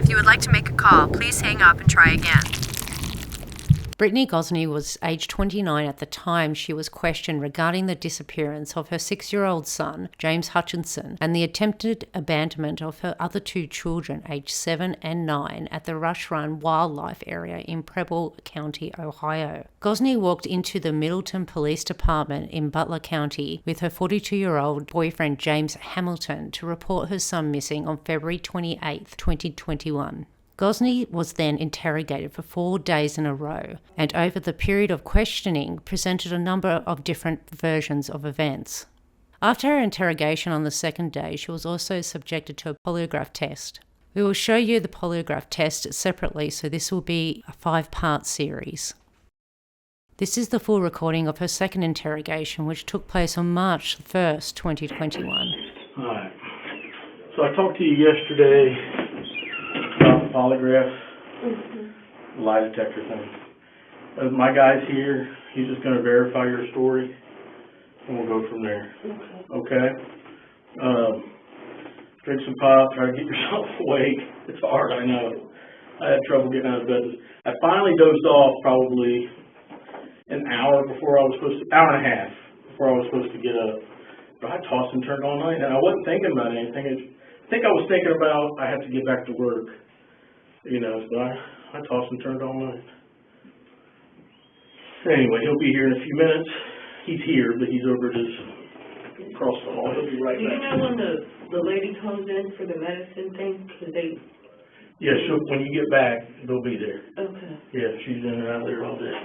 If you would like to make a call, please hang up and try again. Brittany Gosney was age 29 at the time she was questioned regarding the disappearance of her 6-year-old son, James Hutchinson, and the attempted abandonment of her other 2 children, aged 7 and 9, at the Rush Run Wildlife Area in Preble County, Ohio. Gosney walked into the Middleton Police Department in Butler County with her 42-year-old boyfriend, James Hamilton, to report her son missing on February 28, 2021. Gosney was then interrogated for 4 days in a row, and over the period of questioning presented a number of different versions of events. After her interrogation on the 2nd day, she was also subjected to a polygraph test. We will show you the polygraph test separately, so this will be a 5-part series. This is the full recording of her 2nd interrogation, which took place on March 1st, 2021. All right. So I talked to you yesterday about the polygraph, lie detector thing. My guy's here. He's just going to verify your story, and we'll go from there. Okay? Drink some pop. Try to get yourself awake. It's hard, I know. I had trouble getting out of bed. I finally dozed off probably an hour before I was supposed to, hour and a half before I was supposed to get up. But I tossed and turned all night, and I wasn't thinking about anything. I think I was thinking about I have to get back to work. So I tossed and turned all night. Anyway, he'll be here in a few minutes. He's here, but he's over at his, across the hall. He'll be right back. Do you know when the lady comes in for the medicine thing? Yeah, when you get back, they'll be there. Okay. Yeah, she's in and out there all day.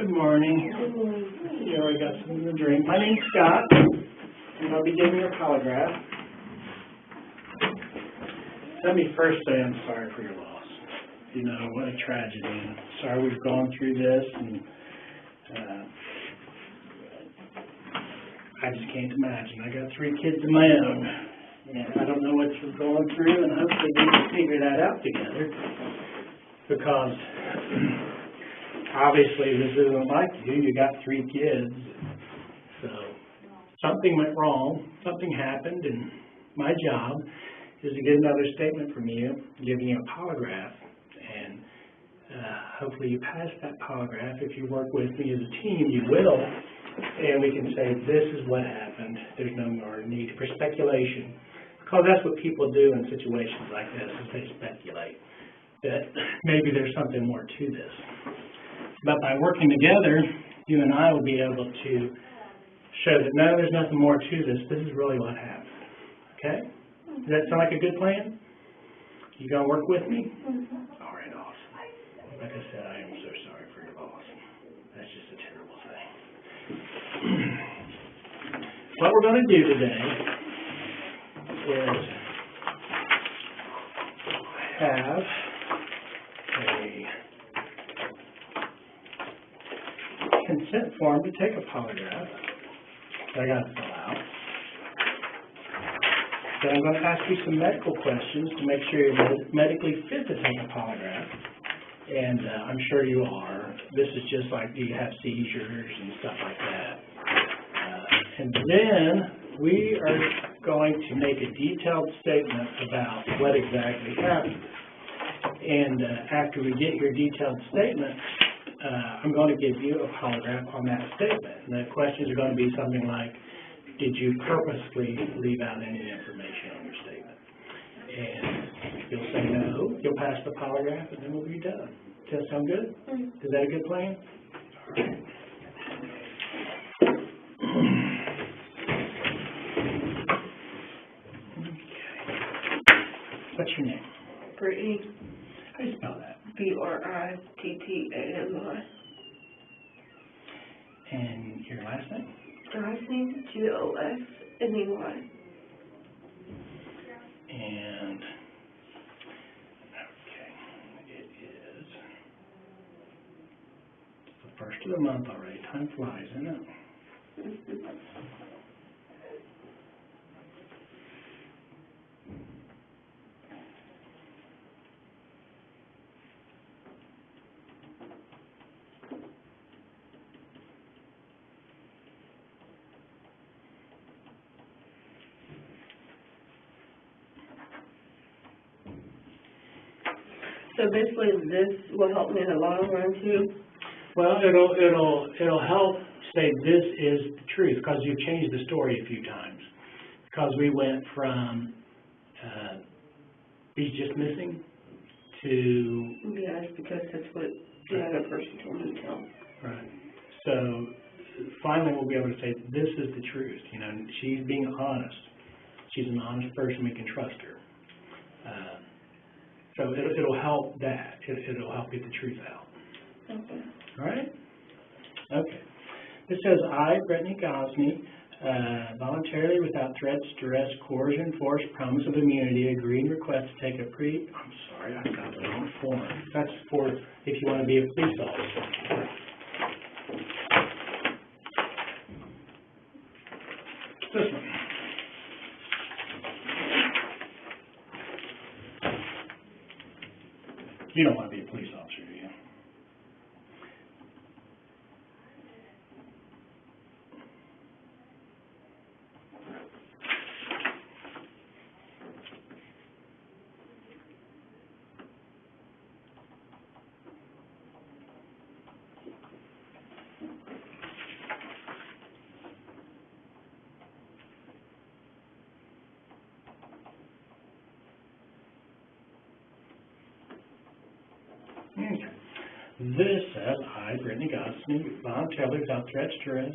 Good morning. Good morning. You already got something to drink. My name's Scott, and I'll be giving you a polygraph. Let me first say I'm sorry for your loss. You know, what a tragedy. I'm sorry we've gone through this, and I just can't imagine. I got 3 kids of my own, and I don't know what you're going through, and hopefully we can figure that out together, because obviously this isn't like you. You got 3 kids, so something went wrong, something happened, and my job is to get another statement from you, giving you a polygraph, and hopefully you pass that polygraph. If you work with me as a team, you will, and we can say this is what happened. There's no more need for speculation, because that's what people do in situations like this, is they speculate that maybe there's something more to this. But by working together, you and I will be able to show that no, there's nothing more to this. This is really what happened. Okay? Does that sound like a good plan? You gonna work with me? All right, awesome. Like I said, I am so sorry for your loss. That's just a terrible thing. What we're gonna do today is have a consent form to take a polygraph that I got to fill out. Then I'm going to ask you some medical questions to make sure you're medically fit to take a polygraph. And I'm sure you are. This is just like, do you have seizures and stuff like that. And then we are going to make a detailed statement about what exactly happened. And after we get your detailed statement, I'm going to give you a polygraph on that statement. And the questions are going to be something like, did you purposely leave out any information on your statement? And you'll say no, you'll pass the polygraph, and then we'll be done. Does that sound good? Mm-hmm. Is that a good plan? Okay. What's your name? Brittany. How do you spell that? Brittany. And your last name? Last name, Gosney. And, okay, it is the first of the month already. Time flies, isn't it? So basically, this will help me in the long run too? Well, it'll help say this is the truth, because you've changed the story a few times. Because we went from he's just missing to... Yes, because that's what the other person told me to tell. Right. So finally we'll be able to say this is the truth. You know, she's being honest. She's an honest person. We can trust her. So it'll help that. It'll help get the truth out. Okay. All right? Okay. It says, I, Brittany Gosney, voluntarily, without threats, duress, coercion, force, promise of immunity, agree and request to take a I'm sorry, I got the wrong form. That's for if you want to be a police officer. This one. You don't want to be a police officer, do you? Okay. This says, I, Brittany Gosney, voluntarily, without threats, duress,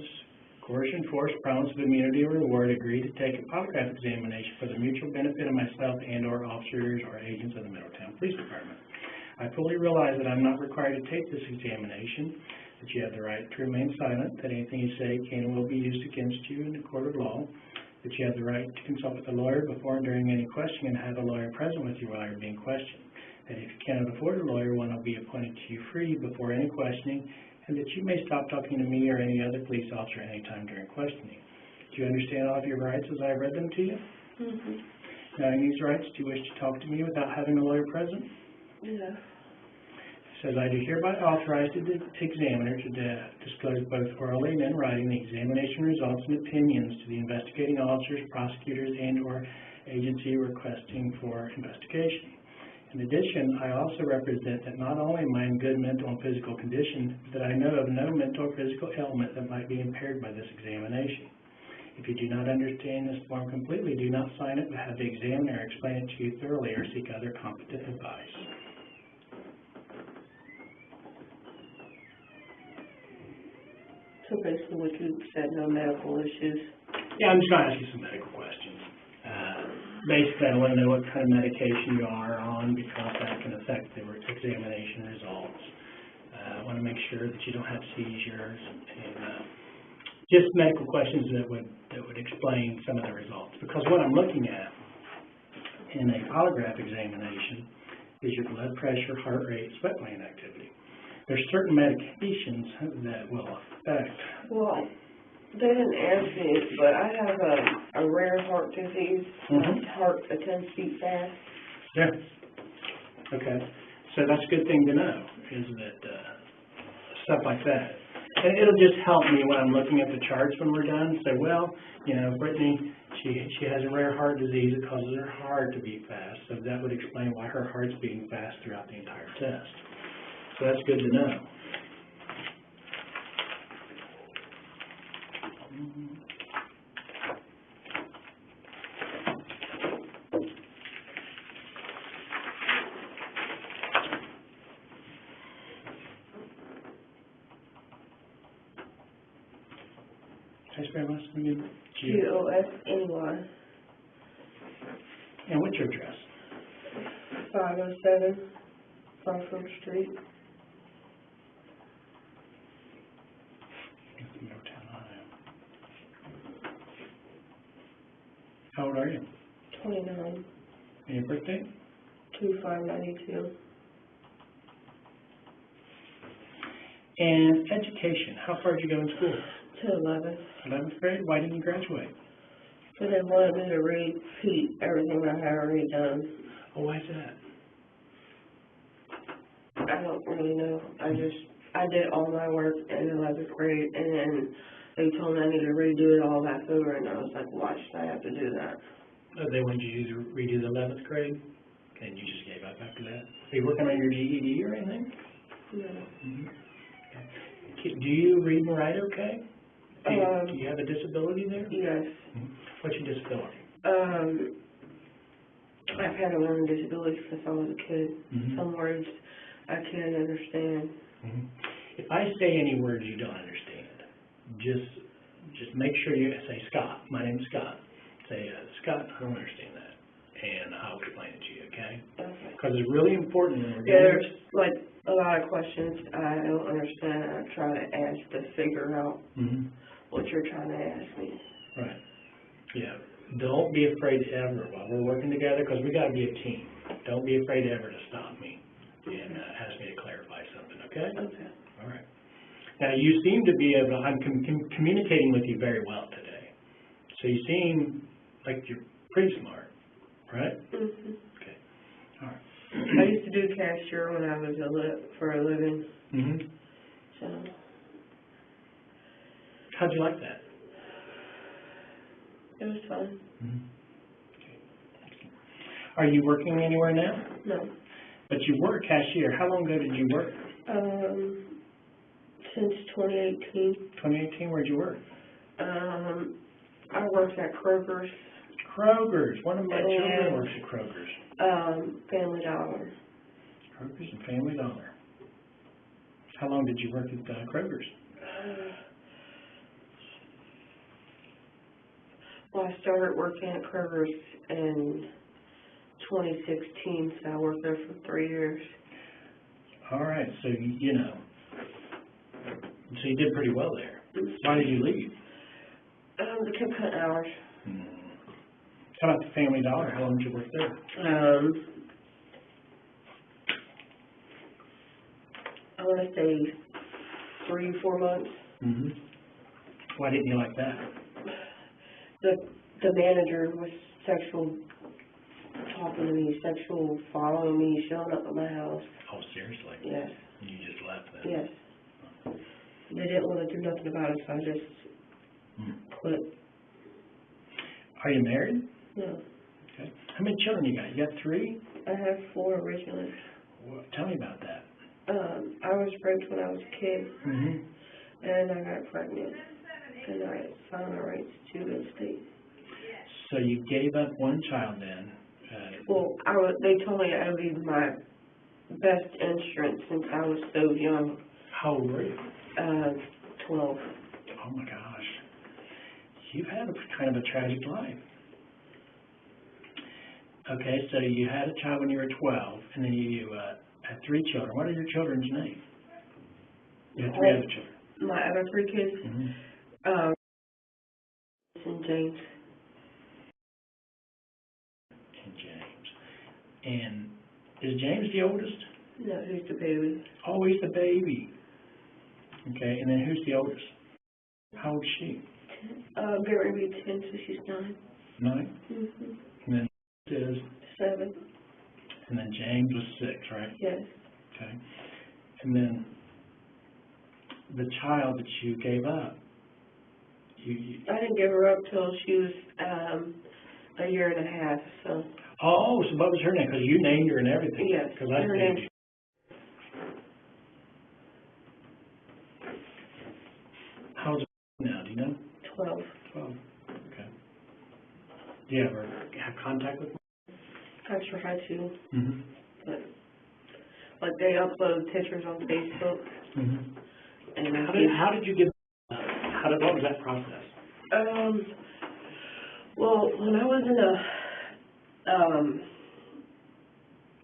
coercion, force, promise of immunity, or reward, agree to take a polygraph examination for the mutual benefit of myself and or officers or agents of the Middletown Police Department. I fully realize that I'm not required to take this examination, that you have the right to remain silent, that anything you say can and will be used against you in a court of law, that you have the right to consult with a lawyer before and during any questioning and have a lawyer present with you while you're being questioned, that if you cannot afford a lawyer, one will be appointed to you free before any questioning, and that you may stop talking to me or any other police officer at any time during questioning. Do you understand all of your rights as I read them to you? Mm-hmm. Knowing these rights, do you wish to talk to me without having a lawyer present? Yeah. It says, I do hereby authorize the examiner to disclose both orally and in writing the examination results and opinions to the investigating officers, prosecutors, and/or agency requesting for investigation. In addition, I also represent that not only am I in good mental and physical condition, but that I know of no mental or physical ailment that might be impaired by this examination. If you do not understand this form completely, do not sign it, but have the examiner explain it to you thoroughly or seek other competent advice. So basically what you said, no medical issues. Yeah, I'm just going to ask you some medical questions. Basically, I want to know what kind of medication you are on because that can affect the examination results. I want to make sure that you don't have seizures and just medical questions that would explain some of the results. Because what I'm looking at in a polygraph examination is your blood pressure, heart rate, sweat gland activity. There's certain medications that will affect. Well, they didn't ask me, but I have a rare heart disease. Mm-hmm. My heart attempts to beat fast. Yeah. Okay. So that's a good thing to know, is that stuff like that. And it'll just help me when I'm looking at the charts when we're done. Say, well, you know, Brittany, she has a rare heart disease that causes her heart to beat fast. So that would explain why her heart's beating fast throughout the entire test. So that's good to know. Can I spell last name? Gosney. And what's your address? 507 Crawford Street. That's Middletown, Ohio. How old are you? 29. And your birthday? 2592. And education. How far did you go in school? To 11. 11th grade? Why didn't you graduate? So they wanted me to repeat everything I had already done. Oh, why is that? I don't really know. I did all my work in 11th grade, and then they told me I needed to redo it all back over, and I was like, why should I have to do that? Oh, they wanted you to redo the 11th grade? And you just gave up after that? Are you working on your GED or anything? No. Mm-hmm. Okay. Do you read and write okay? Do you have a disability there? Yes. Mm-hmm. What's your disability? I've had a learning disability since I was a kid. Mm-hmm. Some words I can't understand. Mm-hmm. If I say any words you don't understand, just make sure you say, Scott, my name's Scott. Say, Scott, I don't understand that. And I'll explain it to you, okay? Okay. Because it's really important when we're There's like a lot of questions I don't understand. I try to ask to figure out mm-hmm. what you're trying to ask me. Right. Yeah. Don't be afraid ever while we're working together, because we got to be a team. Don't be afraid ever to stop me and ask me to clarify something, okay? Okay. All right. Now, you seem to be able to, I'm communicating with you very well today. So you seem like you're pretty smart, right? Mm-hmm. Okay. All right. I used to do cashier when I was for a living. Mm-hmm. So. How'd you like that? It was fun. Mm-hmm. Okay. Are you working anywhere now? No. But you were a cashier. How long ago did you work? Since 2018. 2018, where'd you work? I worked at Kroger's. Kroger's. One of my children works at Kroger's. Family Dollar. Kroger's and Family Dollar. How long did you work at Kroger's? Well, I started working at Kroger's in 2016, so I worked there for 3 years. All right, so you know, So you did pretty well there. Why did you leave? They kept cutting hours. How about the Family Dollar? How long did you work there? I want to say 3-4 months. Why didn't you like that? The manager was sexual talking to me, sexual following me, showing up at my house. Oh, seriously? Yes. You just left then? Yes. They didn't want to do nothing about it, so I just quit. Are you married? No. Okay. How many children you got? You got 3? I had 4 originally. Well, tell me about that. I was raped when I was a kid, and I got pregnant, and I signed my rights to the state. So you gave up one child then? Well, they told me I would be my best insurance since I was so young. How old were you? 12. Oh my gosh. You've had kind of a tragic life. Okay, so you had a child when you were 12, and then you had 3 children. What are your children's names? You had 3 other children. My other 3 kids? And James. And James. And is James the oldest? No, he's the baby. Oh, he's the baby. Okay, and then who's the oldest? How old is she? Get ready to be 10, so she's 9. 9? And then is 7. And then James was 6, right? Yes. Okay. And then the child that you gave up, I didn't give her up till she was a year and a half. So. Oh, so what was her name? Because you named her and everything. Yes. Because I her named name. How's it now? Do you know? 12. 12. Okay. Do you ever have contact with them? I tried to, Mm-hmm. but they upload pictures on Facebook. Mm-hmm. And How did you get? What was that process? Well, when I was in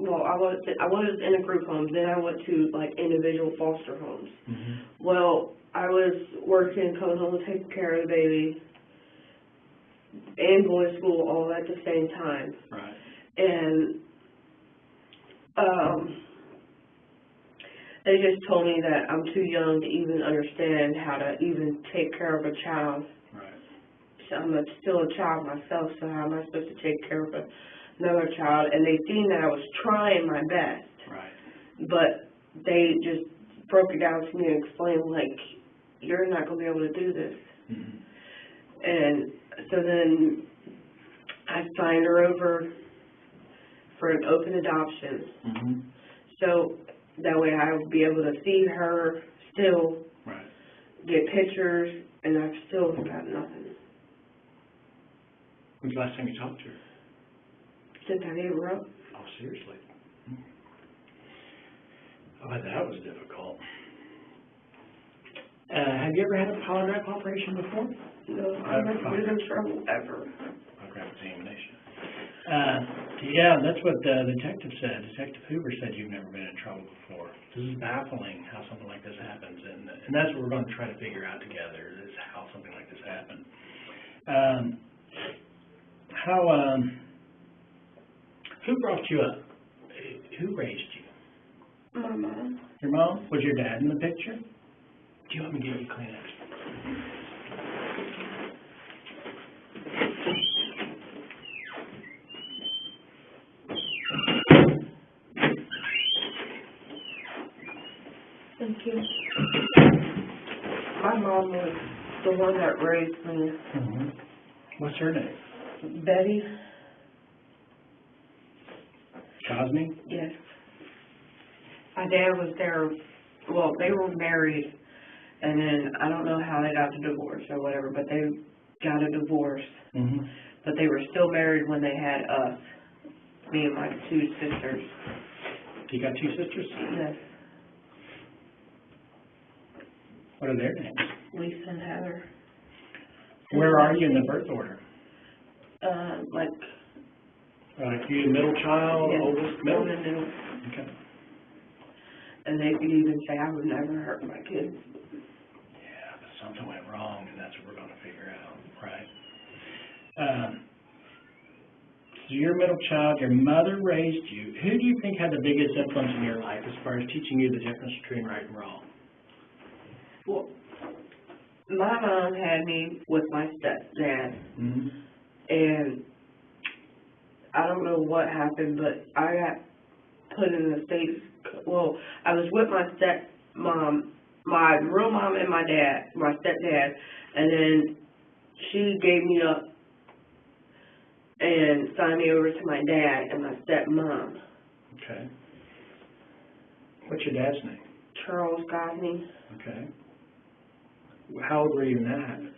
I was in a group home. Then I went to like individual foster homes. Well, I was working, coming home, taking care of the baby, and going to school all at the same time. Right. And they just told me that I'm too young to even understand how to even take care of a child. Right. So I'm still a child myself, so how am I supposed to take care of another child? And they seen that I was trying my best. Right. But they just broke it down to me and explained, like, you're not going to be able to do this. And so then I signed her over for an open adoption. So that way I would be able to see her still, Right. get pictures, and I've still got nothing. When's the last time you talked to her? Since I gave her up. Oh, seriously? I bet that was difficult. Have you ever had a polygraph operation before? No, I've never been in trouble ever. Polygraph examination. Yeah, that's what the detective said. Detective Hoover said you've never been in trouble before. This is baffling how something like this happens, and that's what we're going to try to figure out together, is how something like this happened. Who brought you up? Who raised you? My mom. Your mom? Was your dad in the picture? Do you want me to get you Kleenex? Thank you. My mom was the one that raised me. What's her name? Betty? Gosney? Yes. My dad was there, well, they were married, and then I don't know how they got the divorce or whatever, but they got a divorce. But they were still married when they had us, me and my 2 sisters. You got 2 sisters? Yes. What are their names? Lisa and Heather. Where are you in the birth order? Like... you middle child, yes, oldest, middle? middle. Okay. And they could even say I would never hurt my kids. wrong, and that's what we're gonna figure out, right? So you're a middle child, your mother raised you. Who do you think had the biggest influence in your life as far as teaching you the difference between right and wrong? Well, my mom had me with my stepdad, Mm-hmm. and I don't know what happened, but I got put in the States. Well, I was with my stepmom, my real mom and my dad, my stepdad, and then she gave me up and signed me over to my dad and my stepmom. Okay. What's your dad's name? Charles Gosney. Okay. How old were you when that happened?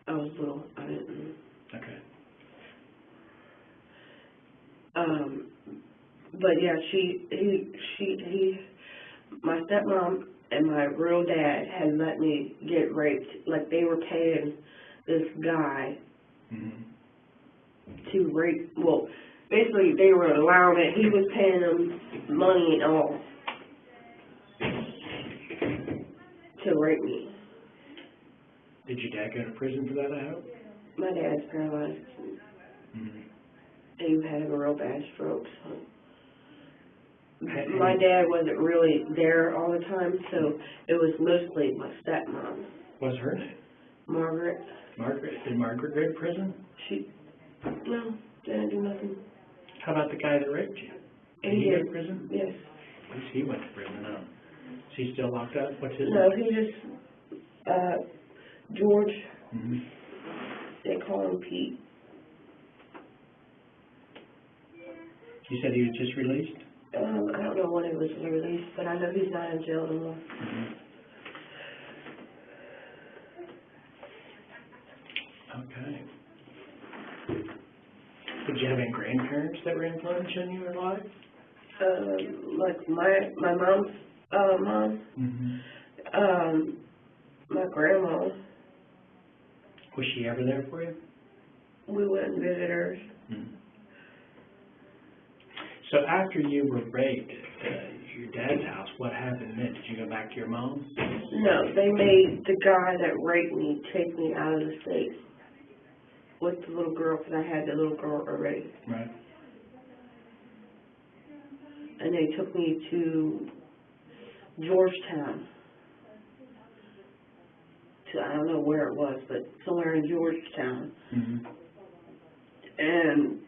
I was little. I didn't. Okay. But yeah, my stepmom and my real dad had let me get raped. Like, they were paying this guy Mm-hmm. to rape. Well, basically they were allowing it. He was paying them money and all to rape me. Did your dad go to prison for that, I hope? My dad's paralyzed. Mm-hmm. He had a real bad stroke. So. My dad wasn't really there all the time, so it was mostly my stepmom. What's her name? Margaret. Margaret. Did Margaret go to prison? No, didn't do nothing. How about the guy that raped you? Did he go to prison? Yes. At least he went to prison, huh? Is he still locked up? What's his No, name? he just, George, Mm-hmm. they call him Pete. You said he was just released? I don't know when he was released, but I know he's not in jail anymore. Mm-hmm. Okay. Did you have any grandparents that were influential in your life? Like my mom's mom, Mm-hmm. my grandma. Was she ever there for you? We went and visited her. Mm-hmm. So after you were raped at your dad's house, what happened then? Did you go back to your mom? No, they made the guy that raped me take me out of the state with the little girl, because I had the little girl already. Right. And they took me to Georgetown. I don't know where it was, but somewhere in Georgetown. Mm-hmm. And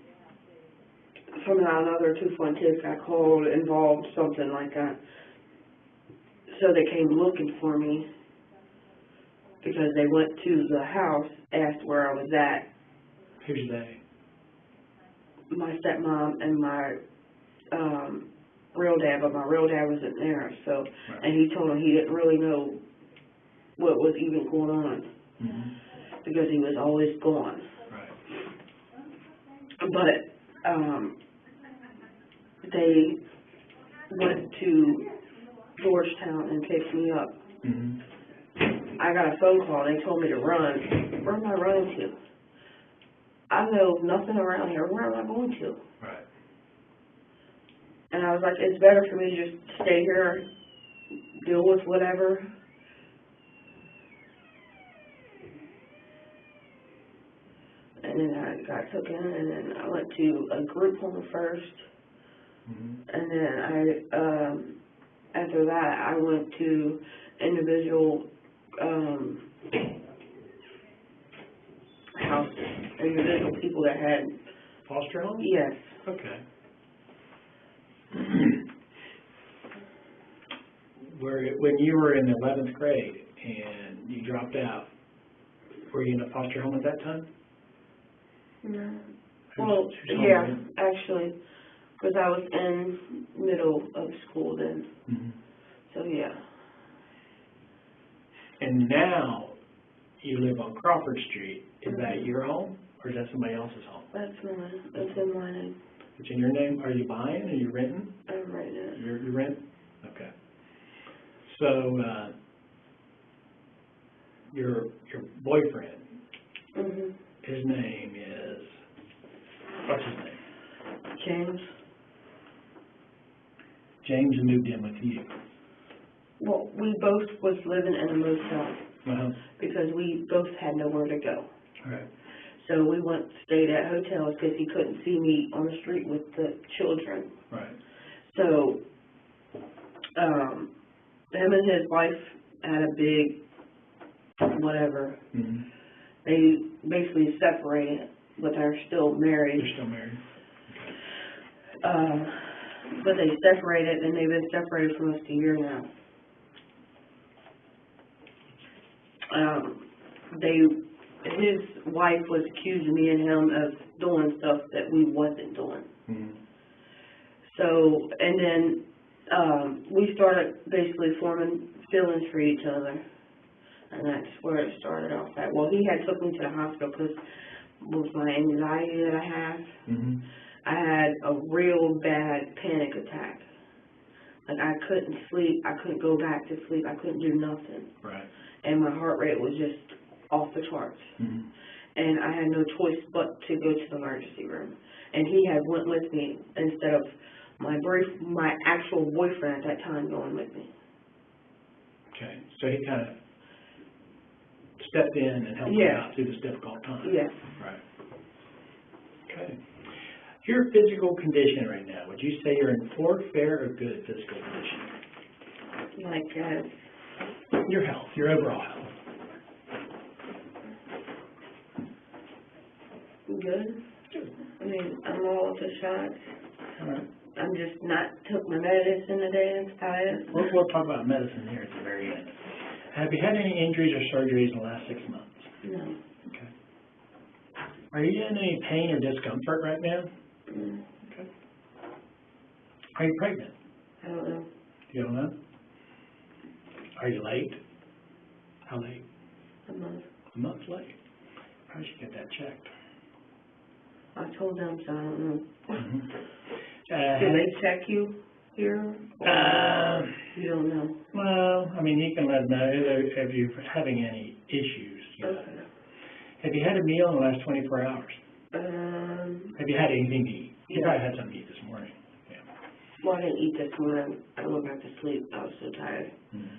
somehow or another, two fun kids got called, involved, something like that. So they came looking for me because they went to the house, asked where I was at. Who's they? My stepmom and my real dad, but my real dad wasn't there. So, Right. and he told them he didn't really know what was even going on Mm-hmm. because he was always gone. Right. But they went to Georgetown and picked me up. Mm-hmm. I got a phone call. They told me to run. Where am I running to? I know nothing around here. Where am I going to? Right. And I was like, it's better for me to just stay here, deal with whatever. And then I got taken, and then I went to a group home first. Mm-hmm. And then after that, I went to individual houses, individual people that had. Foster home? Yes. Okay. When you were in the 11th grade and you dropped out, were you in a foster home at that time? No. Who's Well, home yeah, then? actually, because I was in middle of school then. Mm-hmm. So yeah. And now you live on Crawford Street. Is that your home or is that somebody else's home? That's mine. That's in my name. It's in your name. Are you buying? Are you renting? I'm renting it. You're renting? Okay. So your boyfriend, Mhm. his name is, what's his name? James. James moved in with you. Well, we both was living in a motel Uh-huh. because we both had nowhere to go. Right. So we stayed at hotels because he couldn't see me on the street with the children. Right. So, him and his wife had a big whatever. Mm-hmm. They basically separated, but they're still married. You're still married? But they separated, and they've been separated for almost a year now. His wife was accusing me and him of doing stuff that we wasn't doing. Mm-hmm. So, and then we started basically forming feelings for each other, and that's where it started off at. Well, he had took me to the hospital because with my anxiety that I have, Mm-hmm. I had a real bad panic attack. Like, I couldn't sleep, I couldn't go back to sleep, I couldn't do nothing. Right. And my heart rate was just off the charts. Mm-hmm. And I had no choice but to go to the emergency room. And he had went with me instead of my actual boyfriend at that time going with me. Okay. So he kind of stepped in and helped you out through this difficult time. Yes. Right. Okay. Your physical condition right now, would you say you're in poor, fair, or good physical condition? Like, Your health, your overall health. good. I mean, I'm all with the shots. All right. I'm just not took my medicine today and tired. We'll talk about medicine here at the very end. Have you had any injuries or surgeries in the last 6 months? No. Okay. Are you in any pain or discomfort right now? Mm. Okay. Are you pregnant? I don't know. You don't know? Are you late? How late? A month. A month late. Probably should get that checked. I told them, so I don't know. Mm-hmm. Do they check you here? Or you don't know? Well, I mean, you can let them know if you're having any issues. You know. Okay. Have you had a meal in the last 24 hours? Have you had anything to eat? You Yeah. probably had something to eat this morning. Yeah. Well, I didn't eat this morning. I went back to sleep. I was so tired. Mm-hmm.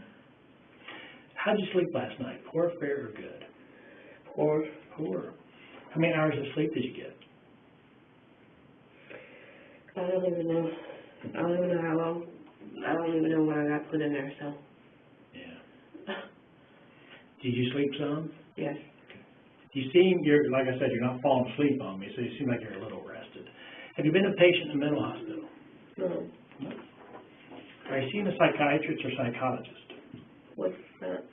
How'd you sleep last night? Poor, fair, or good? Poor. Poor. How many hours of sleep did you get? I don't even know. I don't even know how long. I don't even know when I got put in there, so. Yeah. Did you sleep some? Yes. You seem, like I said, you're not falling asleep on me, so you seem like you're a little rested. Have you been a patient in a mental hospital? No. No. Are you seeing a psychiatrist or psychologist? What's that?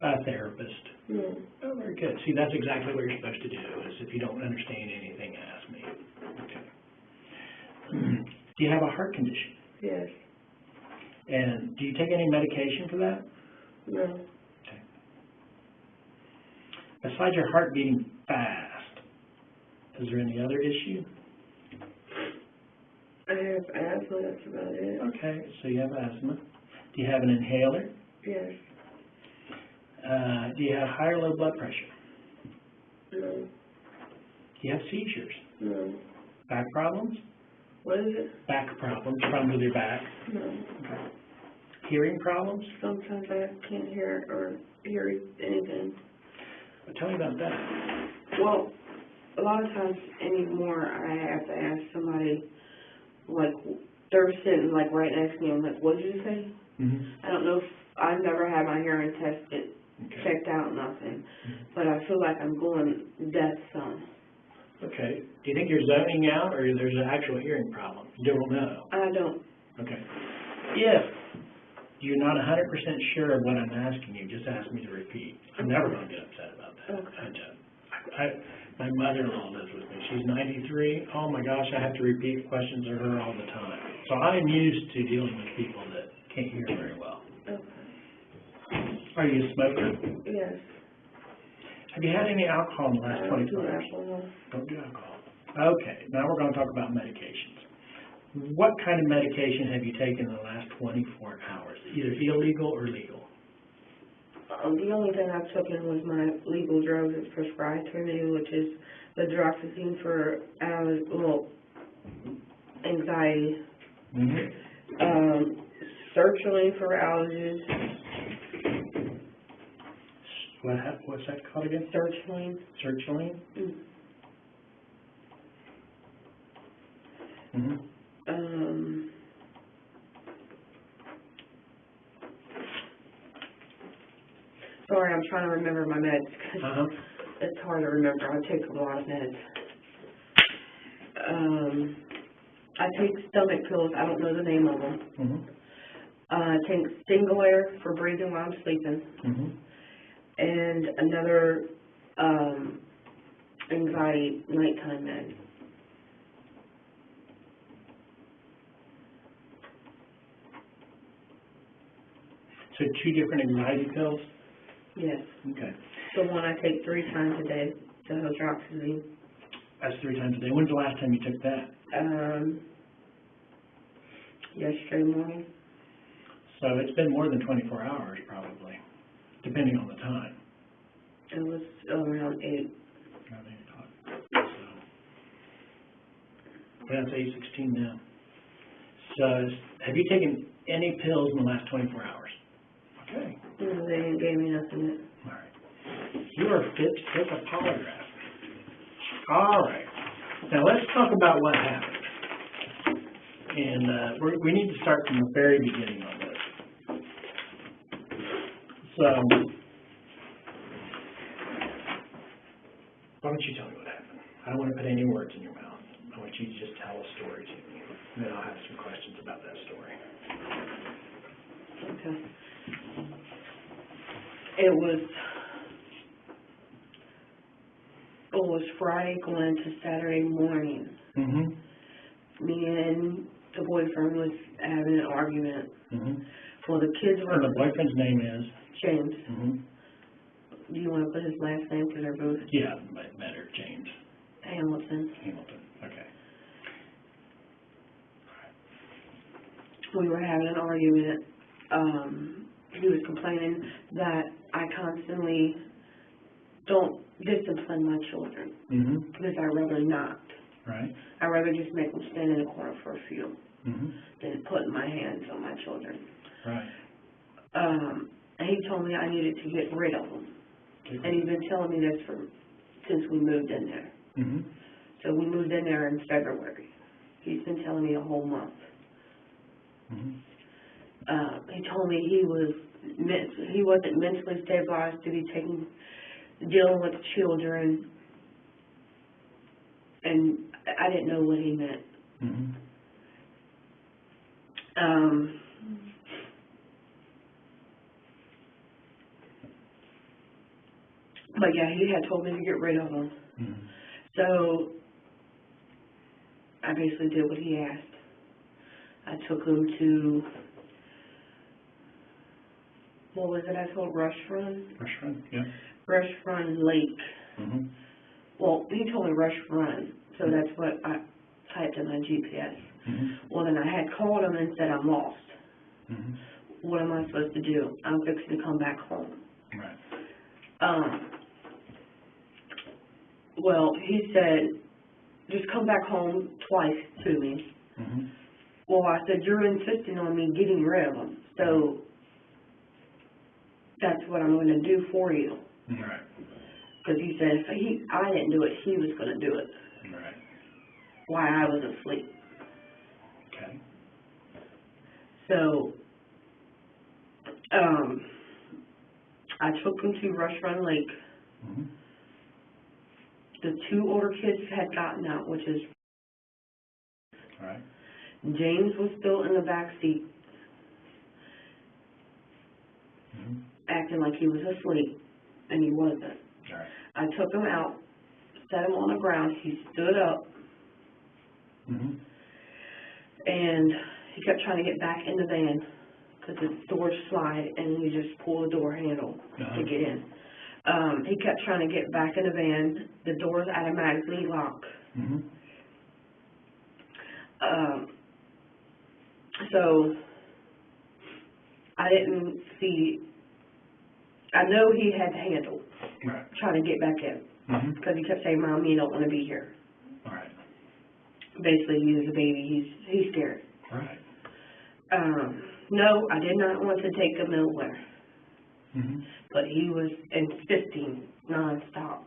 A therapist. No. Oh, very good. See, that's exactly what you're supposed to do, is if you don't understand anything, ask me. Okay. Do you have a heart condition? Yes. And do you take any medication for that? No. Okay. Besides your heart beating fast, is there any other issue? I have asthma, that's about it. Okay, so you have asthma. Do you have an inhaler? Yes. Do you have high or low blood pressure? No. Do you have seizures? No. Back problems? What is it? Back problems with your back? No. Okay. Hearing problems? Sometimes I can't hear or hear anything. Well, tell me about that. Well, a lot of times anymore I have to ask somebody, like, they're sitting, like, right next to me. I'm like, what did you say? Mm-hmm. I don't know if I've never had my hearing tested, checked out, nothing. Mm-hmm. But I feel like I'm going deaf some. Okay. Do you think you're zoning out or there's an actual hearing problem? You don't know. I don't. Okay. If you're not 100% sure of what I'm asking you, just ask me to repeat. I'm never going to get upset about that. Okay. My mother-in-law lives with me. She's 93. Oh my gosh, I have to repeat questions of her all the time. So I'm used to dealing with people that can't hear very well. Okay. Are you a smoker? Yes. Have you had any alcohol in the last 24 hours? Alcohol. Don't do alcohol. Okay, now we're going to talk about medications. What kind of medication have you taken in the last 24 hours? Either illegal or legal? The only thing I've taken was my legal drugs that's prescribed to me, which is the Droxazine for anxiety. Mm-hmm. Sertraline for allergies. What's that called again? Sertraline. Sertraline? Mm. Sorry, I'm trying to remember my meds, because it's hard to remember. I take a lot of meds. I take stomach pills. I don't know the name of them. I take Singulair for breathing while I'm sleeping. And another anxiety nighttime med. So 2 different anxiety pills? Yes. Okay. The one I take 3 times a day, the hydroxyzine. That's 3 times a day. When's the last time you took that? Yesterday morning. So it's been more than 24 hours, probably, depending on the time. It was around 8. Around 8 o'clock. So, that's 8:16 now. So, have you taken any pills in the last 24 hours? Okay. No, they didn't give me nothing yet. All right. You are fit to take a polygraph. All right. Now let's talk about what happened. And we need to start from the very beginning on this. So, why don't you tell me what happened? I don't want to put any words in your mouth. I want you to just tell a story to me. And then I'll have some questions about that story. Okay. It was Friday going into Saturday morning. Me and the boyfriend was having an argument. Well, the kids were... And the boyfriend's name is? James. Do you want to put his last name? Because they're both... Yeah, better, James. Hamilton. Okay. We were having an argument. He was complaining that I constantly don't discipline my children. Because I'd rather not. Right. I'd rather just make them stand in the corner for a few than putting my hands on my children. Right. And he told me I needed to get rid of them. And he's been telling me this since we moved in there. So we moved in there in February. He's been telling me a whole month. He told me he wasn't mentally stabilized to be dealing with children, and I didn't know what he meant. But yeah, he had told me to get rid of them. So I basically did what he asked. I took him to, what was it I told? Rush Run? Rush Run, yeah. Rush Run Lake. Well, he told me Rush Run, so that's what I typed in my GPS. Well, then I had called him and said, I'm lost. What am I supposed to do? I'm fixing to come back home. Right. Well, he said, just come back home twice to me. Well, I said, you're insisting on me getting rid of them, so that's what I'm going to do for you. Right. Because he said if I didn't do it, he was going to do it. Right. While I was asleep. Okay. So, I took him to Rush Run Lake. The 2 older kids had gotten out, which is... All right. James was still in the back seat, acting like he was asleep, and he wasn't. All right. I took him out, set him on the ground. He stood up, and he kept trying to get back in the van because the doors slide, and you just pull the door handle to get in. He kept trying to get back in the van. The doors automatically lock. So I didn't see. I know he had the handle, trying to get back in, because he kept saying, "Mom, you don't want to be here." All right. Basically, he's a baby. He's scared. Right. No, I did not want to take him nowhere, Mm-hmm. but he was insisting nonstop.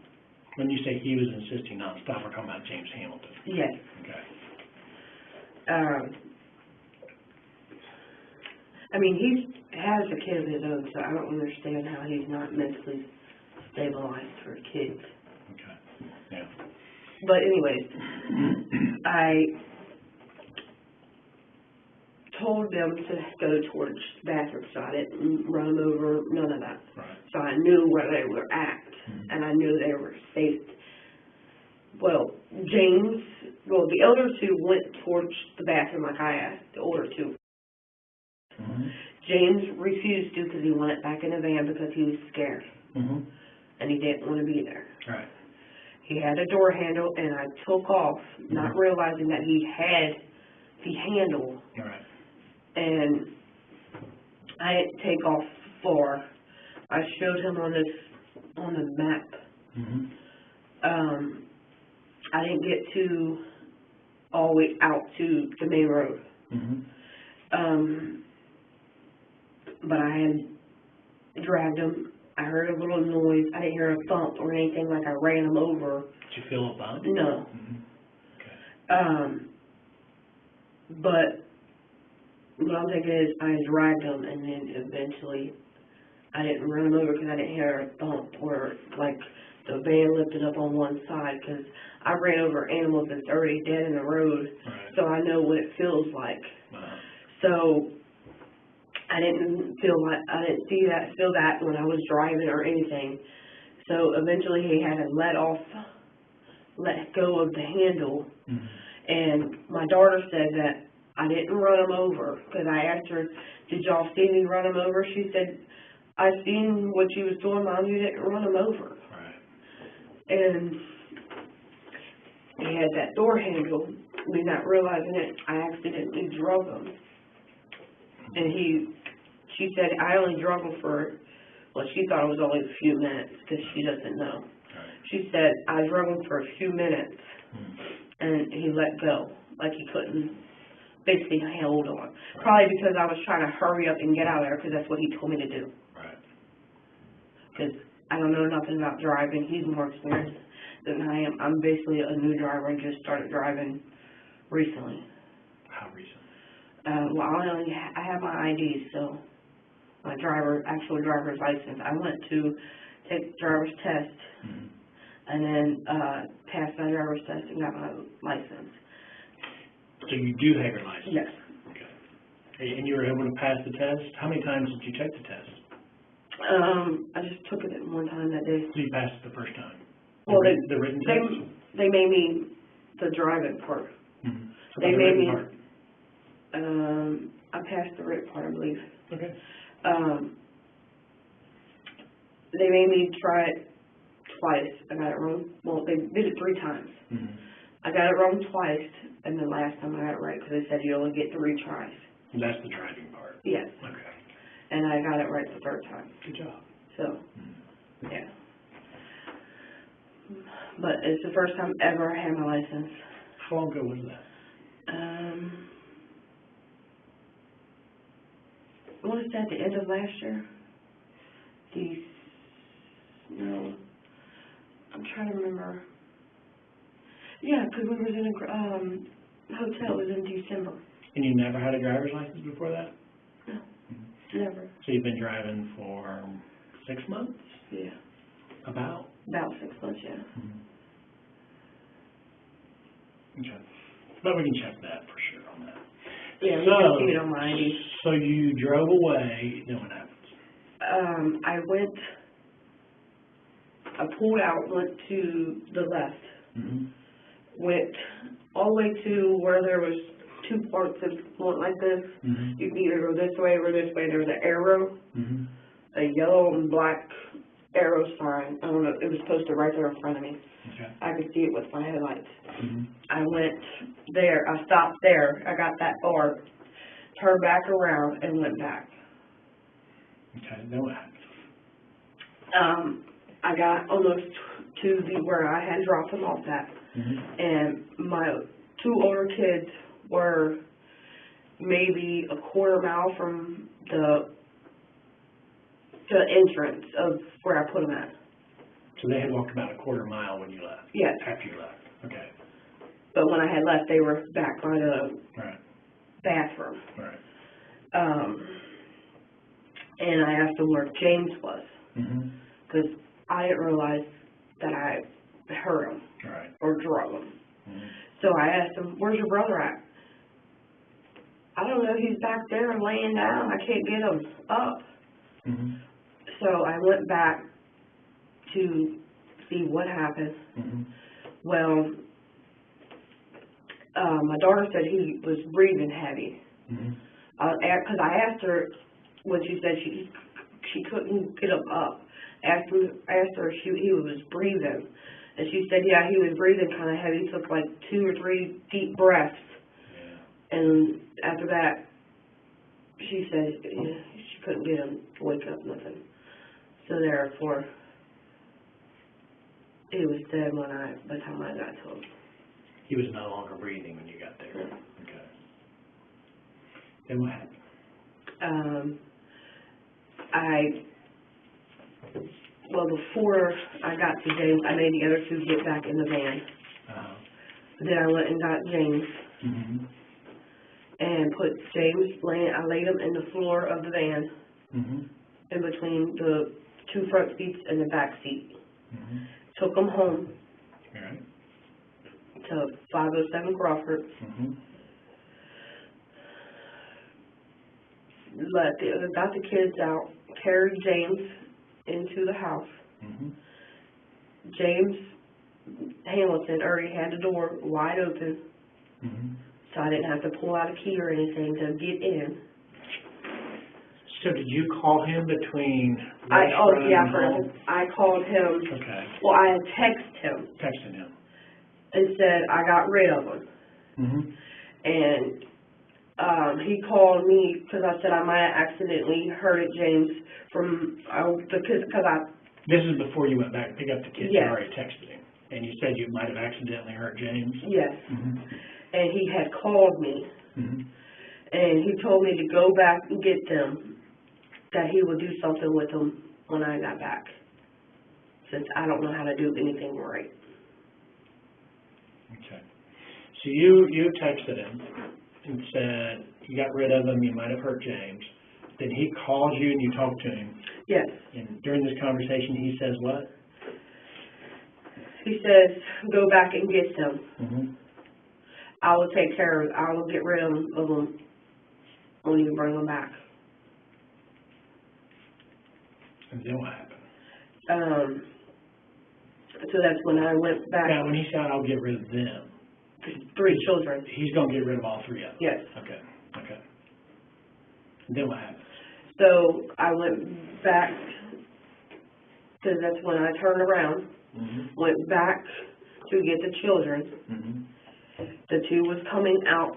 When you say he was insisting nonstop, we're talking about James Hamilton. Yes. Okay. I mean, he has a kid of his own, so I don't understand how he's not mentally stabilized for kids. Okay. Yeah. But anyways, I told them to go towards the bathroom, so I didn't run them over, none of that. Right. So I knew where they were at, and I knew they were safe. Well, the elder two went towards the bathroom like I asked, the older two. Mm-hmm. James refused to because he wanted back in the van because he was scared, Mm-hmm. and he didn't want to be there. Right. He had a door handle, and I took off, not realizing that he had the handle, Right. and I didn't take off far. I showed him on the map. Mm-hmm. I didn't get all the way out to the main road. Mm-hmm. But I had dragged him. I heard a little noise. I didn't hear a thump or anything like I ran him over. Did you feel a bump? No. Mm-hmm. Okay. But what I'm thinking is I dragged him, and then eventually I didn't run him over because I didn't hear a thump or like the van lifted up on one side, because I ran over animals that's already dead in the road, Right. so I know what it feels like. Uh-huh. So I didn't feel that when I was driving or anything. So eventually he had to let go of the handle. Mm-hmm. And my daughter said that I didn't run him over, because I asked her, did y'all see me run him over? She said, I seen what you was doing, Mom, you didn't run him over. Right. And he had that door handle, me not realizing it, I accidentally drug him. And she said, I only drug him for, well, she thought it was only a few minutes, because she doesn't know. Right. She said, I drug him for a few minutes, Mm-hmm. and he let go, like he couldn't, basically hold on. Right. Probably because I was trying to hurry up and get out of there, because that's what he told me to do. Right. Because I don't know nothing about driving. He's more experienced than I am. I'm basically a new driver. I just started driving recently. How recent? Well, I have my ID, so my actual driver's license. I went to take the driver's test, Mm-hmm. and then passed my driver's test and got my license. So you do have your license? Yes. Okay. And you were able to pass the test? How many times did you take the test? I just took it one time that day. So you passed it the first time? Well, the written test? they made me the driving part. Mm-hmm. They made me. Part? I passed the written part, I believe. Okay. They made me try it twice. I got it wrong. Well, they did it 3 times. Mm-hmm. I got it wrong twice, and the last time I got it right, because they said you only get 3 tries. That's the driving part? Yes. Okay. And I got it right the 3rd time. Good job. So, Mm-hmm. yeah. But it's the first time ever I had my license. How long ago was that? What was that, the end of last year? No. I'm trying to remember. Yeah, because we was in a hotel. It was in December. And you never had a driver's license before that? No, Mm-hmm. never. So you've been driving for 6 months? Yeah. About 6 months, yeah. Mm-hmm. Okay. But we can check that for sure on that. Yeah, you can see it on my ID. So you drove away, then what happens? I pulled out, went to the left, Mm-hmm. went all the way to where there was 2 parts that went like this. Mm-hmm. You can either go this way or this way. There was an arrow, Mm-hmm. a yellow and black arrow sign. I don't know, it was posted right there in front of me. Okay. I could see it with my headlights. Mm-hmm. I went there, I stopped there, I got that far, turned back around and went back. Okay, then what happened? I got almost to where I had dropped them off at, Mm-hmm. and my 2 older kids were maybe a quarter mile from the entrance of where I put them at. So they had walked about a quarter mile when you left? Yes. After you left, okay. But when I had left, they were back by the Right. bathroom. Right. And I asked them where James was, because I didn't realize that I hurt him Right. or drug him. So I asked him, where's your brother at? I don't know, he's back there laying down. I can't get him up. So I went back to see what happened. Well, my daughter said he was breathing heavy. Because I asked her when she said she couldn't get him up. Asked her if he was breathing, and she said, yeah, he was breathing kind of heavy. He took like 2 or 3 deep breaths, and after that, she said she couldn't get him to wake up, nothing. So therefore, he was dead by the time I got to him. He was no longer breathing when you got there? Yeah. Okay. Then what happened? Before I got to James, I made the other 2 get back in the van. Then I went and got James and put James, I laid him in the floor of the van in between the 2 front seats and the back seat. Took him home to 507 Crawford. Got the kids out, carried James into the house. James Hamilton already had the door wide open, so I didn't have to pull out a key or anything to get in. So did you call him between I called him. Okay. Well, I texted him and said I got rid of him. And he called me because I said I might have accidentally hurted James because I. This is before you went back to pick up the kids. Yes. You already texted him, and you said you might have accidentally hurt James. Yes. And he had called me, and he told me to go back and get them. That he would do something with them when I got back, since I don't know how to do anything right. Okay. So you texted him and said you got rid of him, you might have hurt James. Then he called you and you talked to him. Yes. And during this conversation he says what? He says, go back and get them. I will take care of it. I will get rid of them when you bring them back. And then what happened? So that's when I went back. Now, when he said, I'll get rid of them. 3 children. He's going to get rid of all 3 of them? Yes. Okay. And then what happened? So I went back, because that's when I turned around, went back to get the children. The 2 was coming out.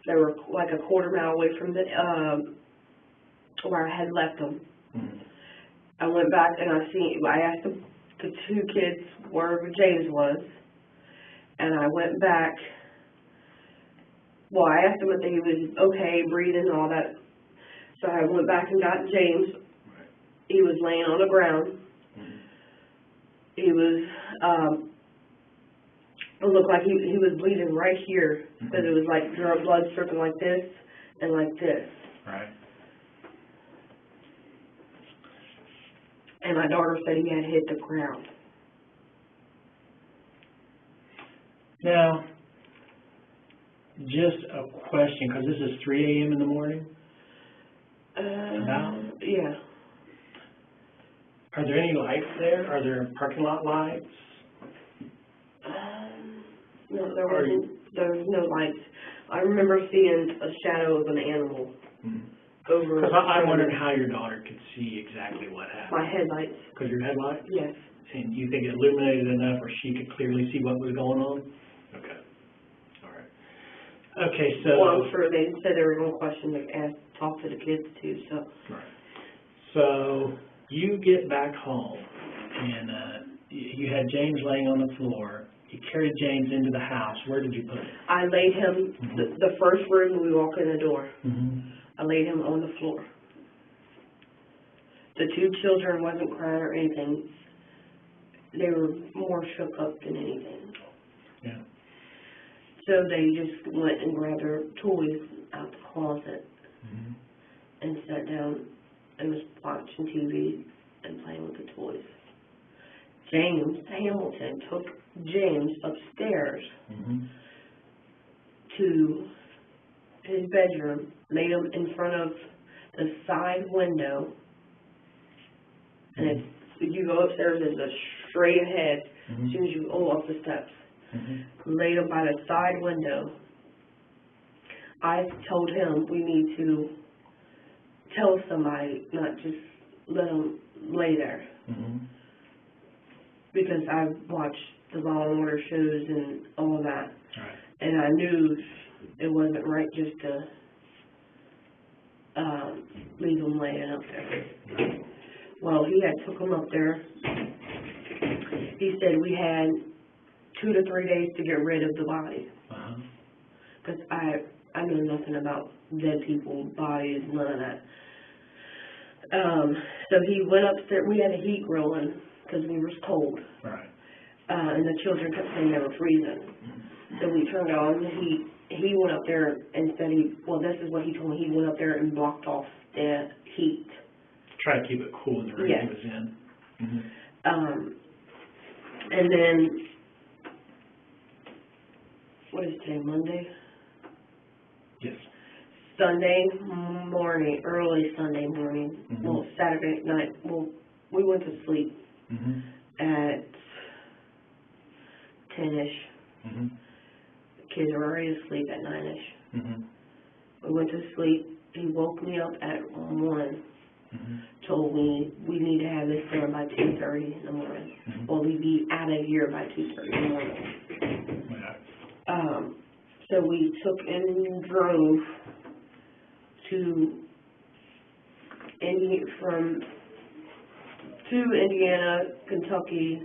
They were like a quarter mile away from the where I had left them. I went back and I asked the 2 kids where James was, and I went back. Well, I asked him if he was okay, breathing and all that. So I went back and got James. He was laying on the ground. He was, it looked like he was bleeding right here, because it was like blood dripping like this and like this. Right. And my daughter said he had hit the ground. Now, just a question, because this is 3 a.m. in the morning? Yeah. Are there any lights there? Are there parking lot lights? No, there was no lights. I remember seeing a shadow of an animal over. Because I wondered how your daughter could see exactly what happened. My headlights. Because your headlights? Yes. And you think it illuminated enough where she could clearly see what was going on? Okay. All right. Okay, so... Well, I'm sure they said they were going to question, talk to the kids too, so... Right. So, you get back home, and you had James laying on the floor. you carried James into the house. Where did you put him? I laid him, the first room when we walk in the door, Mm-hmm. I laid him on the floor. The two children wasn't crying or anything. They were more shook up than anything. Yeah. So they just went and grabbed their toys out the closet Mm-hmm. and sat down and was watching TV and playing with the toys. James Hamilton took James upstairs Mm-hmm. to his bedroom, laid him in front of the side window, and if you go upstairs, there's a straight ahead Mm-hmm. as soon as you go up the steps. Mm-hmm. Laid him by the side window. I told him we need to tell somebody, not just let him lay there. Mm-hmm. Because I watched the Law and Order shows and all of that. Right. And I knew it wasn't right just to leave him laying up there. Well, he had took him up there. He said we had 2 to 3 days to get rid of the body. Uh-huh. Because I knew nothing about dead people, bodies, none of that. So he went upstairs. We had a heat grilling because we were cold. Right. And the children kept saying they were freezing. So we turned on the heat. He went up there and said this is what he told me, he went up there and blocked off the heat. Try to keep it cool in the room Yes. he was in. Mm-hmm. And then, what is today, Monday? Yes. Sunday morning, early Sunday morning, Mm-hmm. well, Saturday night, we went to sleep Mm-hmm. at 10-ish. Mm-hmm. Kids were already asleep at 9-ish. Mm-hmm. We went to sleep. He woke me up at 1, Mm-hmm. told me we need to have this done by 2:30 in the morning. Mm-hmm. Well, we'd be out of here by 2:30 in the morning. Yeah. So we took and drove to Indiana, Kentucky,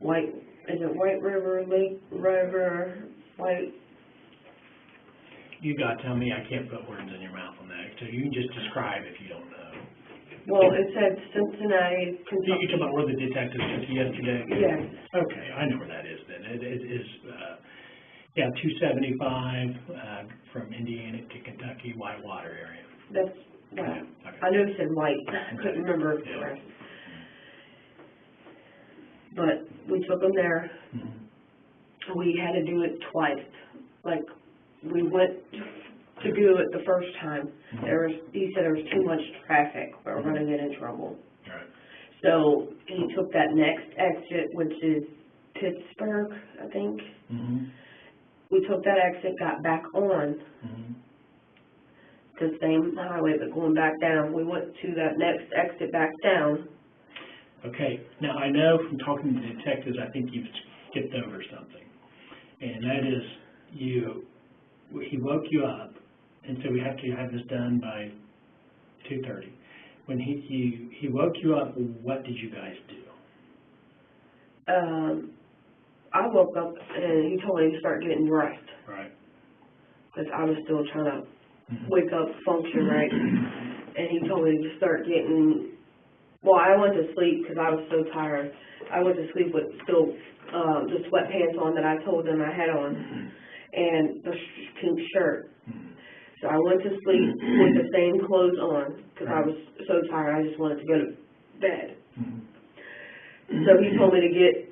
White River, Lake River, White. You got to tell me, I can't put words in your mouth on that. So you can just describe if you don't know. Well, it said Cincinnati, You Kentucky. talking about where the detective took you yesterday? Yes. Okay, I know where that is then. It is, 275 from Indiana to Kentucky, Whitewater area. That's, well, Okay. I know it said white. I couldn't remember the Yeah. rest. But we took them there. Mm-hmm. We had to do it twice. Like, we went to do it the first time. He said there was too much traffic. We were going to get in trouble. Right. So he took that next exit, which is Pittsburgh, I think. Mm-hmm. We took that exit, got back on Mm-hmm. the same highway, but going back down. We went to that next exit back down. Okay, now I know from talking to detectives, I think you've skipped over something. And that is, he woke you up, and so we have to have this done by 2:30. When he woke you up, what did you guys do? I woke up and he told me to start getting dressed. Right. Because I was still trying to Mm-hmm. wake up, function right. And he told me to start getting, well, I went to sleep because I was so tired. I went to sleep with still the sweatpants on that I told them I had on and the pink shirt. So I went to sleep with the same clothes on because I was so tired. I just wanted to go to bed. So he told me to get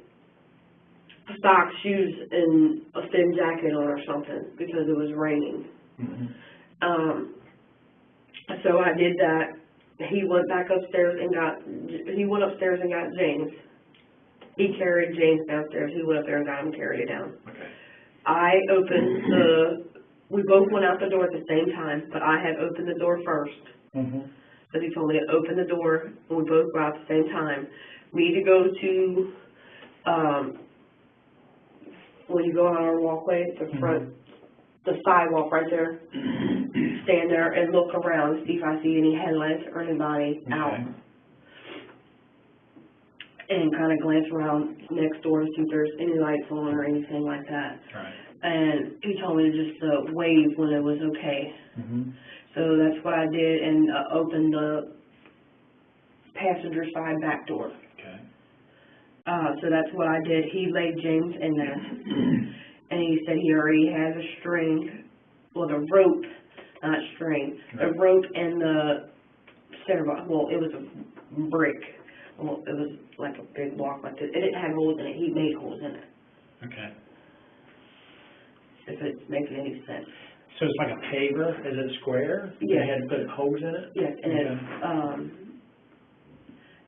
socks, shoes, and a thin jacket on or something because it was raining. So I did that. He went upstairs and got James. He carried James downstairs. He went up there and got him, carried it down. Okay. We both went out the door at the same time, but I had opened the door first. So he told me to open the door, and we both go out at the same time. Me to go to, when you go on our walkway, the front, the sidewalk right there, stand there and look around, see if I see any headlights or anybody out. and kind of glance around next door to see if there's any lights on or anything like that. Right. And he told me to just wave when it was okay. Mm-hmm. So that's what I did, and opened the passenger side back door. Okay. So that's what I did. He laid James in there, and he said he already has a string, well, the rope, not string, the rope and the center block. Well, it was a brick. Well, it was like a big block like this, and it had holes in it. He made holes in it. Okay. If it's making any sense. So it's like a paver? Is it square? Yes. They had to put holes in it? Yes, and Okay.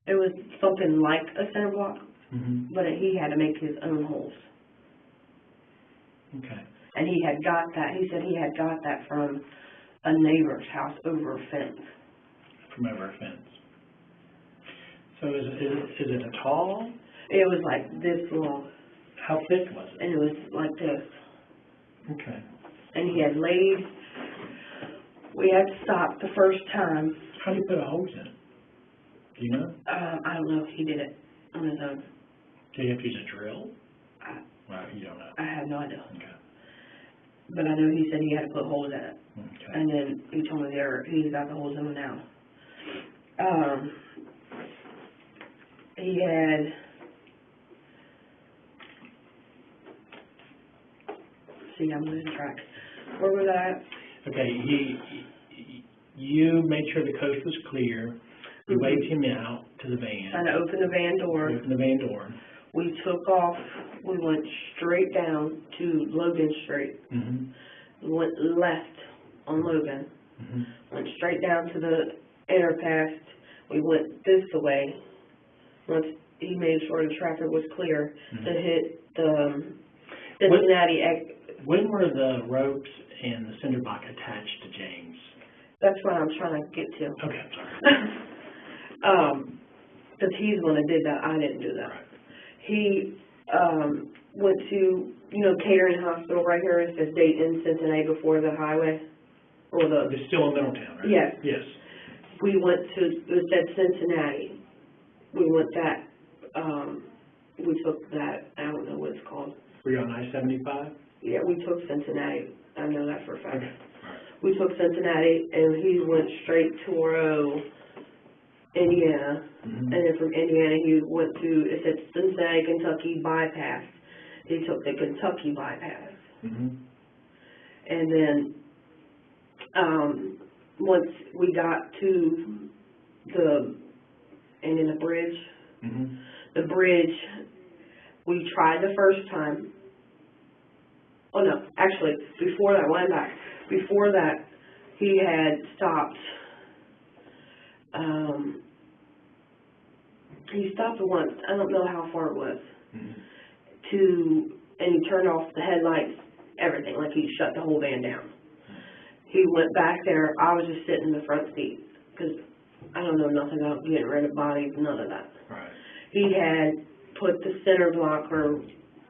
it was something like a center block, Mm-hmm. but he had to make his own holes. Okay. And he had got that. He said he had got that from a neighbor's house over a fence. From over a fence. So is it a tall? It was like this long, How thick was it? and it was like this. Okay. And he had laid. We had to stop the first time. How do you put holes in it? Do you know? I don't know if he did it on his own. Do you have to use a drill? Well, you don't know. I have no idea. Okay. But I know he said he had to put holes in it. Okay. And then he told me he's got the holes in them now. He had, see, I'm losing track. Where was I at? Okay, you made sure the coast was clear. You waved him out to the van. Trying to open the van door. Opened the van door. We took off. We went straight down to Logan Street. Mm-hmm. We went left on Logan. Mm-hmm. Went straight down to the Interpass. We went this way. Once he made sure the traffic was clear to hit the Cincinnati. When were the ropes and the cinder block attached to James? That's what I'm trying to get to. Okay, I'm sorry. Because he's the one that did that. I didn't do that. Right. He went to, Catering Hospital right here. It says Dayton, Cincinnati before the highway. Or It's still in Middletown, right? Yes. Yes. We went to, it said Cincinnati. We went that, we took that, I don't know what it's called. Were you on I-75? Yeah, we took Cincinnati. I know that for a fact. Okay. All right. We took Cincinnati, and he went straight to Indiana. Mm-hmm. And then from Indiana, he went to, it said Cincinnati, Kentucky bypass. He took the Kentucky bypass. Mm-hmm. And then, once we got to the bridge, Mm-hmm. the bridge, we tried the first time. Oh no, actually, before that, went back. Before that, he had stopped, he stopped once, I don't know how far it was, Mm-hmm. and he turned off the headlights, everything, like he shut the whole van down. He went back there, I was just sitting in the front seat, because I don't know nothing about getting rid of bodies, none of that. Right. He had put the center block, or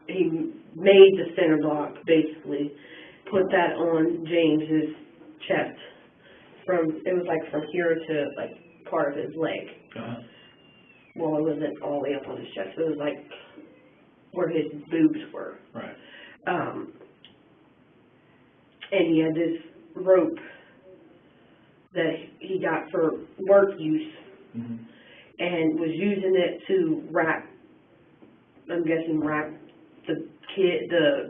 he made the center block, basically, put that on James's chest. It was like from here to, like, part of his leg. Uh-huh. Well, it wasn't all the way up on his chest, it was like where his boobs were. Right. And he had this rope that he got for work use, Mm-hmm. and was using it to wrap the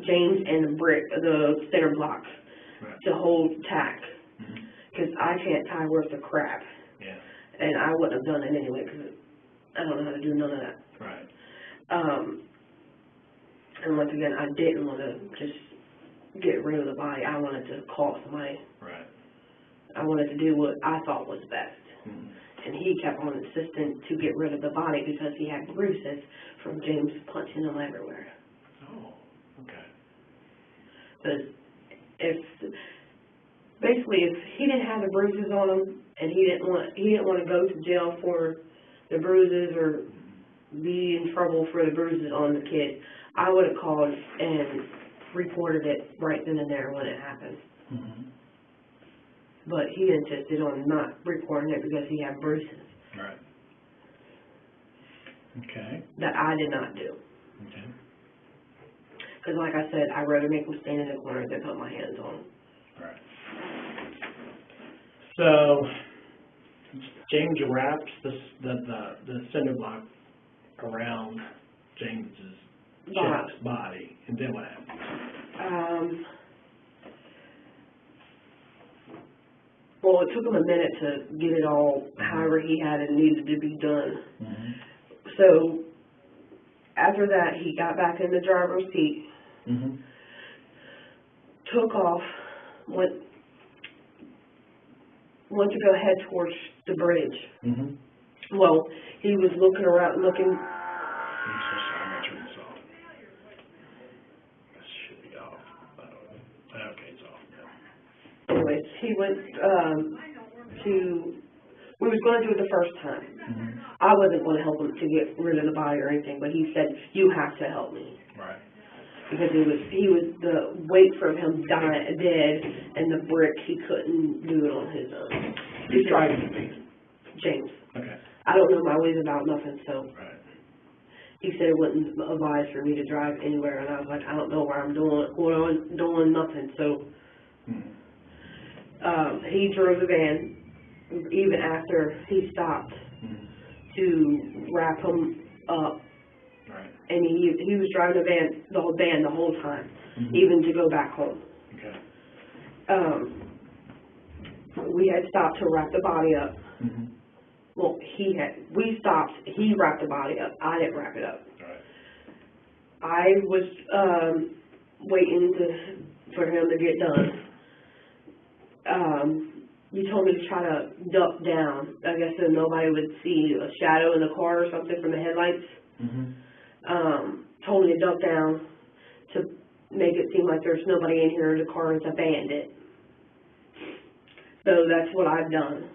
James and the center block, Right. to hold tack. Mm-hmm. Because I can't tie worth a crap. Yeah. And I wouldn't have done it anyway, because I don't know how to do none of that. Right. And once again, I didn't want to just get rid of the body. I wanted to call somebody. Right. I wanted to do what I thought was best. Mm-hmm. And he kept on insisting to get rid of the body because he had bruises from James punching him everywhere. Oh, okay. Because if he didn't have the bruises on him, and he didn't want to go to jail for the bruises or be in trouble for the bruises on the kid, I would have called and reported it right then and there when it happened. Mm-hmm. But he insisted on not reporting it because he had bruises. Right. Okay. that I did not do. Okay. Because like I said, I'd rather make them stand in the corner than put my hands on them. All right. So, James wraps the cinder block around James's chest, body, and then what happens? Well, it took him a minute to get it all, however he had it needed to be done. Mm-hmm. So, after that, he got back in the driver's seat, Mm-hmm. took off, went to go head towards the bridge. Mm-hmm. Well, he was looking around, looking. I'm so sorry, I'm going to turn this off. This should be off, by the way. Okay, it's off now. Anyways, he went we was going to do it the first time. Mm-hmm. I wasn't going to help him to get rid of the body or anything, but he said, you have to help me. Right. Because he was the weight from him dead, and the brick, he couldn't do it on his own. Who's driving the van? James. Okay. I don't know my ways about nothing, so. Right. He said it wasn't advised for me to drive anywhere, and I was like, I don't know where I'm doing nothing, so. Mm-hmm. He drove the van, even after he stopped Mm-hmm. to wrap him up. Right. And he was driving the whole time, Mm-hmm. even to go back home. Okay. We had stopped to wrap the body up. Mm-hmm. Well, we stopped, he wrapped the body up. I didn't wrap it up. All right. I was waiting for him to get done. You told me to try to duck down, I guess, so nobody would see a shadow in the car or something from the headlights. Mm-hmm. Told me to duck down to make it seem like there's nobody in here, the car is abandoned. So that's what I've done.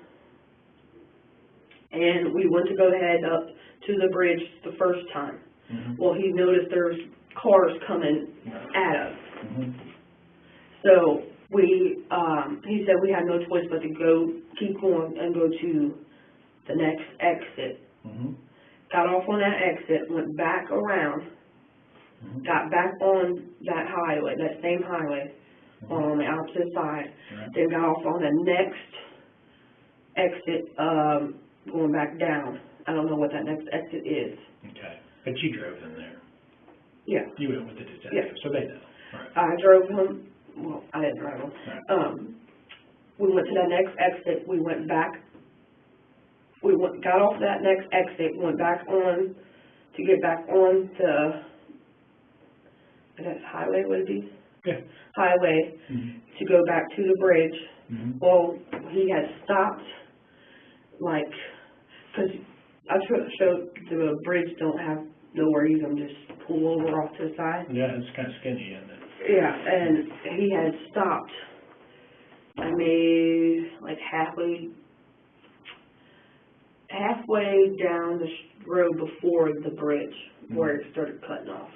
And we went to go head up to the bridge the first time. Mm-hmm. Well, he noticed there's cars coming at us. Mm-hmm. So he said we had no choice but to keep going and go to the next exit. Mm-hmm. Got off on that exit, went back around, Mm-hmm. got back on that highway, that same highway, Mm-hmm. on the opposite side, Right. then got off on the next exit, going back down. I don't know what that next exit is. Okay. But you drove them there. Yeah. You went with the detective, Yeah. so they know. Right. I drove him, well, I didn't drive him. Right. We went to that next exit, we went back, got off that next exit, went back on, to get back on the, I guess highway, would it be? Yeah. Highway, Mm-hmm. to go back to the bridge. Mm-hmm. Well, he had stopped, like, because I showed the bridge don't have nowhere you can just pull over off to the side. Yeah, it's kind of skinny, isn't it? Yeah, and he had stopped, I mean, like halfway down the road before the bridge, where it started cutting off.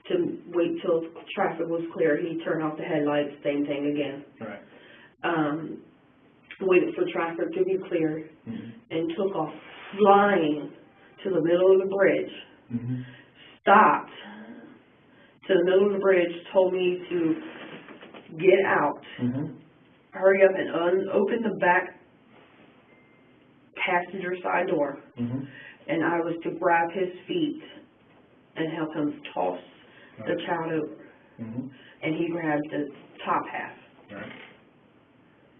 To wait till traffic was clear, he turned off the headlights, same thing again. Right. Waited for traffic to be clear, Mm-hmm. and took off flying to the middle of the bridge. Mm-hmm. Stopped to the middle of the bridge, told me to get out, Mm-hmm. hurry up and open the back passenger side door, Mm-hmm. and I was to grab his feet and help him toss the child over. Mm-hmm. And he grabbed the top half. Right.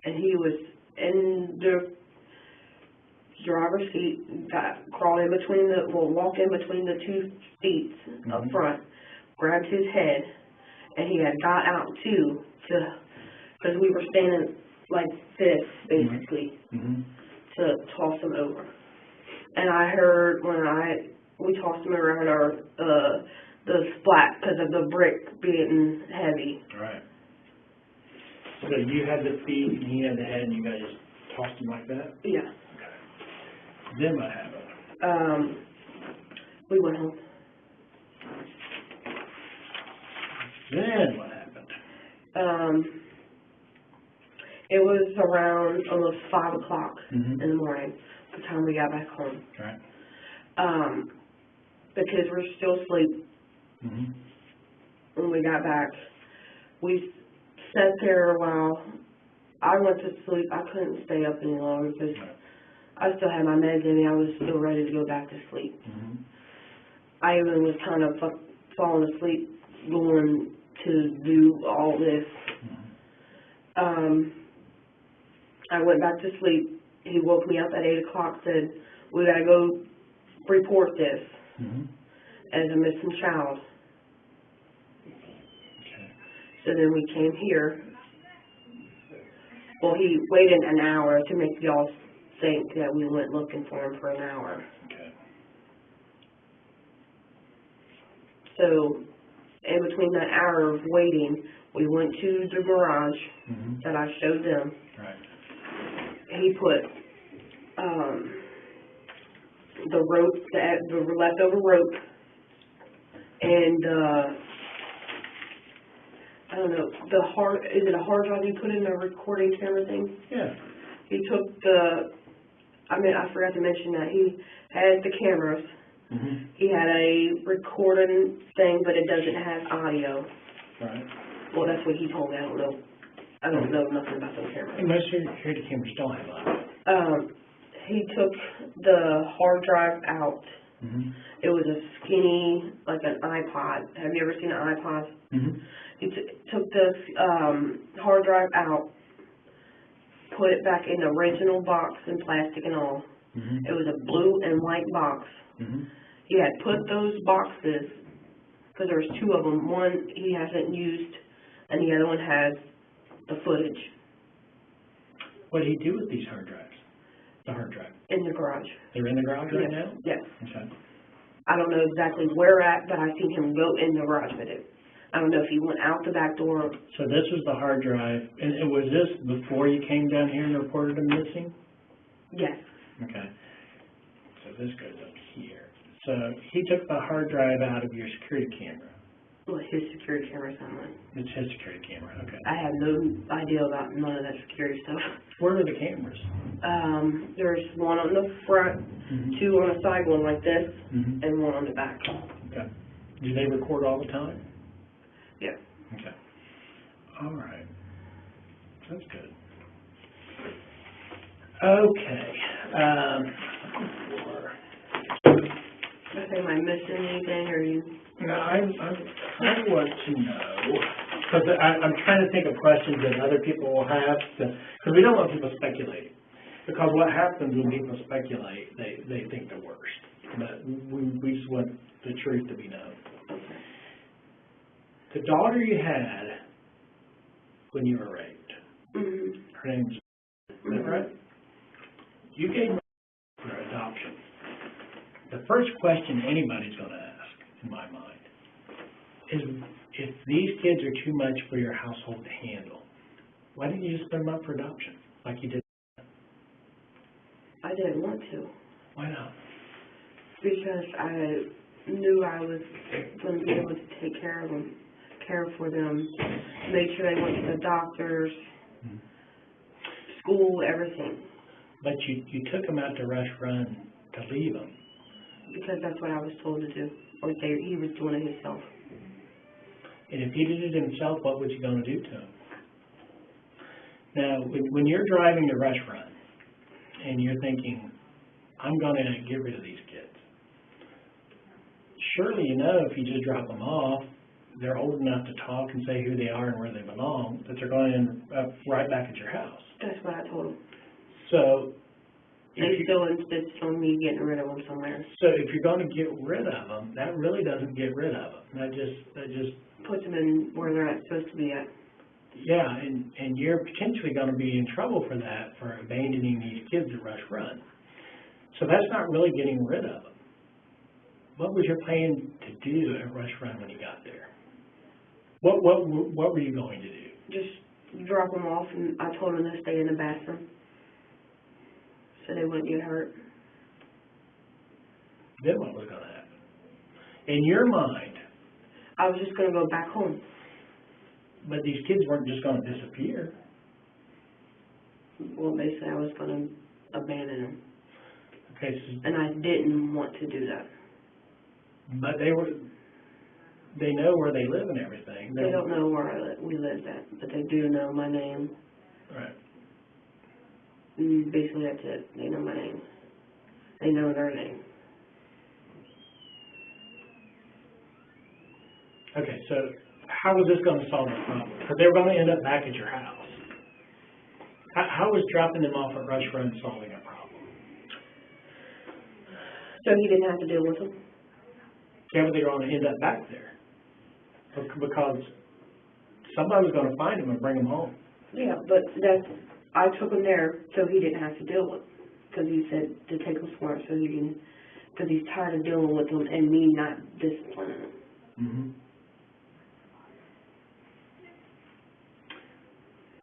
And he was in the driver's seat, walk in between the two seats up front, grabbed his head, and he had got out too, because we were standing like this, basically, Mm-hmm. to toss him over. And I heard, when we tossed him over, I heard the splat because of the brick being heavy. Right. So you had the feet and he had the head and you guys just tossed him like that? Yeah. Okay. Then what happened? We went home. Then what happened? It was around almost 5 o'clock Mm-hmm. in the morning, the time we got back home. Right. The kids were still asleep when we got back. We sat there a while. I went to sleep. I couldn't stay up any longer because I still had my meds in me. I was still ready to go back to sleep. I even was kind of falling asleep going to do all this. I went back to sleep. He woke me up at 8 o'clock, said, we got to go report this as a missing child. So then we came here. Well, he waited an hour to make y'all think that we went looking for him for an hour. So in between that hour of waiting, we went to the garage that I showed them. He put the rope, the leftover rope, and I don't know, is it a hard drive you put in the recording camera thing? Yeah. He took I forgot to mention that he has the cameras. He had a recording thing, but it doesn't have audio. Right. Well, that's what he told me. I don't know. I don't know nothing about those cameras. And most security cameras don't have audio. He took the hard drive out. It was a skinny, like an iPod. Have you ever seen an iPod? He took the hard drive out, put it back in the original box in plastic and all. It was a blue and white box. He had put those boxes, because there was two of them. One he hasn't used, and the other one has the footage. What did he do with these hard drives? The hard drive? In the garage. They're in the garage right now? Yes. Okay. I don't know exactly where at, but I seen him go in the garage with it. I don't know if he went out the back door. So this was the hard drive, and was this before you came down here and reported him missing? Yes. Okay. So this goes up here. So he took the hard drive out of your security camera. Well, his security camera's on mine. It's his security camera, okay. I have no idea about none of that security stuff. Where are the cameras? There's one on the front, two on the side, one like this, and one on the back. Okay. Do they record all the time? Yeah. Okay. All right. That's good. Okay. Am I missing anything, or you? No, I want to know, because I'm trying to think of questions that other people will have, because we don't want people speculating. Because what happens when people speculate, they think the worst. But we just want the truth to be known. The daughter you had when you were raped, her name was, is that right? You gave her for adoption. The first question anybody's going to ask, in my mind, is if these kids are too much for your household to handle, why didn't you just put them up for adoption like you did? I didn't want to. Why not? Because I knew I was going to be able to take care of them, care for them, make sure they went to the doctors, school, everything. But you took them out to Rush Run to leave them. Because that's what I was told to do. Or he was doing it himself. And if he did it himself, what was he going to do to him? Now, when you're driving to Rush Run, and you're thinking, I'm going to get rid of these kids, surely you know if you just drop them off, they're old enough to talk and say who they are and where they belong, that they're going to end up right back at your house. That's what I told him. So, they still insist on me getting rid of them somewhere. So if you're going to get rid of them, that really doesn't get rid of them. That just puts them in where they're not supposed to be at. Yeah, and you're potentially going to be in trouble for that, for abandoning these kids at Rush Run. So that's not really getting rid of them. What was your plan to do at Rush Run when you got there? What were you going to do? Just drop them off, and I told them to stay in the bathroom so they wouldn't get hurt. Then what was going to happen? In your mind, I was just going to go back home. But these kids weren't just going to disappear. Well, they said I was going to abandon them. Okay, so, and I didn't want to do that. But they know where they live and everything. They don't know where we live at, but they do know my name. Right. Basically, that's it. They know my name. They know their name. Okay, so how was this going to solve the problem? Because they were going to end up back at your house. How was dropping them off at Rush Run solving a problem? So he didn't have to deal with them? Yeah, but they were going to end up back there. Because somebody was going to find them and bring them home. Yeah, but I took him there so he didn't have to deal with them. Because he said to take them somewhere so he can, because he's tired of dealing with them and me not disciplining them. Mm-hmm.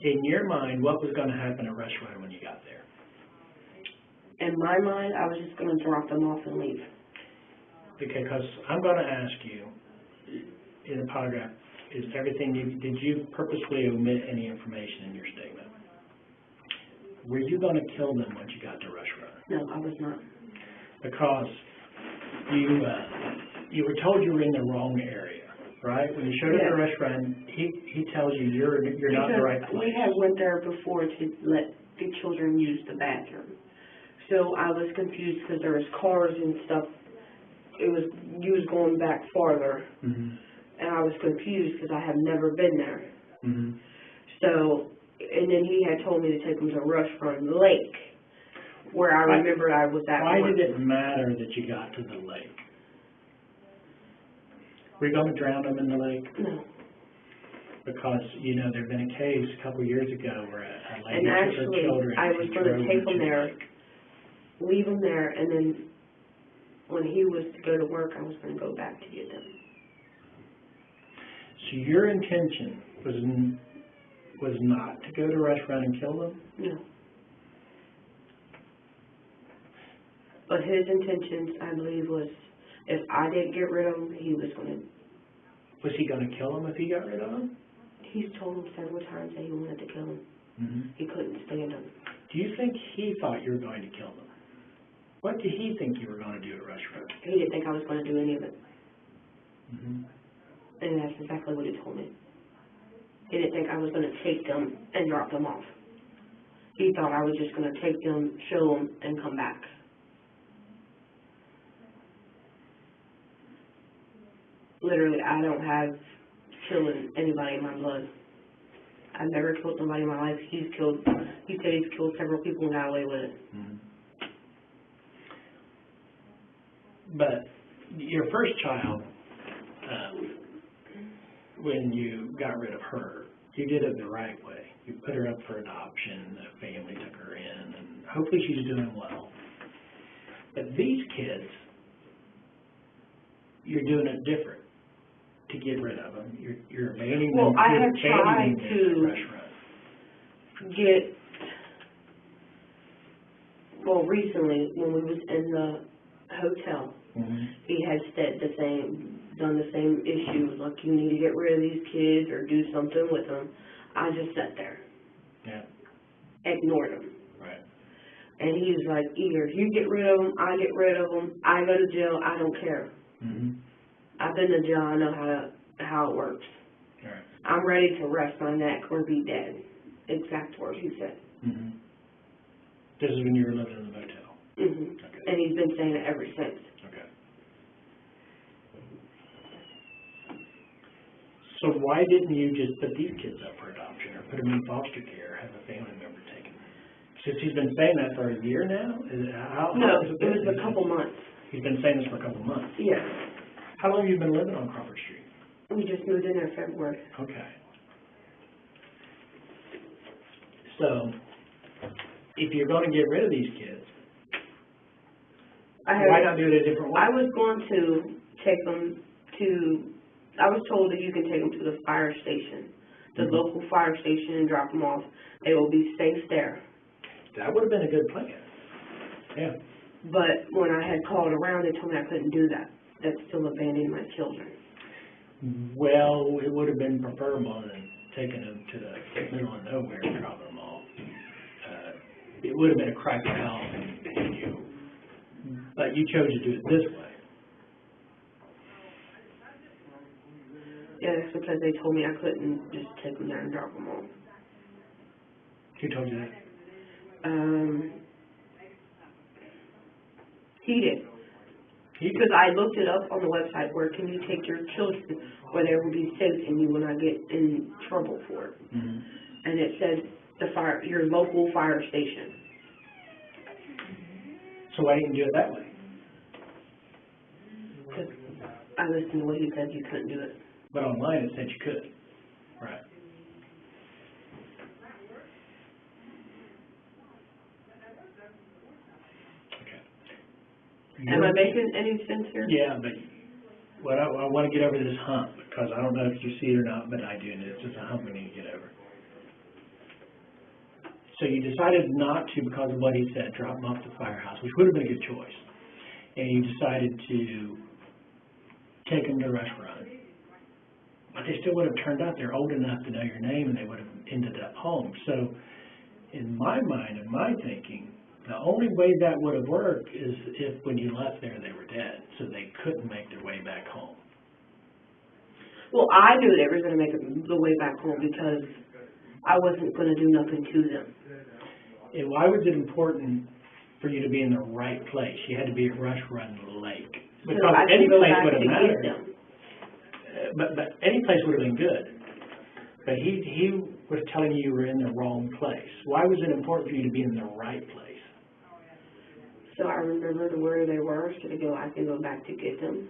In your mind, what was going to happen at Rush Run when you got there? In my mind, I was just going to drop them off and leave. Okay, because I'm going to ask you, in the polygraph, did you purposely omit any information in your statement? Were you going to kill them once you got to Rush Run? No, I was not. Because you were told you were in the wrong area, right? When you showed up at Rush Run, he tells you you're not in the right place. We had went there before to let the children use the bathroom. So I was confused because there was cars and stuff. You was going back farther. Mm-hmm. And I was confused because I have never been there. Mm-hmm. So, and then he had told me to take them to Rush Run Lake, where I remembered I was at. Why did it matter that you got to the lake? Were you going to drown them in the lake? No. Because, there had been a case a couple of years ago where a lady And took her actually, children. I was going to take them there, leave them there, and then when he was to go to work, I was going to go back to get them. So your intention was not to go to Rush Run and kill them? No. But his intentions, I believe, was if I didn't get rid of them, he was going to... Was he going to kill them if he got rid of them? He's told him several times that he wanted to kill them. Mm-hmm. He couldn't stand them. Do you think he thought you were going to kill them? What did he think you were going to do at Rush Run? He didn't think I was going to do any of it. Mm-hmm. And that's exactly what he told me. He didn't think I was going to take them and drop them off. He thought I was just going to take them, show them, and come back. Literally, I don't have killing anybody in my blood. I've never killed somebody in my life. He said he's killed several people and got away with it. Mm-hmm. But your first child, when you got rid of her, you did it the right way. You put her up for adoption, the family took her in, and hopefully she's doing well. But these kids, you're doing it different to get rid of them. You're abandoning them. Well, I have tried to Rush Run. Recently, when we was in the hotel, Mm-hmm. he had done the same issue, like you need to get rid of these kids or do something with them. I just sat there. Yeah. Ignored him. Right. And he was like, either you get rid of them, I get rid of them, I go to jail, I don't care. Mm-hmm. I've been to jail, I know how it works. All right. I'm ready to rest my neck or be dead. Exact words he said. Mm-hmm. This is when you were living in the motel? Mm-hmm. Okay. And he's been saying it ever since. Okay. So why didn't you just put these kids up for adoption or put them in foster care, have a family member take them? Since he's been saying that for a year now? No, it was a couple months. He's been saying this for a couple months? Yes. How long have you been living on Crawford Street? We just moved in there February. Okay. So, if you're going to get rid of these kids, why not do it a different way? I was going to take them I was told that you can take them to the fire station, the Mm-hmm. local fire station, and drop them off. They will be safe there. That would have been a good plan. Yeah. But when I had called around, they told me I couldn't do that. That's still abandoning my children. Well, it would have been preferable than taking them to the middle of nowhere and dropping them off. It would have been a cry for help, but you chose to do it this way. Yes, because they told me I couldn't just take them there and drop them off. Who told you that? He did. Because I looked it up on the website, where can you take your children where they will be safe and you will not get in trouble for it. Mm-hmm. And it said your local fire station. So why didn't you do it that way? Because I listened to what he said, you couldn't do it. But online it said you could. Right. Okay. Am I making any sense here? Yeah, but what I want to get over this hump, because I don't know if you see it or not, but I do, and it's just a hump we need to get over. So you decided not to, because of what he said, drop them off at the firehouse, which would have been a good choice. And you decided to take them to Rush Run. But they still would have turned out. They're old enough to know your name, and they would have ended up home. So in my mind, in my thinking, the only way that would have worked is if when you left there they were dead, so they couldn't make their way back home. Well, I knew they were going to make the way back home because I wasn't going to do nothing to them. And why was it important for you to be in the right place? You had to be at Rush Run Lake. Because so any place would have to mattered. get them. But any place would have been good. But he was telling you were in the wrong place. Why was it important for you to be in the right place? So I remembered where they were, so I can go back to get them.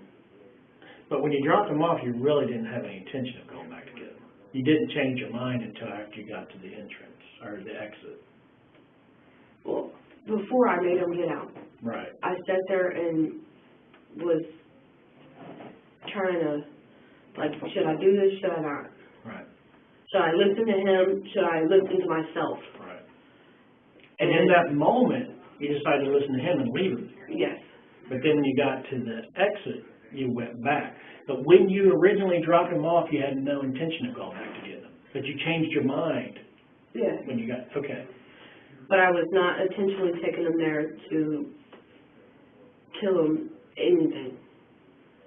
But when you dropped them off, you really didn't have any intention of going back to get them. You didn't change your mind until after you got to the entrance, or the exit. Well, before I made them get out. Right. I sat there and was trying to, should I do this, should I not? Right. Should I listen to him? Should I listen to myself? Right. And in that moment, you decided to listen to him and leave him there. Yes. But then when you got to the exit, you went back. But when you originally dropped him off, you had no intention of going back to get them. But you changed your mind. Yes. When you got, okay. But I was not intentionally taking them there to kill them, anything.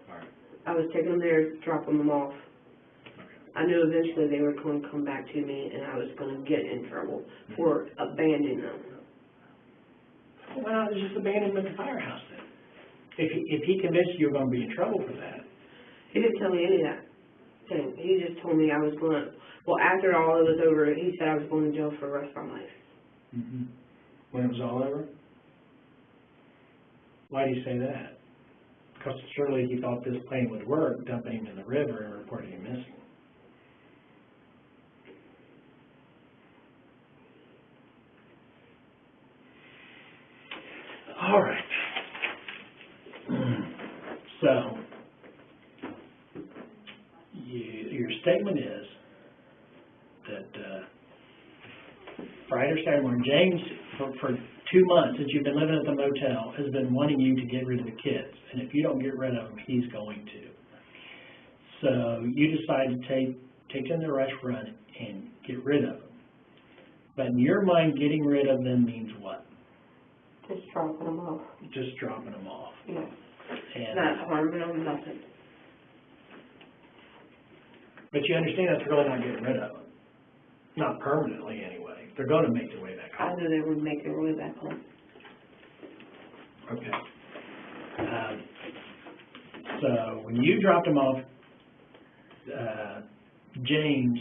All right. I was taking them there, dropping them off. Okay. I knew eventually they were going to come back to me and I was going to get in trouble for abandoning them. Why not just abandon them at the firehouse then? If he convinced you were going to be in trouble for that. He didn't tell me any of that thing. He just told me I was going to, after all it was over, he said I was going to jail for the rest of my life. Mm-hmm. When it was all over? Why do you say that? Because surely he thought this plan would work, dumping him in the river and reporting him missing. All right. So, your statement is that Friday or Saturday morning, James, for 2 months since you've been living at the motel, has been wanting you to get rid of the kids. And if you don't get rid of them, he's going to. So you decide to take them to Rush Run and get rid of them. But in your mind, getting rid of them means what? Just dropping them off. Just dropping them off. Yeah. And, not harming them, nothing. but you understand that's really not getting rid of them. Not permanently, anyway. They're going to make their way back home. I knew they would make their way back home. Okay. So when you dropped him off, James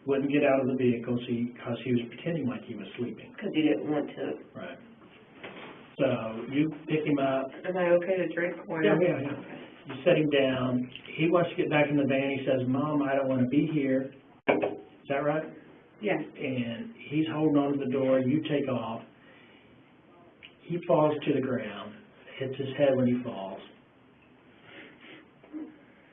wouldn't get out of the vehicle because he was pretending like he was sleeping. Because he didn't want to. Right. So you pick him up. Am I okay to drink? Yeah. You set him down. He wants to get back in the van. He says, "Mom, I don't want to be here." Is that right? Yeah. And he's holding on to the door. You take off. He falls to the ground, hits his head when he falls.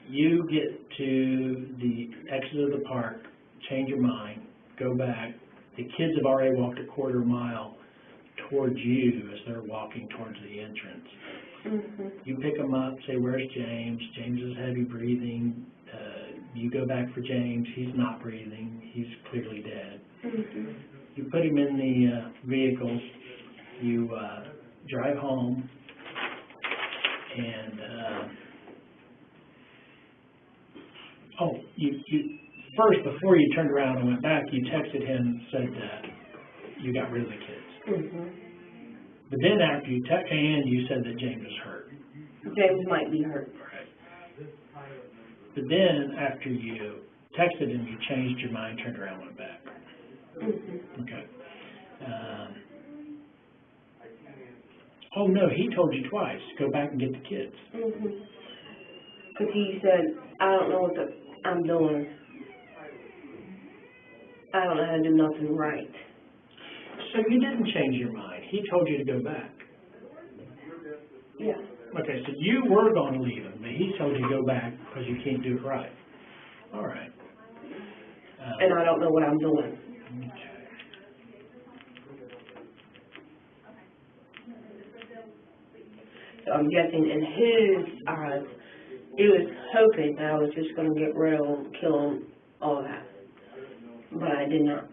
You get to the exit of the park, change your mind, go back. The kids have already walked a quarter mile towards you as they're walking towards the entrance. Mm-hmm. You pick them up, say, "Where's James?" James is heavy breathing. You go back for James. He's not breathing. He's clearly dead. Mm-hmm. You put him in the vehicle. You drive home, and Oh, you first, before you turned around and went back, you texted him and said that you got rid of the kids. Mm-hmm. But then after you you said that James was hurt. James might be hurt. Right. But then after you texted him, you changed your mind, turned around, and went back. Mm-hmm. Okay. Oh, no, he told you twice, go back and get the kids. Mm-hmm. Because he said, I don't know what I'm doing. I don't know how to do nothing right. So you didn't change your mind. He told you to go back. Yeah. Okay, so you were going to leave him, but he told you to go back because you can't do it right. All right. And I don't know what I'm doing. Okay. So I'm guessing in his eyes, he was hoping that I was just going to get rid of him, kill him, all that. But I did not.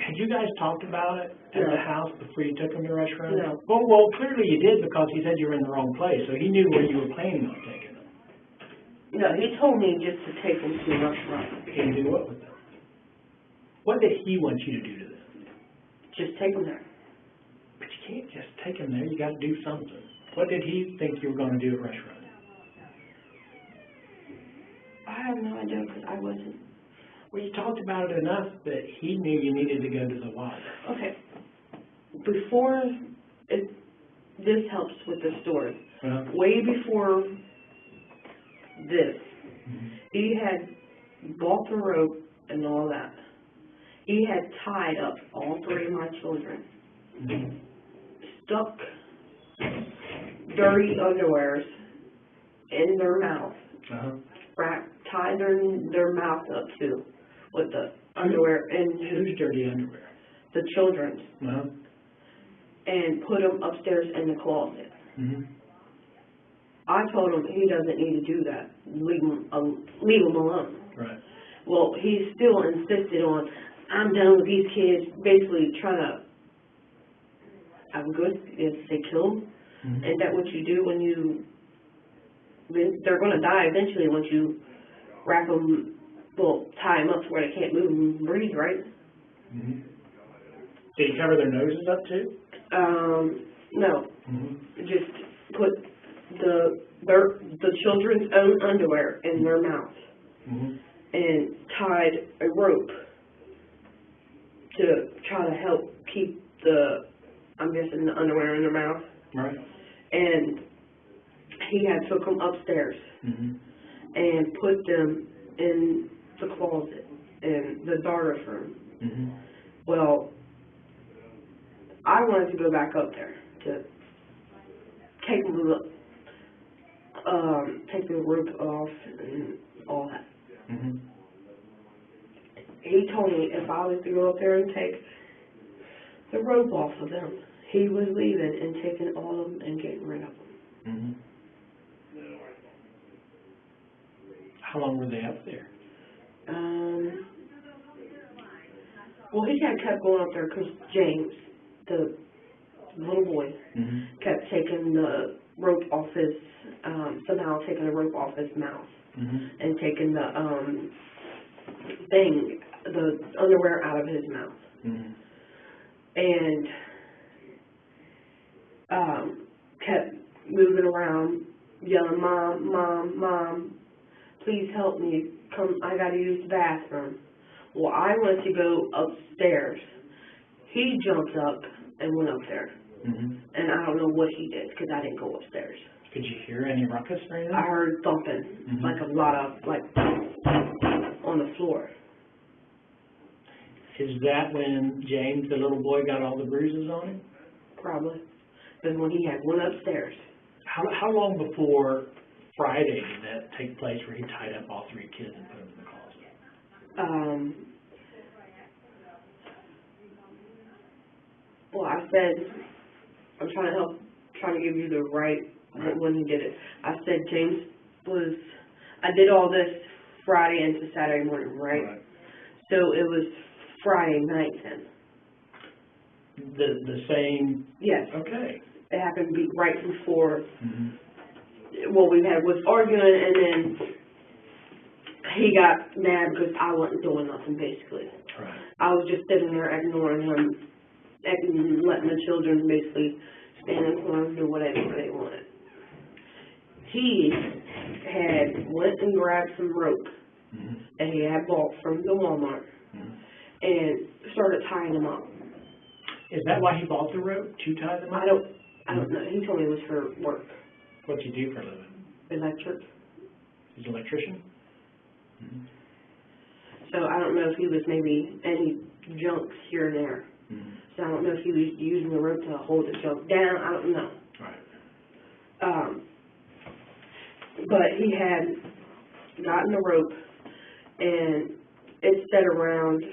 Had you guys talked about it at the house before you took him to restaurant? No. Well, clearly you did because he said you were in the wrong place, so he knew where you were planning on taking him. No, he told me just to take him to the restaurant. And do what with them? What did he want you to do to them? Just take him there. But you can't just take him there. You got to do something. What did he think you were going to do at the restaurant? I have no idea because I wasn't. Well, you talked about it enough that he knew you needed to go to the water. Okay. Before, this helps with the story. Way before this, he had bought the rope and all that. He had tied up all three of my children. Stuck dirty underwears in their mouth. Tied their mouth up too with the underwear and whose dirty underwear? The children's. And put them upstairs in the closet. I told him he doesn't need to do that. Leave him alone. Right. Well, he still insisted on, I'm done with these kids, basically trying to, I'm good if they kill them. Isn't that what you do when they're going to die eventually once you wrap them, tie them up to where they can't move and breathe, right? Did he cover their noses up too? No. Just put the children's own underwear in their mouth and tied a rope to try to help keep I'm guessing the underwear in their mouth. Right. And he had took them upstairs and put them in the closet in the daughter's room. Well, I wanted to go back up there to take the rope off and all that. He told me if I was to go up there and take the rope off of them, he was leaving and taking all of them and getting rid of them. How long were they up there? Well, he had kept going up there because James, the little boy, kept taking the rope off his, somehow taking the rope off his mouth and taking the the underwear out of his mouth. And kept moving around, yelling, Mom, Mom, Mom, please help me. Come, I got to use the bathroom. Well, I went to go upstairs. He jumped up and went up there. And I don't know what he did because I didn't go upstairs. Could you hear any ruckus or anything? I heard thumping, like a lot of, on the floor. Is that when James, the little boy, got all the bruises on him? Probably. Because when he had went upstairs. How long before Friday did that take place where he tied up all three kids and put them in the closet? Well, I said, I'm trying to give you the right when he did it. I said James I did all this Friday into Saturday morning, right? So it was Friday night then. The same? Yes. Okay. It happened right before was arguing, and then he got mad because I wasn't doing nothing, basically. Right. I was just sitting there ignoring him, and letting the children basically stand in the corner and do whatever they wanted. He had went and grabbed some rope that he had bought from the Walmart and started tying them up. Is that why he bought the rope, to tie them up? I don't know. He told me it was for work. What's he do for a living? Electric. He's an electrician? So I don't know if he was maybe any junk here and there. So I don't know if he was using the rope to hold the junk down. I don't know. Right. But he had gotten the rope, and it set around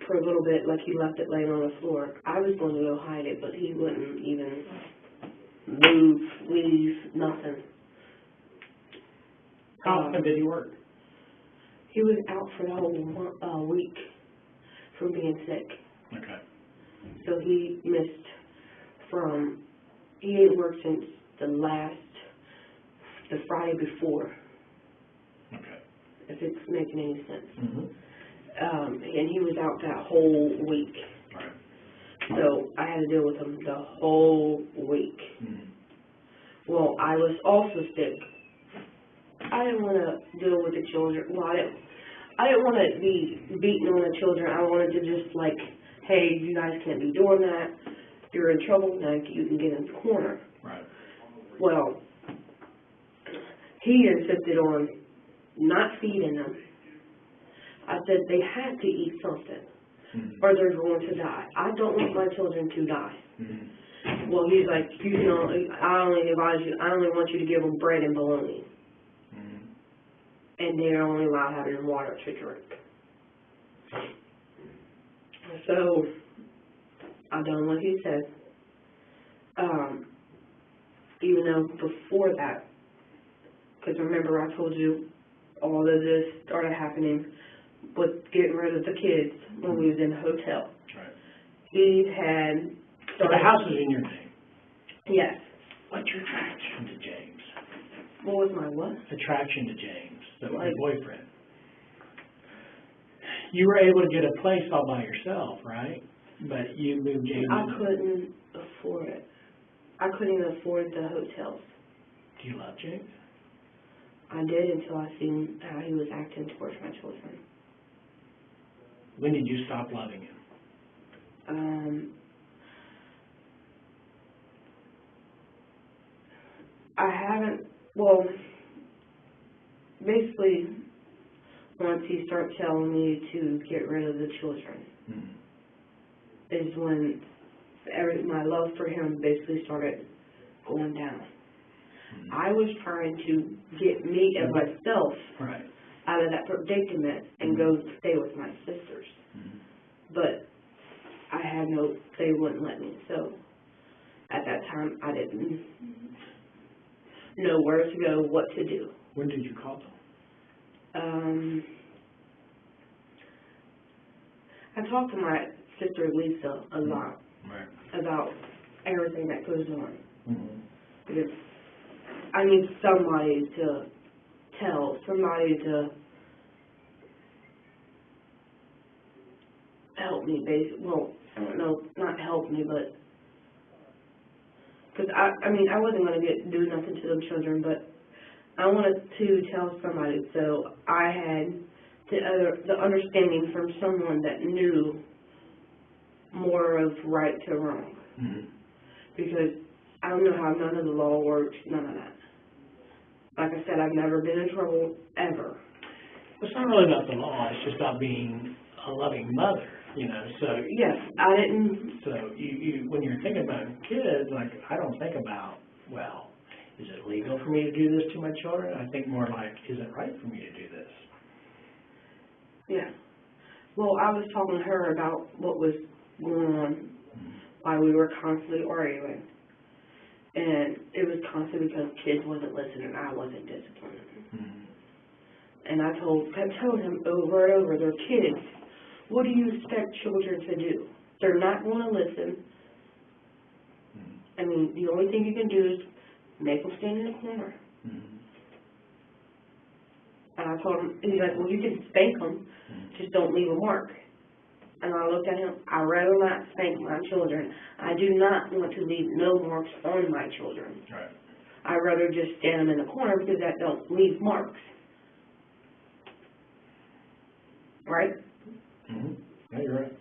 for a little bit, like he left it laying on the floor. I was going to go hide it, but he wouldn't even move, leave, nothing. How often did he work? He was out for the whole week from being sick. Okay. So he missed he ain't worked since the Friday before. Okay. If it's making any sense. Mm-hmm. And he was out that whole week. Right. So I had to deal with him the whole week. Mm-hmm. Well, I was also sick. I didn't want to deal with the children. Well, I didn't want to be beating on the children. I wanted to just like, hey, you guys can't be doing that. If you're in trouble, now you can get in the corner. Right. Well, he insisted on not feeding them. I said they had to eat something, or they're going to die. I don't want my children to die. Mm-hmm. Well, he's like, I only want you to give them bread and bologna. Mm-hmm. And they're only allowed having water to drink. So, I done what he said. Even though before that, because remember I told you all of this started happening with getting rid of the kids when we was in the hotel. Right. He had So the house is in your name? Yes. What's your attraction to James? What was my what? Attraction to James, your Like, boyfriend. You were able to get a place all by yourself, right? But you moved James. I couldn't afford it. I couldn't even afford the hotels. Do you love James? I did until I seen how he was acting towards my children. When did you stop loving him? I haven't, well, basically, once he started telling me to get rid of the children, is when my love for him basically started going down. I was trying to get me and myself out of that predicament and go stay with my sisters. But I had they wouldn't let me. So at that time, I didn't know where to go, what to do. When did you call them? I talked to my sister Lisa a lot about everything that goes on. Because I need somebody to tell, somebody to help me, basically. Well, I don't know, not help me, but because I wasn't going to do nothing to them children, but I wanted to tell somebody. So I had the understanding from someone that knew more of right to wrong. Because I don't know how none of the law works, none of that. Like I said, I've never been in trouble, ever. It's not really about the law, it's just about being a loving mother, so... Yes, I didn't... So, you when you're thinking about kids, like, I don't think about, well, is it legal for me to do this to my children? I think more like, is it right for me to do this? Yeah. Well, I was talking to her about what was going on, why we were constantly arguing. And it was constantly because kids wasn't listening, I wasn't disciplining. And I kept telling him over and over, they're kids. What do you expect children to do? They're not going to listen. I mean, the only thing you can do is make them stand in a corner. Mm-hmm. And I told him, he's like, well, you can spank them, just don't leave a mark. And I looked at him, I'd rather not spank my children. I do not want to leave no marks on my children. Right. I'd rather just stand them in the corner because that don't leave marks. Right? Mm-hmm. Yeah, you're right.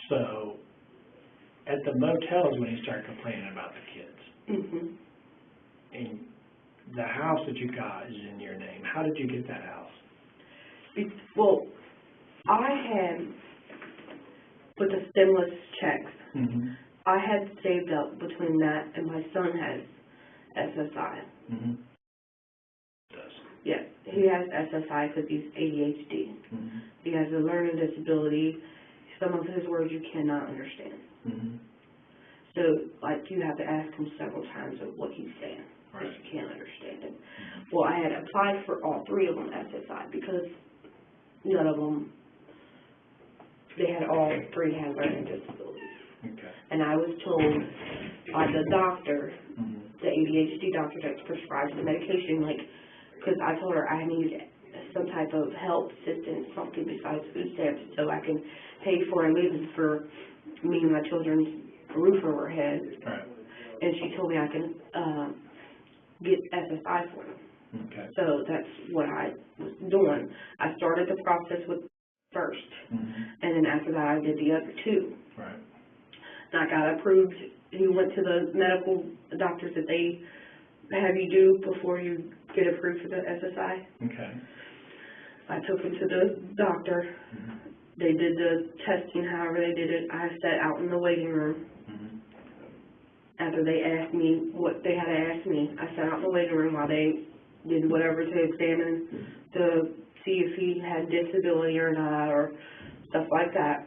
So, at the motels when you start complaining about the kids, Mm-hmm. and the house that you got is in your name, how did you get that house? Well, I had, with the stimulus checks, Mm-hmm. I had saved up between that and my son has SSI. Mm-hmm. Does. Yes, he has SSI because he's ADHD. Mm-hmm. He has a learning disability. Some of his words you cannot understand. Mm-hmm. So, like, you have to ask him several times of what he's saying because Right. you can't understand it. Well, I had applied for all three of them SSI because none of them, they had all three had learning disabilities. Okay. And I was told by the doctor, Mm-hmm. the ADHD doctor that prescribes the medication, like, because I told her I need some type of help, assistance, something besides food stamps so I can pay for a living for me and my children's roof over our head. Right. And she told me I can get SSI for them. Okay. So that's what I was doing. I started the process with first, Mm-hmm. and then after that I did the other two. Right. And I got approved. He went to the medical doctors that they have you do before you get approved for the SSI. Okay. I took him to the doctor. Mm-hmm. They did the testing, however they did it. I sat out in the waiting room. Mm-hmm. After they asked me what they had to ask me, I sat out in the waiting room while they did whatever to examine to see if he had disability or not or stuff like that.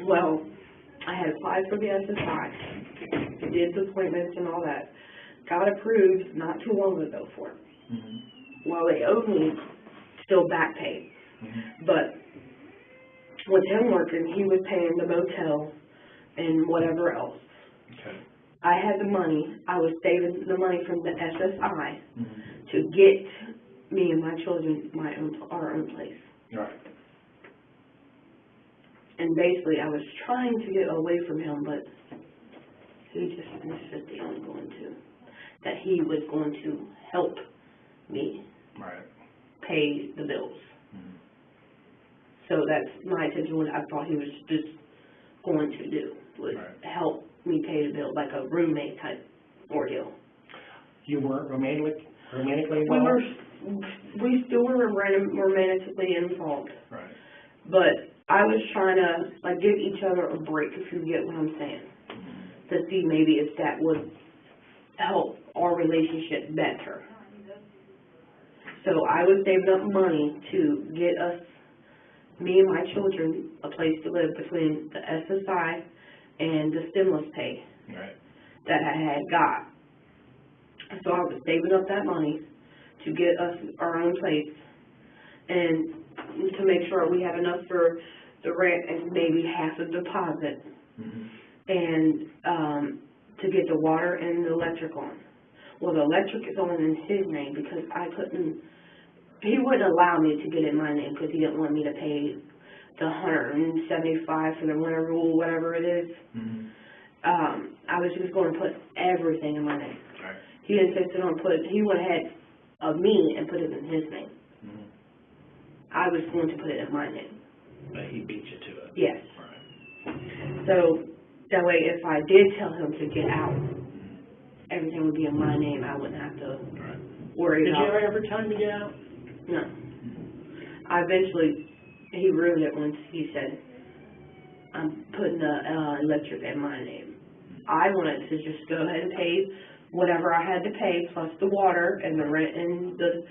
Well, I had applied for the SSI, did the appointments and all that, got approved not too long ago for it. Mm-hmm. Well, they owed me still back pay, Mm-hmm. but with him working, he was paying the motel and whatever else. Okay. I had the money. I was saving the money from the SSI Mm-hmm. to get me and my children our own place. Right. And basically, I was trying to get away from him, but he just insisted on going to, that he was going to help me Right. pay the bills. Mm-hmm. So that's my intention, what I thought he was just going to do, was Right. help me pay the bill, like a roommate type ordeal. You weren't romantically involved? We still were romantically involved, Right. but I was trying to, like, give each other a break, if you get what I'm saying, to see maybe if that would help our relationship better. So I was saving up money to get us, me and my children, a place to live between the SSI and the stimulus pay Right. that I had got. So I was saving up that money to get us our own place and to make sure we had enough for the rent and maybe half a deposit, Mm-hmm. and to get the water and the electric on. Well, the electric is on in his name because I couldn't, he wouldn't allow me to get it in my name because he didn't want me to pay the $175 for the winter rule, whatever it is. Mm-hmm. I was just going to put everything in my name. Right. He insisted on he went ahead of me and put it in his name. Mm-hmm. I was going to put it in my name. But he beat you to it. Yes. Right. So that way, if I did tell him to get out, Mm-hmm. everything would be in my name. I wouldn't have to Right. worry Did you about. ever time to get out? No. I eventually, he ruined it once he said, I'm putting the electric in my name. I wanted to just go ahead and pay whatever I had to pay, plus the water and the rent and the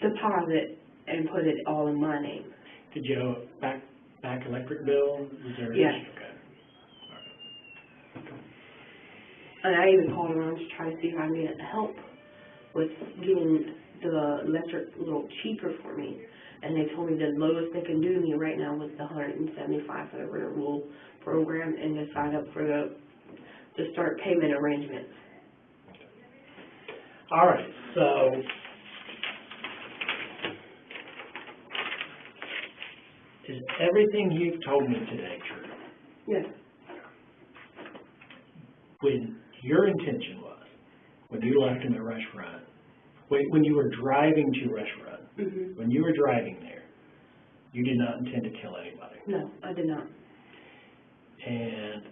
deposit, and put it all in my name. Did you owe back electric bill? Was there? Yes. Okay. And I even called around to try to see if I can get help with getting the electric a little cheaper for me. And they told me the lowest they can do to me right now was the $175 for the Rent Rule program and to sign up for the to start payment arrangements. All right, so is everything you've told me today true? Yes. When your intention was, when you left him at Rush Run, when you were driving to Rush Run, Mm-hmm. when you were driving there, you did not intend to kill anybody. No, I did not. And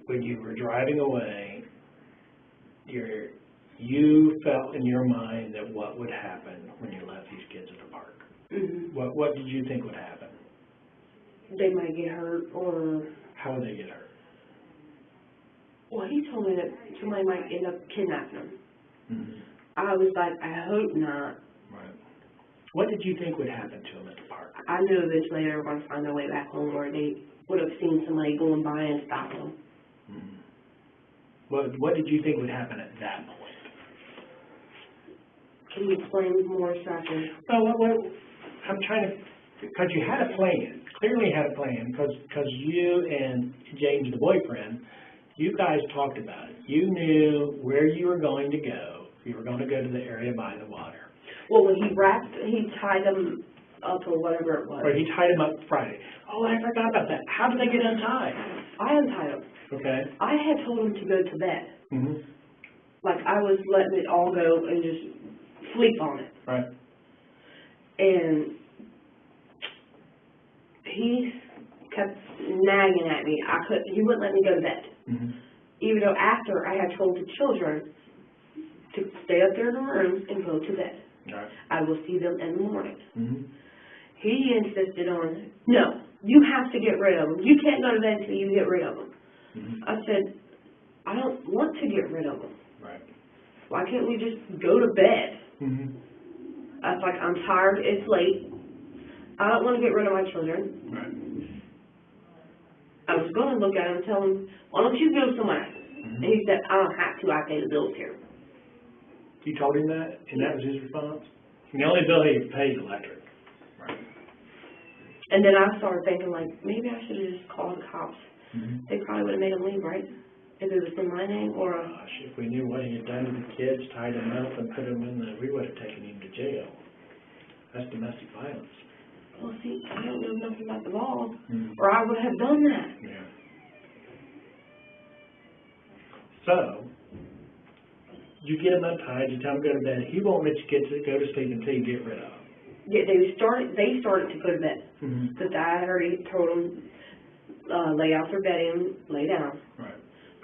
when you were driving away, you felt in your mind that what would happen when you left these kids at the park? Mm-hmm. What did you think would happen? They might get hurt, or How would they get hurt? well, he told me that somebody might end up kidnapping them. Mm-hmm. I was like, I hope not. Right. What did you think would happen to them at the park? I knew eventually they were going to find their way back home, or they would have seen somebody going by and stop them. Mm-hmm. What did you think would happen at that point? Can you explain more, Sasha? Well, I'm trying to, because you had a plan, clearly had a plan, because you and James, the boyfriend, you guys talked about it. You knew where you were going to go. You were going to go to the area by the water. Well, when he tied them up or whatever it was. Or he tied them up Friday. Oh, I forgot about that. How did they get untied? I untied them. Okay. I had told him to go to bed. Mm-hmm. Like, I was letting it all go and just sleep on it. Right. And he kept nagging at me. He wouldn't let me go to bed. Mm-hmm. Even though after I had told the children to stay up there in the room and go to bed. Right. I will see them in the morning. Mm-hmm. He insisted on, no, you have to get rid of them. You can't go to bed until you get rid of them. Mm-hmm. I said, I don't want to get rid of them. Right. Why can't we just go to bed? Mm-hmm. I was like, I'm tired, it's late. I don't want to get rid of my children. Right. I was going to look at him and tell him, why don't you go somewhere? Mm-hmm. And he said, I don't have to, I pay the bills here. You told him that, and that was his response? And the only bill he paid is electric. Right. And then I started thinking, like, maybe I should have just called the cops. Mm-hmm. They probably would have made him leave, right? If it was in my name or a... Gosh, if we knew what he had done to the kids, tied them up and put them in we would have taken him to jail. That's domestic violence. Well, see, I don't know nothing about the law, Mm-hmm. or I would have done that. Yeah. So, you get him untied, you tell him to go to bed. He won't let you go to sleep until you get rid of him. Yeah, they started to go to bed. Mm-hmm. Because I already told them, lay out their bedding, lay down, Right.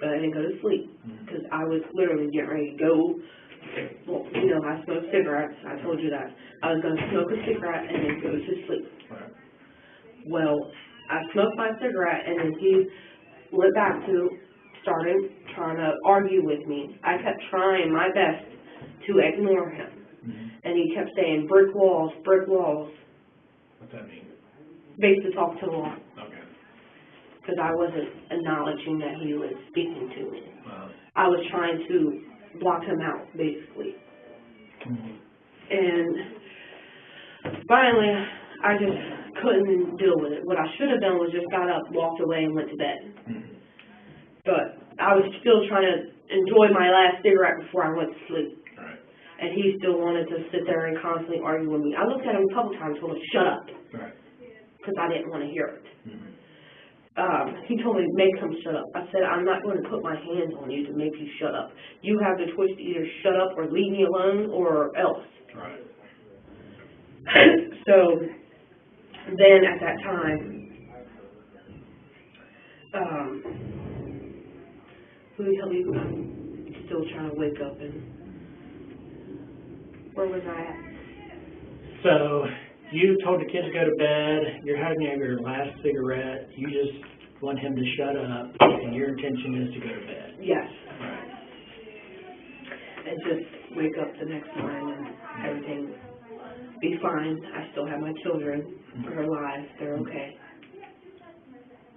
go ahead and go to sleep. Mm-hmm. Because I was literally getting ready to go. Well, you know, I smoke cigarettes. I told you that. I was going to smoke a cigarette and then go to sleep. Right. Well, I smoked my cigarette and then he went back to started trying to argue with me. I kept trying my best to ignore him. Mm-hmm. And he kept saying, brick walls, brick walls. What's that mean? Basically talk to the wall. Okay. Because I wasn't acknowledging that he was speaking to me. Wow. I was trying to block him out, basically. Mm-hmm. And finally, I just couldn't deal with it. What I should have done was just got up, walked away, and went to bed. Mm-hmm. But I was still trying to enjoy my last cigarette before I went to sleep. Right. And he still wanted to sit there and constantly argue with me. I looked at him a couple times and told him, shut up, Right. because I didn't want to hear it. Mm-hmm. He told me to make him shut up. I said, I'm not going to put my hands on you to make you shut up. You have the choice to either shut up or leave me alone or else. Right. So then at that time, who the hell you? I'm still trying to wake up, and where was I at? So, you told the kids to go to bed, you're having your last cigarette, you just want him to shut up, and your intention is to go to bed. Yes. Right. And just wake up the next morning and everything be fine. I still have my children. They're alive. They're okay.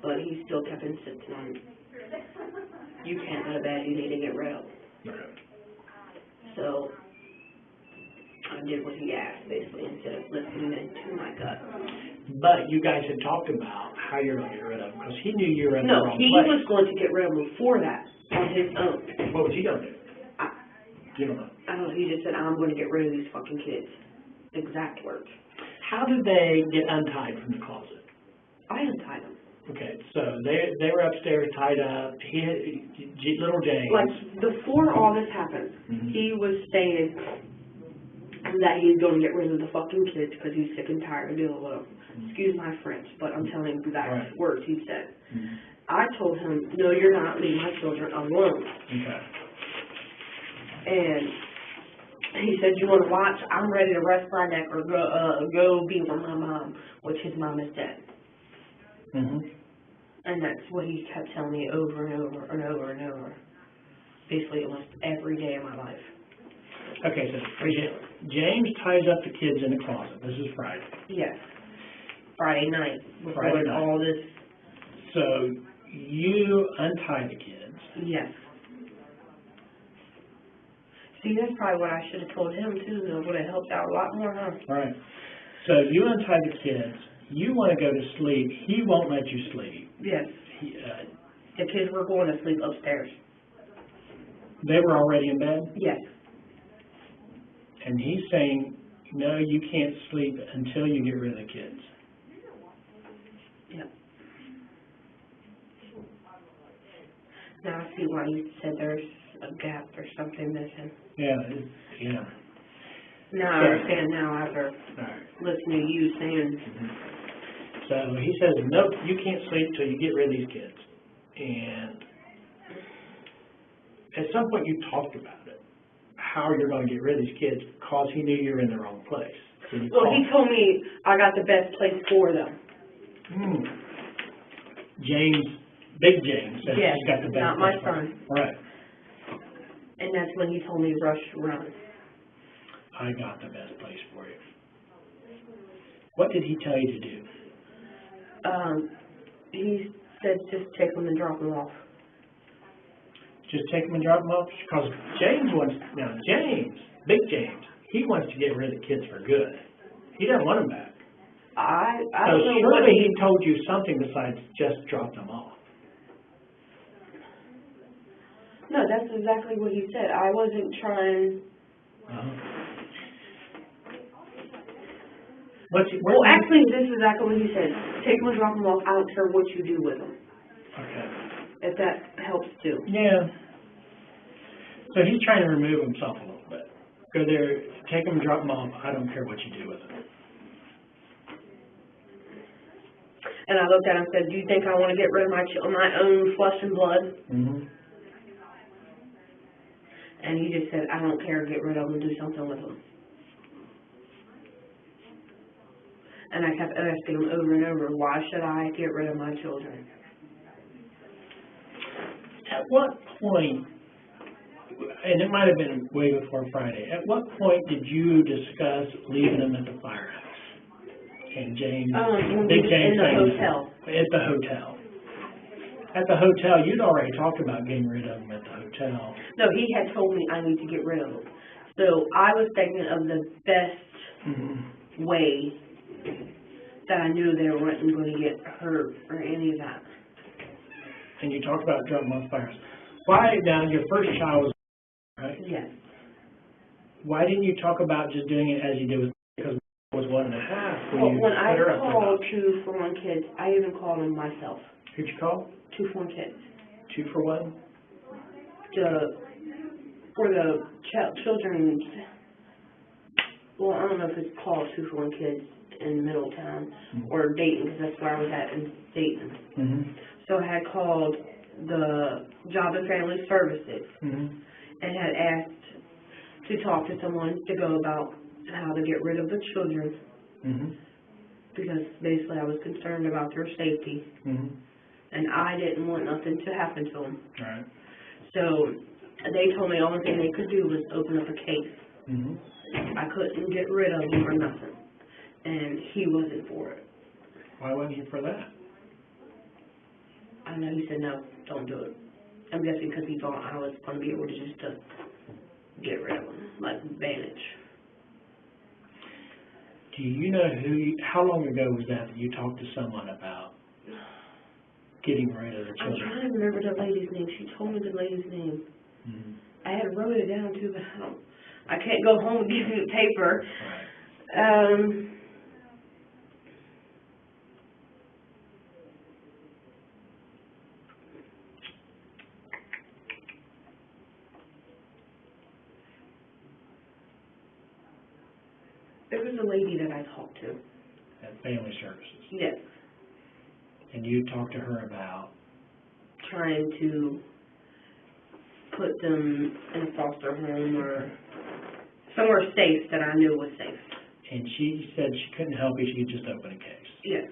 But he still kept insisting on, you can't go to bed. You need to get rid of them. Okay. So I did what he asked, basically, instead of listening to my gut. But you guys had talked about how you're going to get rid of them, because he knew you were in the No, wrong he place. was going to get rid of them before that, on his own. What was he going to do? I- You don't know. I don't know, he just said, I'm going to get rid of these fucking kids. Exact words. How did they get untied from the closet? I untied them. Okay, so they were upstairs tied up. Little James. Like, before all this happened, he was saying that he's going to get rid of the fucking kids because he's sick and tired of dealing with them. Excuse my French, but I'm telling you exact words he said. I told him, no, you're not. Leave my children alone. Okay. And he said, you want to watch? I'm ready to rest my neck or go be with my mom, which his mom is dead. And that's what he kept telling me over and over and over and over. Basically, almost every day of my life. Okay, so James ties up the kids in the closet. This is Friday. Yes. Friday night. Friday night. All this. So you untie the kids. Yes. See, that's probably what I should have told him, too. It would have helped out a lot more, huh? All right. So you untie the kids. You want to go to sleep. He won't let you sleep. Yes. The kids were going to sleep upstairs. They were already in bed? Yes. And he's saying, no, you can't sleep until you get rid of the kids. Yep. Now I see why you said there's a gap or something missing. Yeah. Now I understand now after listening to you saying. So he says, nope, you can't sleep till you get rid of these kids. And at some point you talked about it, how you're going to get rid of these kids, because he knew you were in the wrong place. Well, he told me I got the best place for them. James, Big James, says he's got the best not my place son. for him. Right. And that's when he told me rush, run. I got the best place for you. What did he tell you to do? He said just take them and drop them off. Just take them and drop them off? Because James, Big James, he wants to get rid of the kids for good. He doesn't want them back. I So don't know what surely he told you something besides just drop them off. No, that's exactly what he said. I wasn't trying. Well, actually, this is exactly what he said. Take them and drop them off. I don't care what you do with them. Okay. If that helps too. Yeah. So he's trying to remove himself a little bit. Go there, take them and drop them off. I don't care what you do with them. And I looked at him and said, do you think I want to get rid of my own flesh and blood? And he just said, I don't care, get rid of them and do something with them. And I kept asking him over and over, why should I get rid of my children? At what point, and it might have been way before Friday, at what point did you discuss leaving them at the firehouse? And James, Big James, in the hotel. At the hotel. At the hotel, you'd already talked about getting rid of them at the hotel. No, he had told me I need to get rid of them. So I was thinking of the best way that I knew they weren't going to get hurt or any of that. And you talked about dropping off firehouse. Why, now, your first child was, right? Yes. Why didn't you talk about just doing it as you did with, because it was 1.5? Well, when I called 2 for 1 kids, I even called them myself. Who'd you call? 2 for 1 kids. 2 for 1? For the children's, well, I don't know if it's called 2 for 1 kids in Middletown or Dayton, because that's where I was at in Dayton. So I had called the Job and Family Services and had asked to talk to someone to go about how to get rid of the children because basically I was concerned about their safety and I didn't want nothing to happen to them. Right. So they told me the only thing they could do was open up a case. I couldn't get rid of them or nothing. And he wasn't for it. Why wasn't he for that? I know he said, no, don't do it. I'm guessing because he thought I was going to be able to just get rid of them, like bandage. Do you know how long ago was that you talked to someone about getting rid of the I'm children? trying to remember the lady's name. She told me the lady's name. Mm-hmm. I had wrote it down too, but I can't go home and give you the paper. Right. There was a lady that I talked to. At Family Services. Yes. And you talked to her about? Trying to put them in a foster home or somewhere safe that I knew was safe. And she said she couldn't help you, she could just open a case. Yes.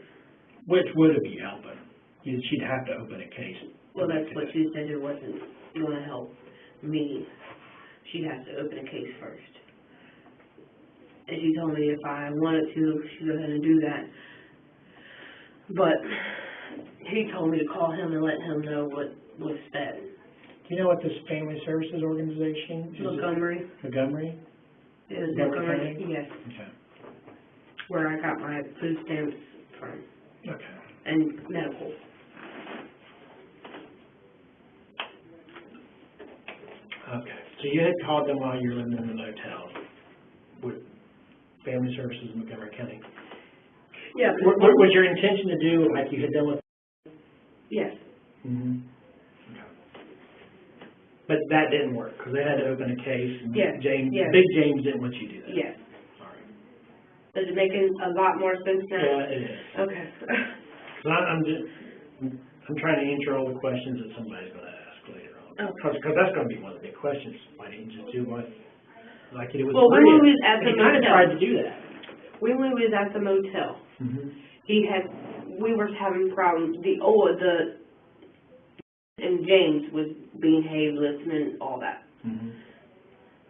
Which would it be helping? She'd have to open a case. Well, that's what she said. It wasn't going to help me. She has to open a case first. And she told me if I wanted to, she'd go ahead and do that. But he told me to call him and let him know what was said. Do you know what this Family Services organization is? Montgomery. Montgomery? It was Montgomery Montgomery, yes. Okay. Where I got my food stamps from. Okay. And medical. Okay. So you had called them while you were living in the motel with Family Services in Montgomery County. Yeah. What was your intention to do like you had done with? Yes. Mm-hmm. Okay. But that didn't work because they had to open a case. And Yes. James, Yes. Big James didn't want you to do that. Yes. All right. Does it make a lot more sense now? Yeah, it is. Okay. So I'm trying to answer all the questions that somebody's going to ask later on. Because that's going to be one of the big questions. Why didn't you just do what like you did with When Maria? we was at the And you kind of motel. tried to do that. When we was at the motel, Mm-hmm. we were having problems. And James was being behaved, listening, all that. Mm-hmm.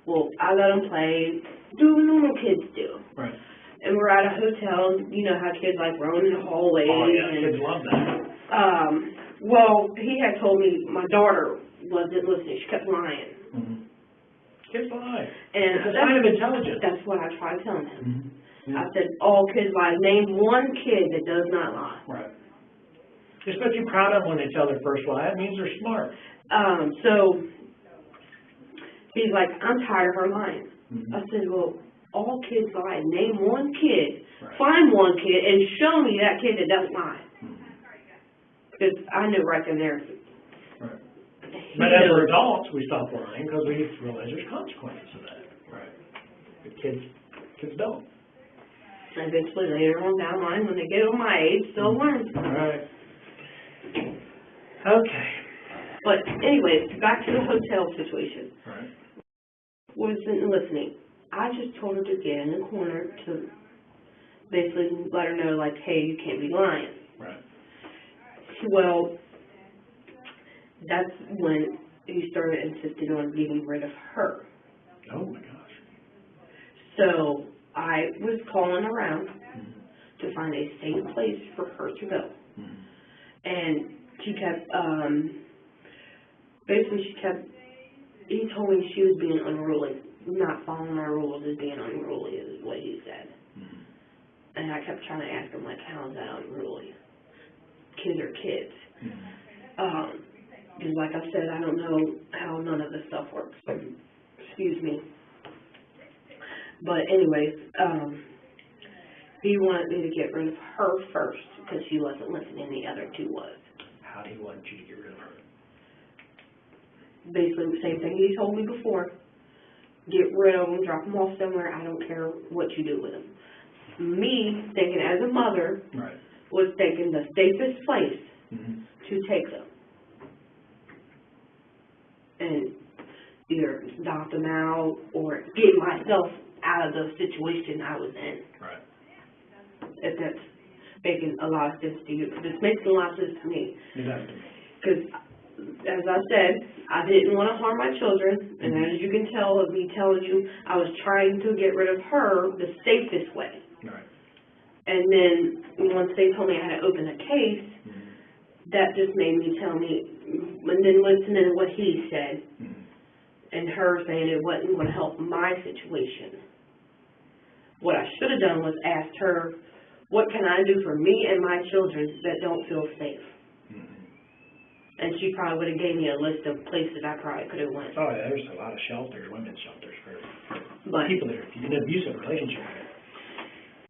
Well, I let him play, do what normal kids do. Right. And we're at a hotel, you know how kids like roam in the hallways. Oh, yeah, and, kids love that. well, he had told me my daughter wasn't listening. She kept lying. Mm-hmm. Kids lie. And It's a sign of intelligence. that's what I tried telling him. Mm-hmm. I said, all kids lie. Name one kid that does not lie. Right. You're supposed to be proud of them when they tell their first lie. That means they're smart. So he's like, I'm tired of her lying. Mm-hmm. I said, well, all kids lie. Name one kid, Right. find one kid, and show me that kid that doesn't lie. Mm-hmm. Because I knew right then there. Right. But as adults, we stop lying because we realize there's consequences of that. Right. But kids don't. Eventually, later on down the line, when they get on my age, they'll learn. Right. Okay. But anyways, back to the hotel situation. Right. Wasn't listening. I just told her to get in the corner to basically let her know, like, hey, you can't be lying. Right. Well, that's when he started insisting on getting rid of her. Oh my gosh. So I was calling around Mm-hmm. to find a safe place for her to go. Mm-hmm. And she kept, he told me she was being unruly. Not following my rules is being unruly is what he said. Mm-hmm. And I kept trying to ask him, like, how is that unruly? Kids are kids. Mm-hmm. Because like I said, I don't know how none of this stuff works. Excuse me. But anyways, he wanted me to get rid of her first because she wasn't listening. The other two was. How do you want you to get rid of her? Basically the same thing he told me before. Get rid of them, drop them off somewhere. I don't care what you do with them. Me, thinking as a mother, Right. was thinking the safest place Mm-hmm. to take them. And either adopt them out or get myself out of the situation I was in. Right. If that's making a lot of sense to you. Because it's making a lot of sense to me. Exactly. Because, as I said, I didn't want to harm my children. And as you can tell of me telling you, I was trying to get rid of her the safest way. Right. And then once they told me I had to open a case, Mm-hmm. that just made me tell me, and then listening to what he said, Mm-hmm. and her saying it wasn't going to help my situation. what I should have done was asked her, what can I do for me and my children that don't feel safe? And she probably would have gave me a list of places I probably could have went. Oh, yeah, there's a lot of shelters, women's shelters for But people that are in an abusive relationship with it.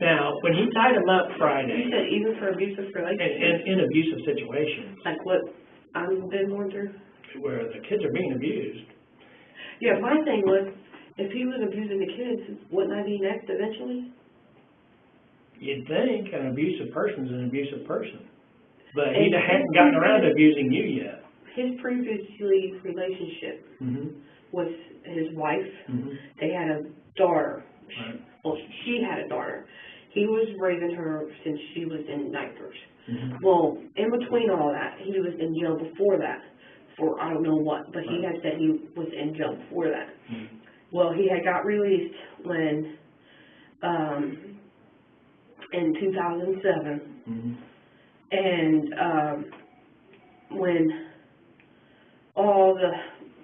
Now, when he tied him up you Friday, said even for abusive relationships, in abusive situations, like what I've been going through. where the kids are being abused, Yeah, my thing was, if he was abusing the kids, wouldn't I be next eventually? you'd think an abusive person's an abusive person. But he And hadn't gotten around to abusing you yet. His previously relationship Mm-hmm. with his wife, Mm-hmm. they had a daughter. Right. Well, she had a daughter. He was raising her since she was in diapers. Mm-hmm. Well, in between all that, he was in jail before that for I don't know what, but he Right. had said he was in jail before that. Mm-hmm. Well, he had got released when, in 2007, Mm-hmm. and when all the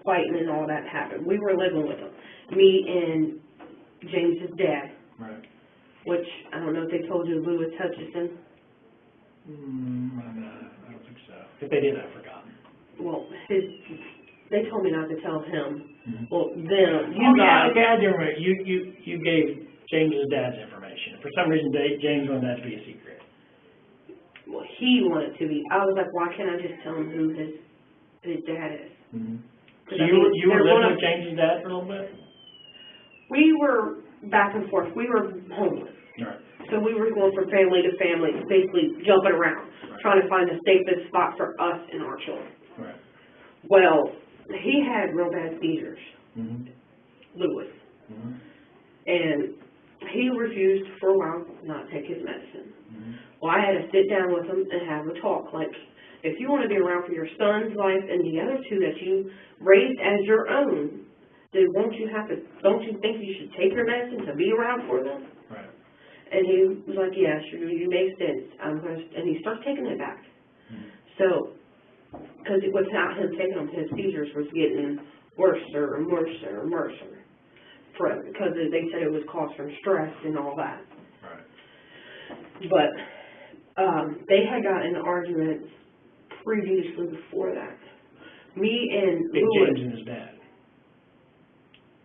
fighting and all that happened, we were living with him. Me and James's dad, Right. which I don't know if they told you, Lewis Hutchinson. I don't think so. If they did, I've forgotten. Well, they told me not to tell him. Mm-hmm. Well, them, you Oh, guys. yeah, okay, I do remember. You gave James's dad's information. For some reason, James wanted that to be a secret. Well, he wanted to be. I was like, why can't I just tell him who his dad is? Mm-hmm. So 'Cause I you were they're living gonna- with James's dad for a little bit? We were back and forth. We were homeless. Right. So we were going from family to family, basically jumping around, trying to find the safest spot for us and our children. Right. Well, he had real bad seizures, Mm-hmm. Lewis, Mm-hmm. and he refused for a while not to take his medicine. Mm-hmm. Well, I had to sit down with him and have a talk. Like, if you want to be around for your son's life and the other two that you raised as your own, then don't you think you should take your medicine to be around for them? Right. And he was like, yeah, sure, you make sense. And he starts taking it back. Mm-hmm. So, because without him taking them, his seizures was getting worse and worse and worse. Because they said it was caused from stress and all that. Right. But they had gotten in arguments previously before that. Me and Big Lewis. James and his dad.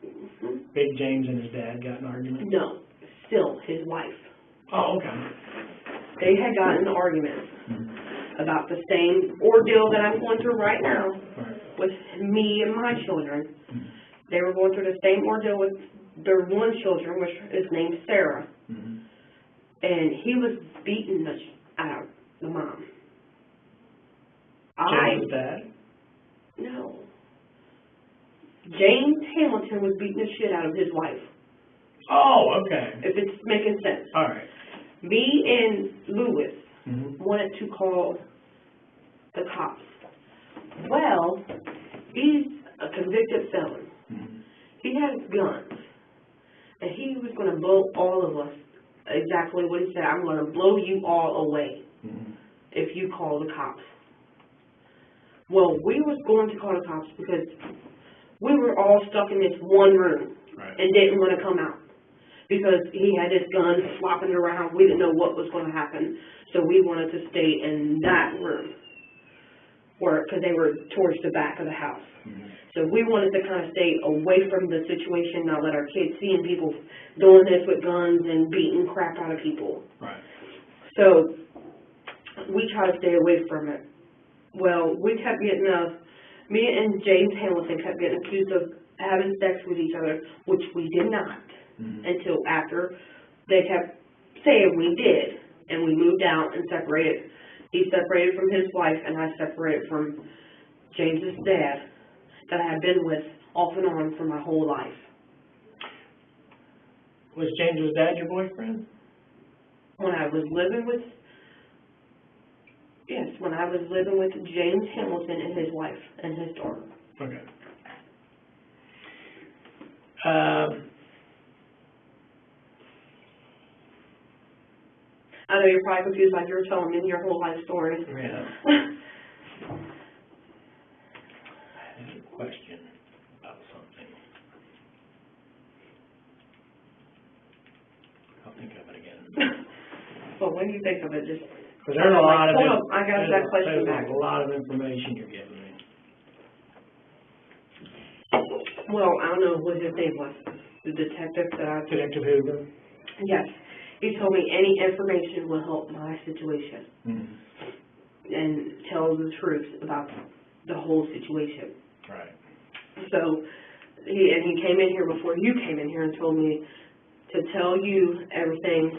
Mhm. Big James and his dad got in an argument? No, still his wife. Oh, okay. They had gotten in arguments Mm-hmm. about the same ordeal that I'm going through right now Right. with me and my children. Mm-hmm. They were going through the same ordeal with their one children, which is named Sarah. Mm-hmm. And he was beating the out of the mom. James's dad? No. James Hamilton was beating the shit out of his wife, Oh, okay. if it's making sense. All right. Me and Lewis Mm-hmm. wanted to call the cops. Well, he's a convicted felon. Mm-hmm. He had guns, and he was going to blow all of us. Exactly what he said. I'm going to blow you all away Mm-hmm. if you call the cops. Well, we was going to call the cops because we were all stuck in this one room Right. and didn't want to come out because he had his gun flopping around. We didn't know what was going to happen, so we wanted to stay in that room because they were towards the back of the house. Mm-hmm. So we wanted to kind of stay away from the situation, not let our kids seeing people doing this with guns and beating crap out of people. Right. So we try to stay away from it. Well, we kept getting me and James Hamilton kept getting accused of having sex with each other, which we did not Mm-hmm. until after they kept saying we did, and we moved out and separated. He separated from his wife, and I separated from James's dad that I had been with off and on for my whole life. Was James's dad your boyfriend? When I was living with James Hamilton and his wife and his daughter. Okay. I know you're probably confused like you're telling me your whole life story. Yeah. I had a question. Well, when you think of it, just. Because there's a lot of, Hold on, I got that question back. there's a lot of information you're giving me. Well, I don't know what his name was, the detective that I. Detective Hoover? Yes, he told me any information will help my situation. And tell the truth about the whole situation. Right. So, he came in here before you came in here and told me to tell you everything,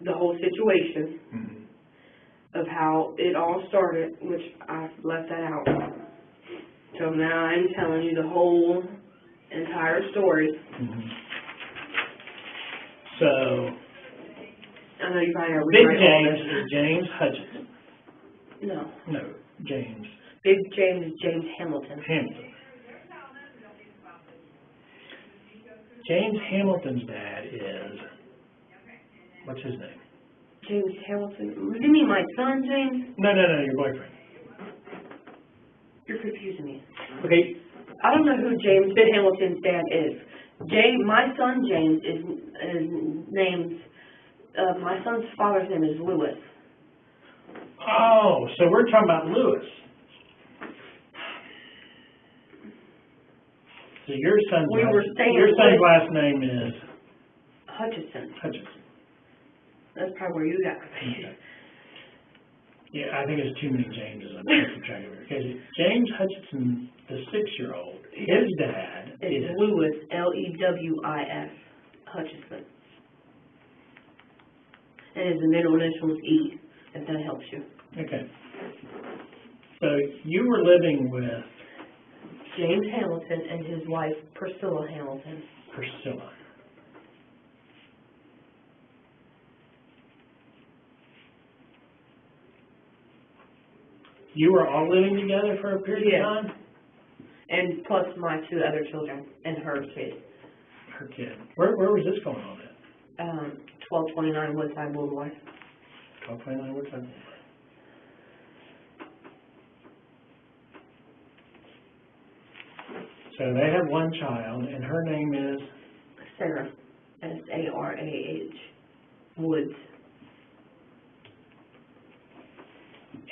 the whole situation of how it all started, which I left that out. So now I'm telling you the whole entire story. So, I know you probably Big rewrite all James this. is James Hutchinson. No. No, James Big James is James Hamilton. Hamilton. James Hamilton's dad is, what's his name? James Hamilton. You mean my son, James? No, your boyfriend. You're confusing me. Okay. I don't know who James Hamilton's dad is. My son James is named. My son's father's name is Lewis. Oh, so we're talking about Lewis. So your son's last name is Hutchinson. Hutchinson. That's probably where you got confused. Yeah, I think there's too many Jameses. I'm keeping track of it. Because James Hutchinson, the 6-year-old, his dad is Lewis, Lewis, Hutchinson. And his middle initial is E, if that helps you. Okay. So you were living with James Hamilton and his wife, Priscilla Hamilton. Priscilla. You were all living together for a period of time? And plus my 2 other children and her kid. Her kid. Where was this going on at? 1229 Woodside Boulevard. 1229 Woodside Boulevard. So they have one child, and her name is? Sarah. Sarah. Woods.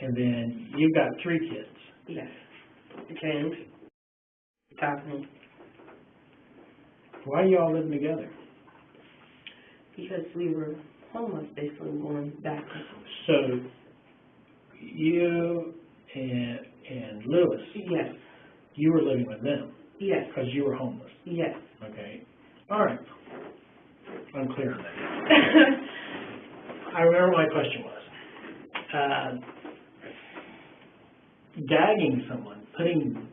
And then you've got 3 kids. Yes. James. Daphne. Why are you all living together? Because we were homeless, basically, going back. So you and Lewis. Yes. You were living with them. Yes. Because you were homeless. Yes. Okay. All right. I'm clear on that. I remember my question was. Gagging someone, putting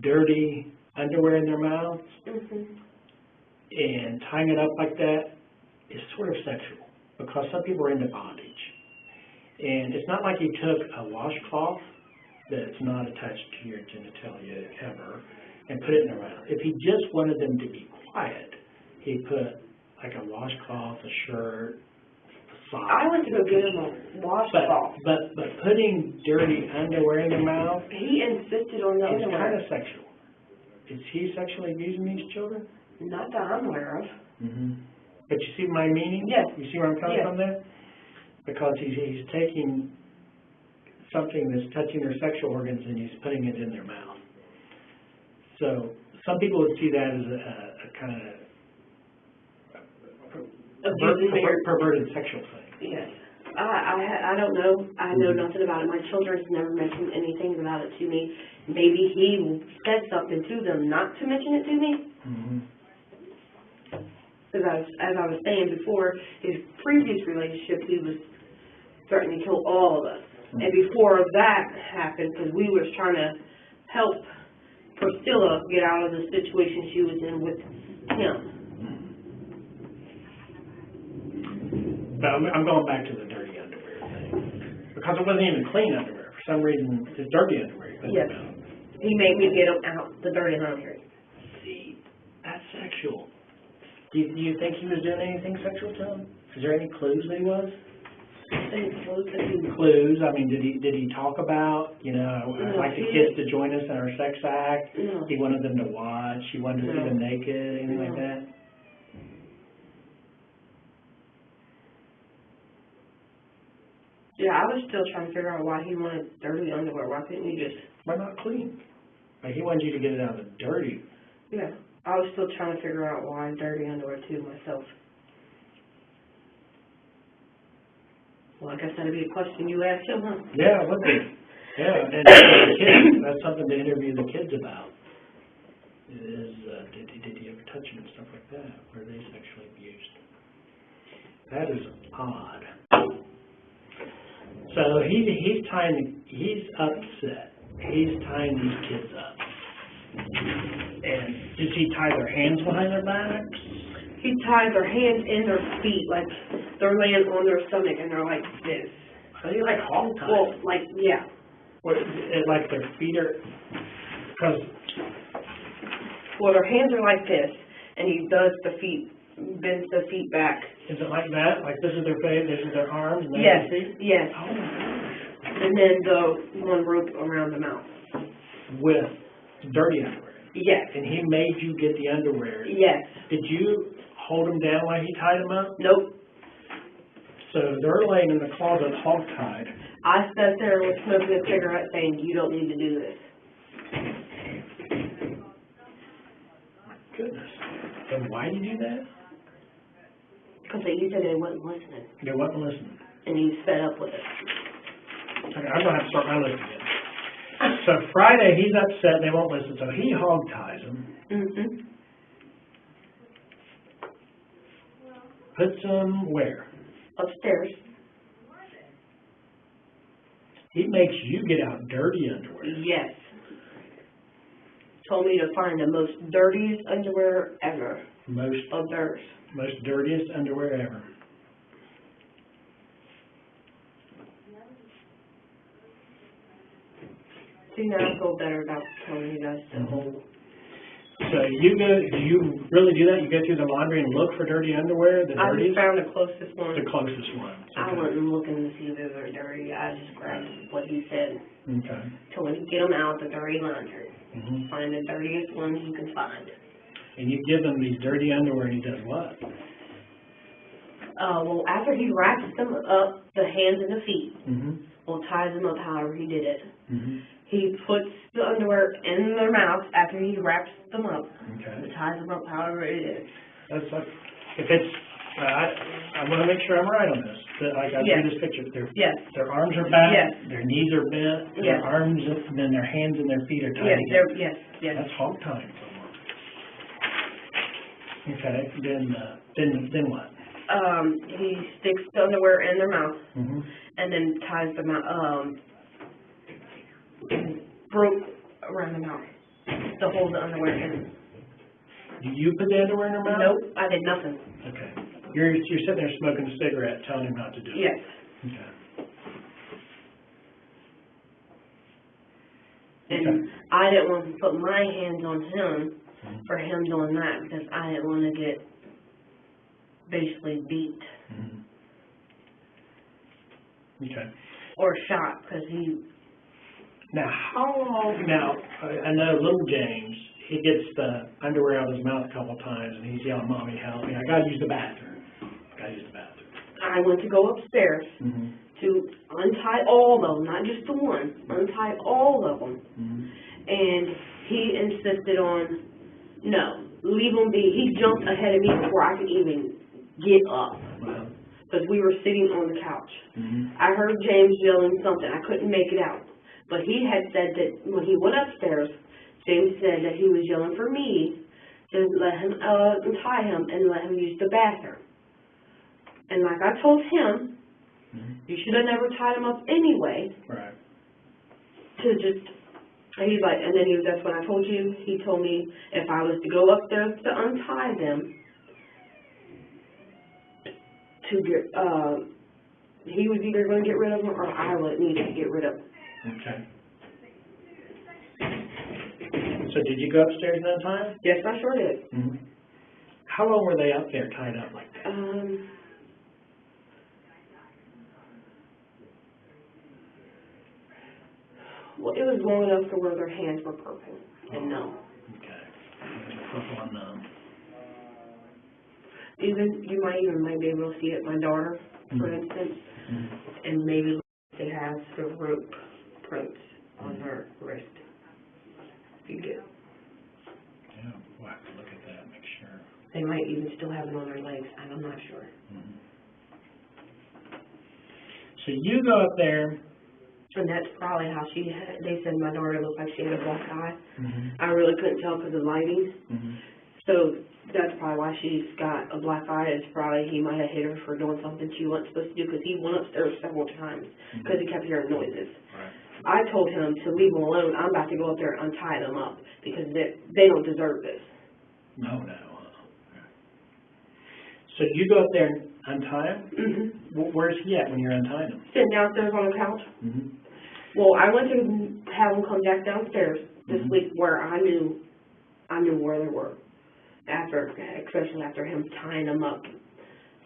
dirty underwear in their mouths, and tying it up like that is sort of sexual because some people are into bondage. And it's not like he took a washcloth that's not attached to your genitalia ever and put it in their mouth. If he just wanted them to be quiet, he put like a washcloth, a shirt, I went to go get him a washcloth. But putting dirty underwear in your mouth, he insisted on the it's underwear. kind of sexual. Is he sexually abusing these children? Not that I'm aware of. But you see my meaning? Yes. You see where I'm coming Yes. from there? Because he's taking something that's touching their sexual organs and he's putting it in their mouth. So some people would see that as a kind of perverted sexual thing. Yes. I don't know. I know nothing about it. My children's never mentioned anything about it to me. Maybe he said something to them not to mention it to me. Because as I was saying before, his previous relationship, he was threatening to kill all of us. And before that happened, because we were trying to help Priscilla get out of the situation she was in with him. But I'm going back to the dirty underwear thing. Because it wasn't even clean underwear. For some reason, it's dirty underwear. Yes. He made me get him out, the dirty underwear. See, that's sexual. Do you think he was doing anything sexual to him? Is there any clues that he was? Any clues that he was? Clues? I mean, did he talk about, I'd like the kids to join us in our sex act? No. He wanted them to watch. He wanted to see them naked, anything like that? Yeah, I was still trying to figure out why he wanted dirty underwear. Why couldn't you just... Why not clean? Like, he wanted you to get it out of the dirty. Yeah, I was still trying to figure out why dirty underwear too myself. Well, I guess that'd be a question you asked him, huh? Yeah, it would be. Yeah, and the kids, that's something to interview the kids about. Is, did he ever touch them and stuff like that? Were they sexually abused? That is odd. So he's upset. He's tying these kids up. And does he tie their hands behind their backs? He ties their hands in their feet, like they're laying on their stomach and they're like this. So he like hog ties. Well, like, yeah. What, like their feet are, because... Well, their hands are like this, and he does the feet, bends the feet back. Is it like that? Like this is their face, this is their arms, and Yes, their feet? yes. Oh my gosh. And then the one rope around the mouth. With dirty underwear. Yes. And he made you get the underwear. Yes. Did you hold them down while he tied them up? Nope. So they're laying in the closet hog-tied. I sat there with smoking a cigarette saying, you don't need to do this. My goodness. And why did you do that? Because he said they wasn't listening. They wasn't listening. And he was fed up with it. Okay, I'm going to have to start my list again. So Friday, he's upset, they won't listen, so he hog-ties them. Mm-hmm. Puts them where? Upstairs. He makes you get out dirty underwear. Yes. Told me to find the most dirtiest underwear ever of theirs. Most dirtiest underwear ever. See, now I feel better about telling you guys stuff. Mm-hmm. So do you really do that? You go through the laundry and look for dirty underwear, the I dirtiest? just found the closest one. The closest one. I Okay. wasn't looking to see if they were dirty. I just grabbed what he said. Okay. Told me to get them out the dirty laundry. Mm-hmm. Find the dirtiest ones you can find. And you give him these dirty underwear and he does what? Well, after he wraps them up, the hands and the feet, Mm-hmm. well, ties them up however he did it. Mm-hmm. He puts the underwear in their mouth after he wraps them up. Okay. He ties them up however it is. That's like, if it's, I want to make sure I'm right on this. That, like I Yes. see this picture, Yes. their arms are back, Yes. their knees are bent, Yes. their arms, and then their hands and their feet are tied Yes, together. yes, yes. That's hog tying somewhere. Okay, then what? He sticks the underwear in their mouth Mm-hmm. and then ties them out, rope around the mouth to hold the underwear in. Do you put the underwear in her mouth? Nope, I did nothing. Okay. You're sitting there smoking a cigarette, telling him not to do it. Yes. Okay. And Okay. I didn't want to put my hands on him for him doing that because I didn't want to get basically beat Mm-hmm. Okay. or shot because he... Now, I know little James, he gets the underwear out of his mouth a couple times and he's yelling, "Mommy, help me. I gotta use the bathroom. I went to go upstairs Mm-hmm. to untie all of them, not just the one, untie all of them. Mm-hmm. And he insisted on, no, leave them be. He jumped ahead of me before I could even get up Wow. because we were sitting on the couch. Mm-hmm. I heard James yelling something. I couldn't make it out. But he had said that when he went upstairs, James said that he was yelling for me to let him untie him and let him use the bathroom. And like I told him, Mm-hmm. you should have never tied him up anyway. Right. To just, he's like, and then that's when I told you, he told me if I was to go upstairs to untie them, to get, he was either going to get rid of them or I would need to get rid of them. Okay. So did you go upstairs that time? Yes, I sure did. Mm-hmm. How long were they up there tied up like that? Well, it was long enough to where their hands were purple and numb. Okay. Purple and numb. You might be able to see it, my daughter, for instance, and maybe They have the rope prints on her wrist. If you get, Yeah, we'll have to look at that, make sure. they might even still have it on their legs. I'm not sure. Mm-hmm. So you go up there. And that's probably how they said my daughter looked like she had a black eye. Mm-hmm. I really couldn't tell because of lighting. Mm-hmm. So that's probably why she's got a black eye. It's probably he might have hit her for doing something she wasn't supposed to do because he went upstairs several times because he kept hearing noises. Right. I told him to leave them alone. I'm about to go up there and untie them up because they don't deserve this. No. So you go up there and untie him? Mm-hmm. Where's he at when you're untying him? Sitting downstairs on the couch. Mm-hmm. Well, I went to have them come back downstairs this Mhm. week where I knew where they were. Especially after him tying them up,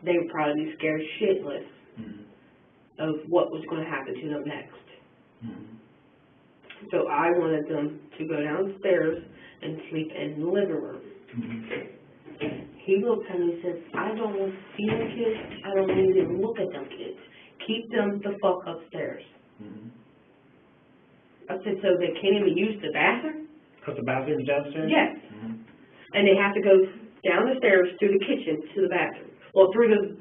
they would probably be scared shitless of what was going to happen to them next. So I wanted them to go downstairs and sleep in the living room. He looked at me and said, I don't want to see them kids. I don't want to even look at them kids. Keep them the fuck upstairs. I said, so they can't even use the bathroom? Because the bathroom's downstairs? Yes. And they have to go down the stairs through the kitchen to the bathroom. Well, through the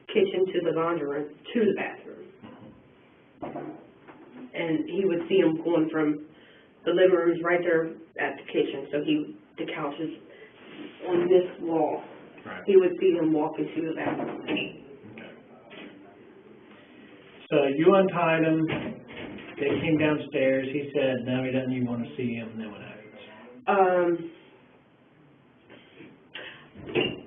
kitchen to the laundry room to the bathroom. And he would see them going from the living room's right there at the kitchen. So the couch is on this wall. Right. He would see them walking to the bathroom. Okay. So you untied him. They came downstairs. He said, no, he doesn't even want to see him. And then what happens?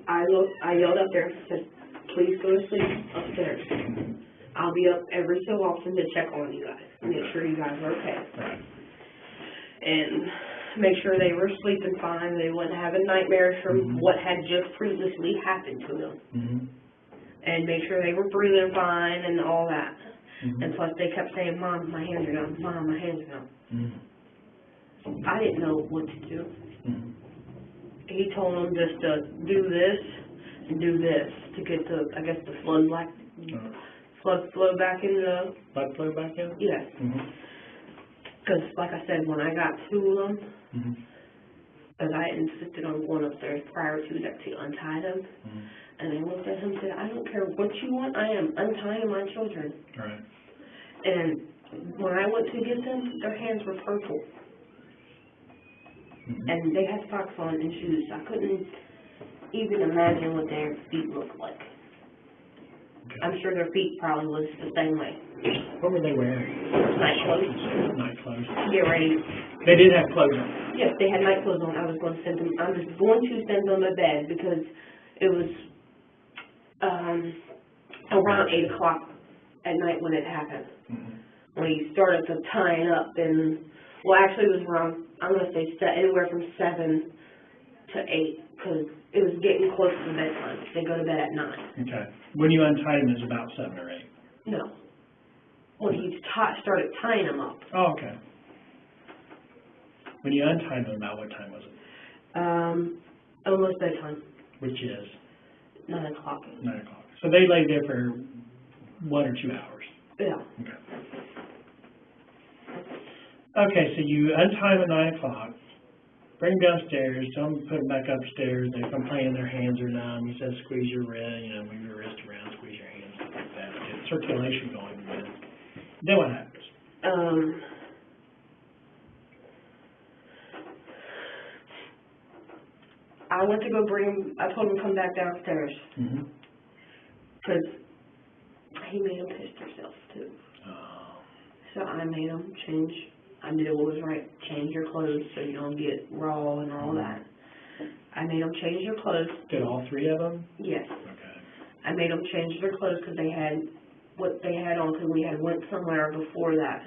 I yelled up there and said, please go to sleep upstairs. I'll be up every so often to check on you guys, make sure you guys are okay. Right. And make sure they were sleeping fine, they wouldn't have nightmares from what had just previously happened to them. And make sure they were breathing fine and all that. And plus they kept saying, Mom, my hands are numb, Mom, my hands are numb. I didn't know what to do. He told them just to do this and do this to get the flow back in the... Blood flow back in? Yes. Because, like I said, when I got to them, because I insisted on going upstairs prior to that to untie them, and they looked at him and said, I don't care what you want, I am untying my children. Right. And when I went to get them, their hands were purple. And they had socks on and shoes. I couldn't even imagine what their feet looked like. Okay. I'm sure their feet probably was the same way. What were they wearing? Night clothes. Night clothes. Get ready. They did have clothes on. Yes, they had night clothes on. I was going to send them to bed because it was around 8 o'clock at night when it happened. When he started to tying up and, well, actually it was around, I'm going to say anywhere from 7 to 8 because it was getting close to bedtime. They go to bed at 9. Okay. When you untied him, it was about 7 or 8. No. When he started tying them up. Oh, okay. When you untied them, about what time was it? Almost bedtime. Which is? 9 o'clock. 9 o'clock. So they lay there for 1 or 2 hours. Yeah. Okay. Okay, so you untie them at 9 o'clock, bring them downstairs, tell them to put them back upstairs. They complain their hands are numb. He says, squeeze your wrist, move your wrist around, squeeze your hands, stuff like that. Get circulation going again. Then what happens? I went to go bring him, I told him to come back downstairs. Because he made him piss himself too. So I made him change. I knew it was right. Change your clothes so you don't get raw and all that. I made them change their clothes. Did all 3 of them? Yes. Okay. I made them change their clothes because they had what they had on because we had went somewhere before that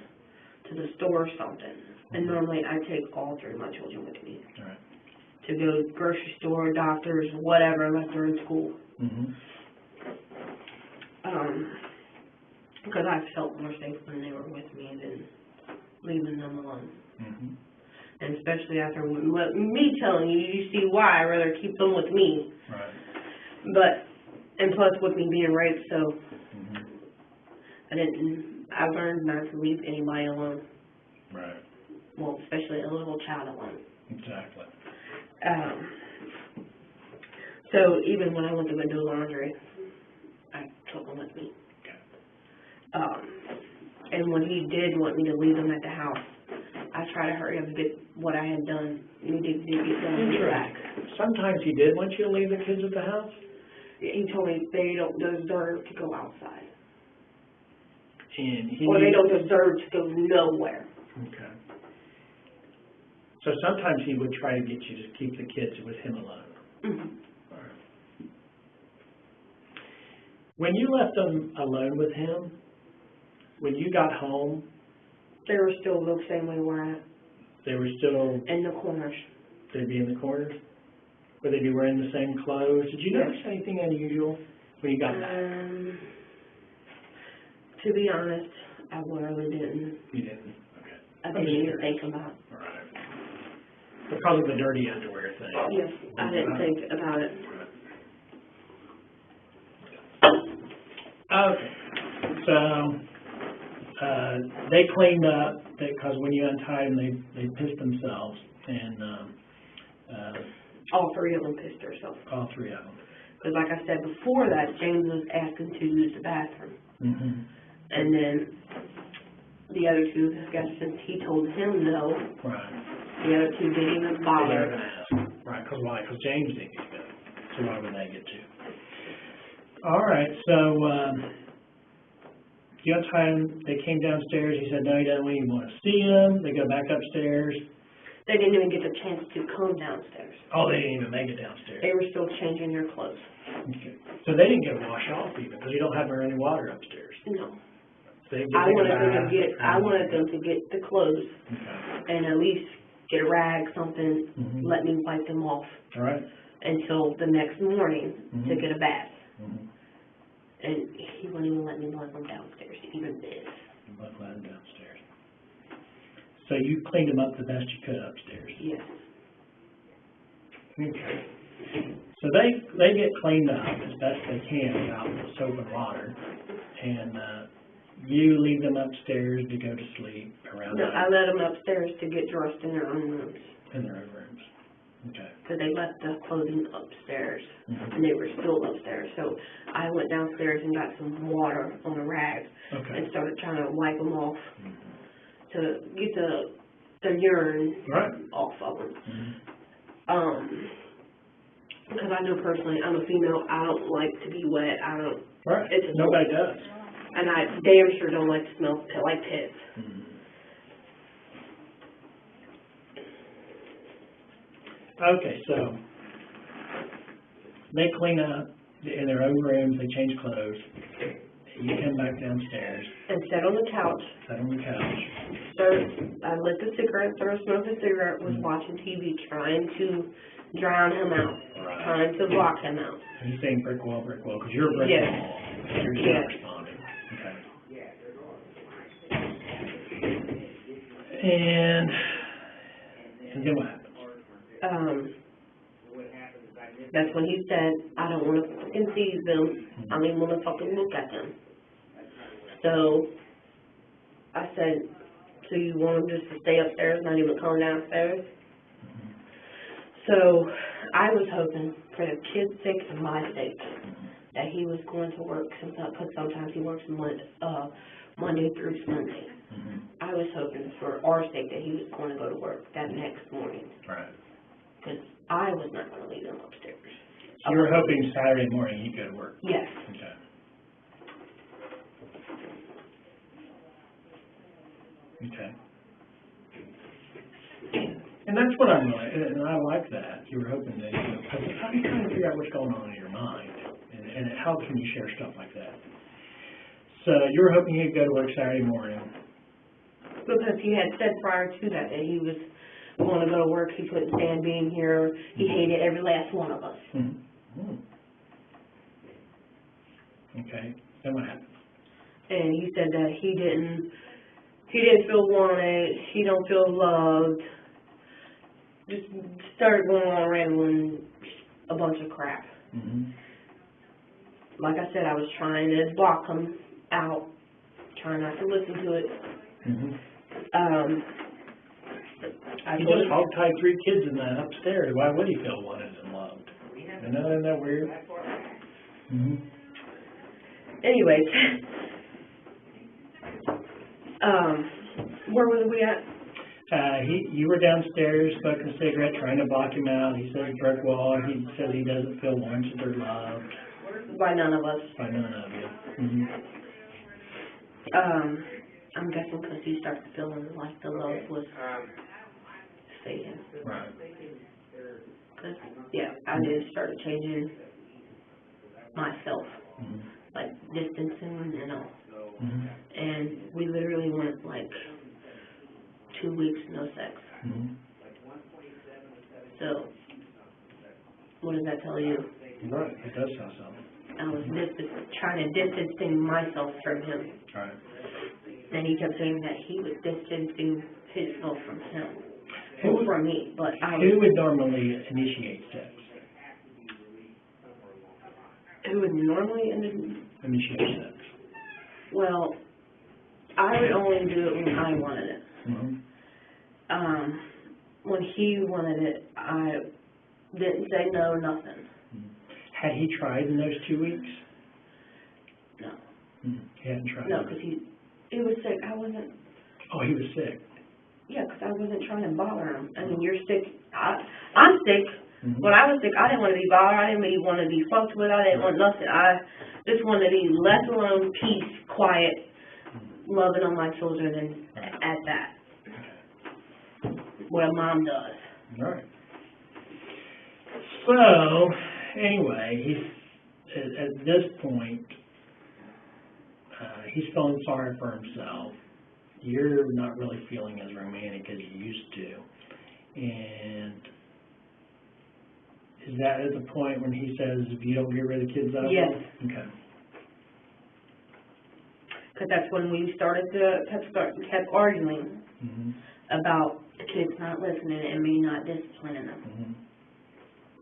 to the store or something. And normally I take all 3 of my children with me. All right. To go to the grocery store, doctors, whatever, unless they're in school. Because I felt more safe when they were with me than leaving them alone. And especially after me telling you, you see why I'd rather keep them with me. Right. But, and plus with me being raped, so I didn't I learned not to leave anybody alone. Right. Well, especially a little child alone. Exactly. So even when I went to go do laundry, I took him with me. And when he did want me to leave him at the house, I tried to hurry up and get what I had done, needed to get done and get back. Sometimes he did want you to leave the kids at the house? He told me they don't deserve to go outside. And Or they don't deserve to go nowhere. Okay. So sometimes he would try to get you to keep the kids with him alone. Mm-hmm. All right. When you left them alone with him, when you got home, They were still the same way we're at, they were still, in the corners. they'd be in the corners? Would they be wearing the same clothes? Did you notice anything unusual when you got back? To be honest, I really didn't. You didn't? Okay. I didn't even think about it. All right. Because of the dirty underwear thing. Yes, I didn't think about it. Okay. So, they cleaned up, because when you untied them, they pissed themselves, and, All three of them pissed themselves. all three of them. Because like I said before that, James was asking to use the bathroom. Mm-hmm. And then the other two, I guess since he told him no, Right. the other two didn't even They're bother. gonna ask. Right, because why? Because James didn't get to go. So why would they get to? All right, so, the other time they came downstairs, he said, no, he doesn't even want to see them. They go back upstairs. They didn't even get the chance to come downstairs. Oh, they didn't even make it downstairs. They were still changing their clothes. Okay. So they didn't get a wash off even, because you don't have any water upstairs. No. So they I wanted them to bath. get, I wanted them to get the clothes Okay. and at least get a rag, something, Mhm. let me wipe them off All right. until the next morning to Mhm. get a bath. Mm-hmm. And he wouldn't even let me let them downstairs to even this. You both let them downstairs. So you cleaned them up the best you could upstairs. Yes. Okay. So they get cleaned up as best they can without soap and water, and you leave them upstairs to go to sleep around No, I let them upstairs to get dressed in their own rooms. in their own rooms. Okay. Because they left the clothing upstairs, Mhm. and they were still upstairs. So I went downstairs and got some water on a rag Okay. and started trying to wipe them off Mhm. to get the urine Right. off of them. Mhm. Because I know personally, I'm a female, I don't like to be wet, I don't, Right. It's a- Nobody does. and I damn sure don't like to smell like piss. Mhm. Okay, so they clean up in their own rooms, they change clothes. You come back downstairs, And sat on the couch, sit on the couch. I lit the cigarette, started smoking a cigarette, was watching TV, trying to drown him out, Right. trying to block him out. And he's saying brick wall, because you're a brick Yes. wall. You're just Yes. not responding. Okay. And then what happens? That's when he said, I don't want to fucking see them, I don't even want to fucking look at them. So, I said, so you want them just to stay upstairs, not even come downstairs? So, I was hoping, for the kids' sake and my sake, that he was going to work, because sometimes he works Monday through Sunday. Mm-hmm. I was hoping for our sake that he was going to go to work that next morning, Right. because I was not going to leave them upstairs. So you were hoping Saturday morning you'd go to work? Yes. Okay. Okay. And that's what I'm like, and I like that. You were hoping that, because how do you trying to figure out what's going on in your mind? And it helps when you share stuff like that. So you were hoping he'd go to work Saturday morning. Because he had said prior to that he was going to go to work, he couldn't stand being here, he hated every last one of us. Mm-hmm. Okay, then what happened? And he said that he didn't feel wanted, he don't feel loved, just started going on rambling a bunch of crap. Mm-hmm. Like I said, I was trying to block him out, trying not to listen to it. Mm-hmm. I He told just him, hog-tied 3 kids in that upstairs. Why would he feel wanted and loved? Isn't that weird? Mm-hmm. anyways, where was we at? You were downstairs smoking a cigarette, trying to block him out. He said he broke wall. He says he doesn't feel wanted or loved By none of us. by none of you. Mm-hmm. I'm guessing because he started feeling like the love was fading. Right. Cause, yeah, I just started changing myself, Mm-hmm. like distancing and all. Mm-hmm. And we literally went like 2 weeks no sex. Mm-hmm. So, what does that tell you? Right. It does sound something. I was trying to distance myself from him. Right. And he kept saying that he was distancing himself from him. Who would- From me, but I Who was, would normally initiate sex? who would normally, Initiate sex. well, I would only do it when I wanted it. Mm-hmm. When he wanted it, I didn't say no, nothing. Had he tried in those 2 weeks? No. Mm-hmm. He hadn't tried. No, because he was sick. I wasn't, Oh, he was sick. yeah, because I wasn't trying to bother him. I mean, you're sick. I'm sick. Mm-hmm. When I was sick, I didn't want to be bothered. I didn't really want to be fucked with. I didn't want nothing. I just wanted to be left alone, peace, quiet, loving on my children, and at that. What a mom does. All right. So, anyway, at this point, he's feeling sorry for himself. You're not really feeling as romantic as you used to. And is that at the point when he says, if you don't get rid of kids out of Yes. them? Okay. Because that's when we started to kept arguing Mm-hmm. about the kids not listening and me not disciplining them. Mm-hmm.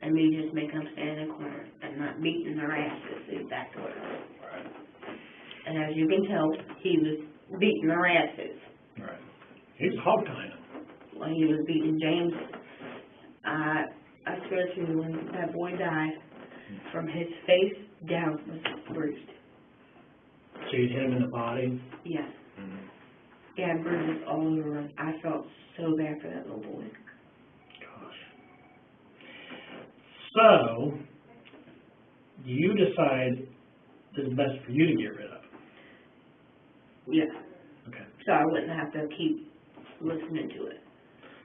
And me just making them stand in the corner and not beating their asses exactly. Right. And as you can tell, he was beating their asses. Right. He's hog-tying them. When he was beating James, I swear to you, when that boy died, from his face down was bruised. So you hit him in the body? Yes. Mm-hmm. He had bruises all over him. I felt so bad for that little boy. Gosh. So, you decide it's best for you to get rid of. Yeah. Okay. So I wouldn't have to keep listening to it.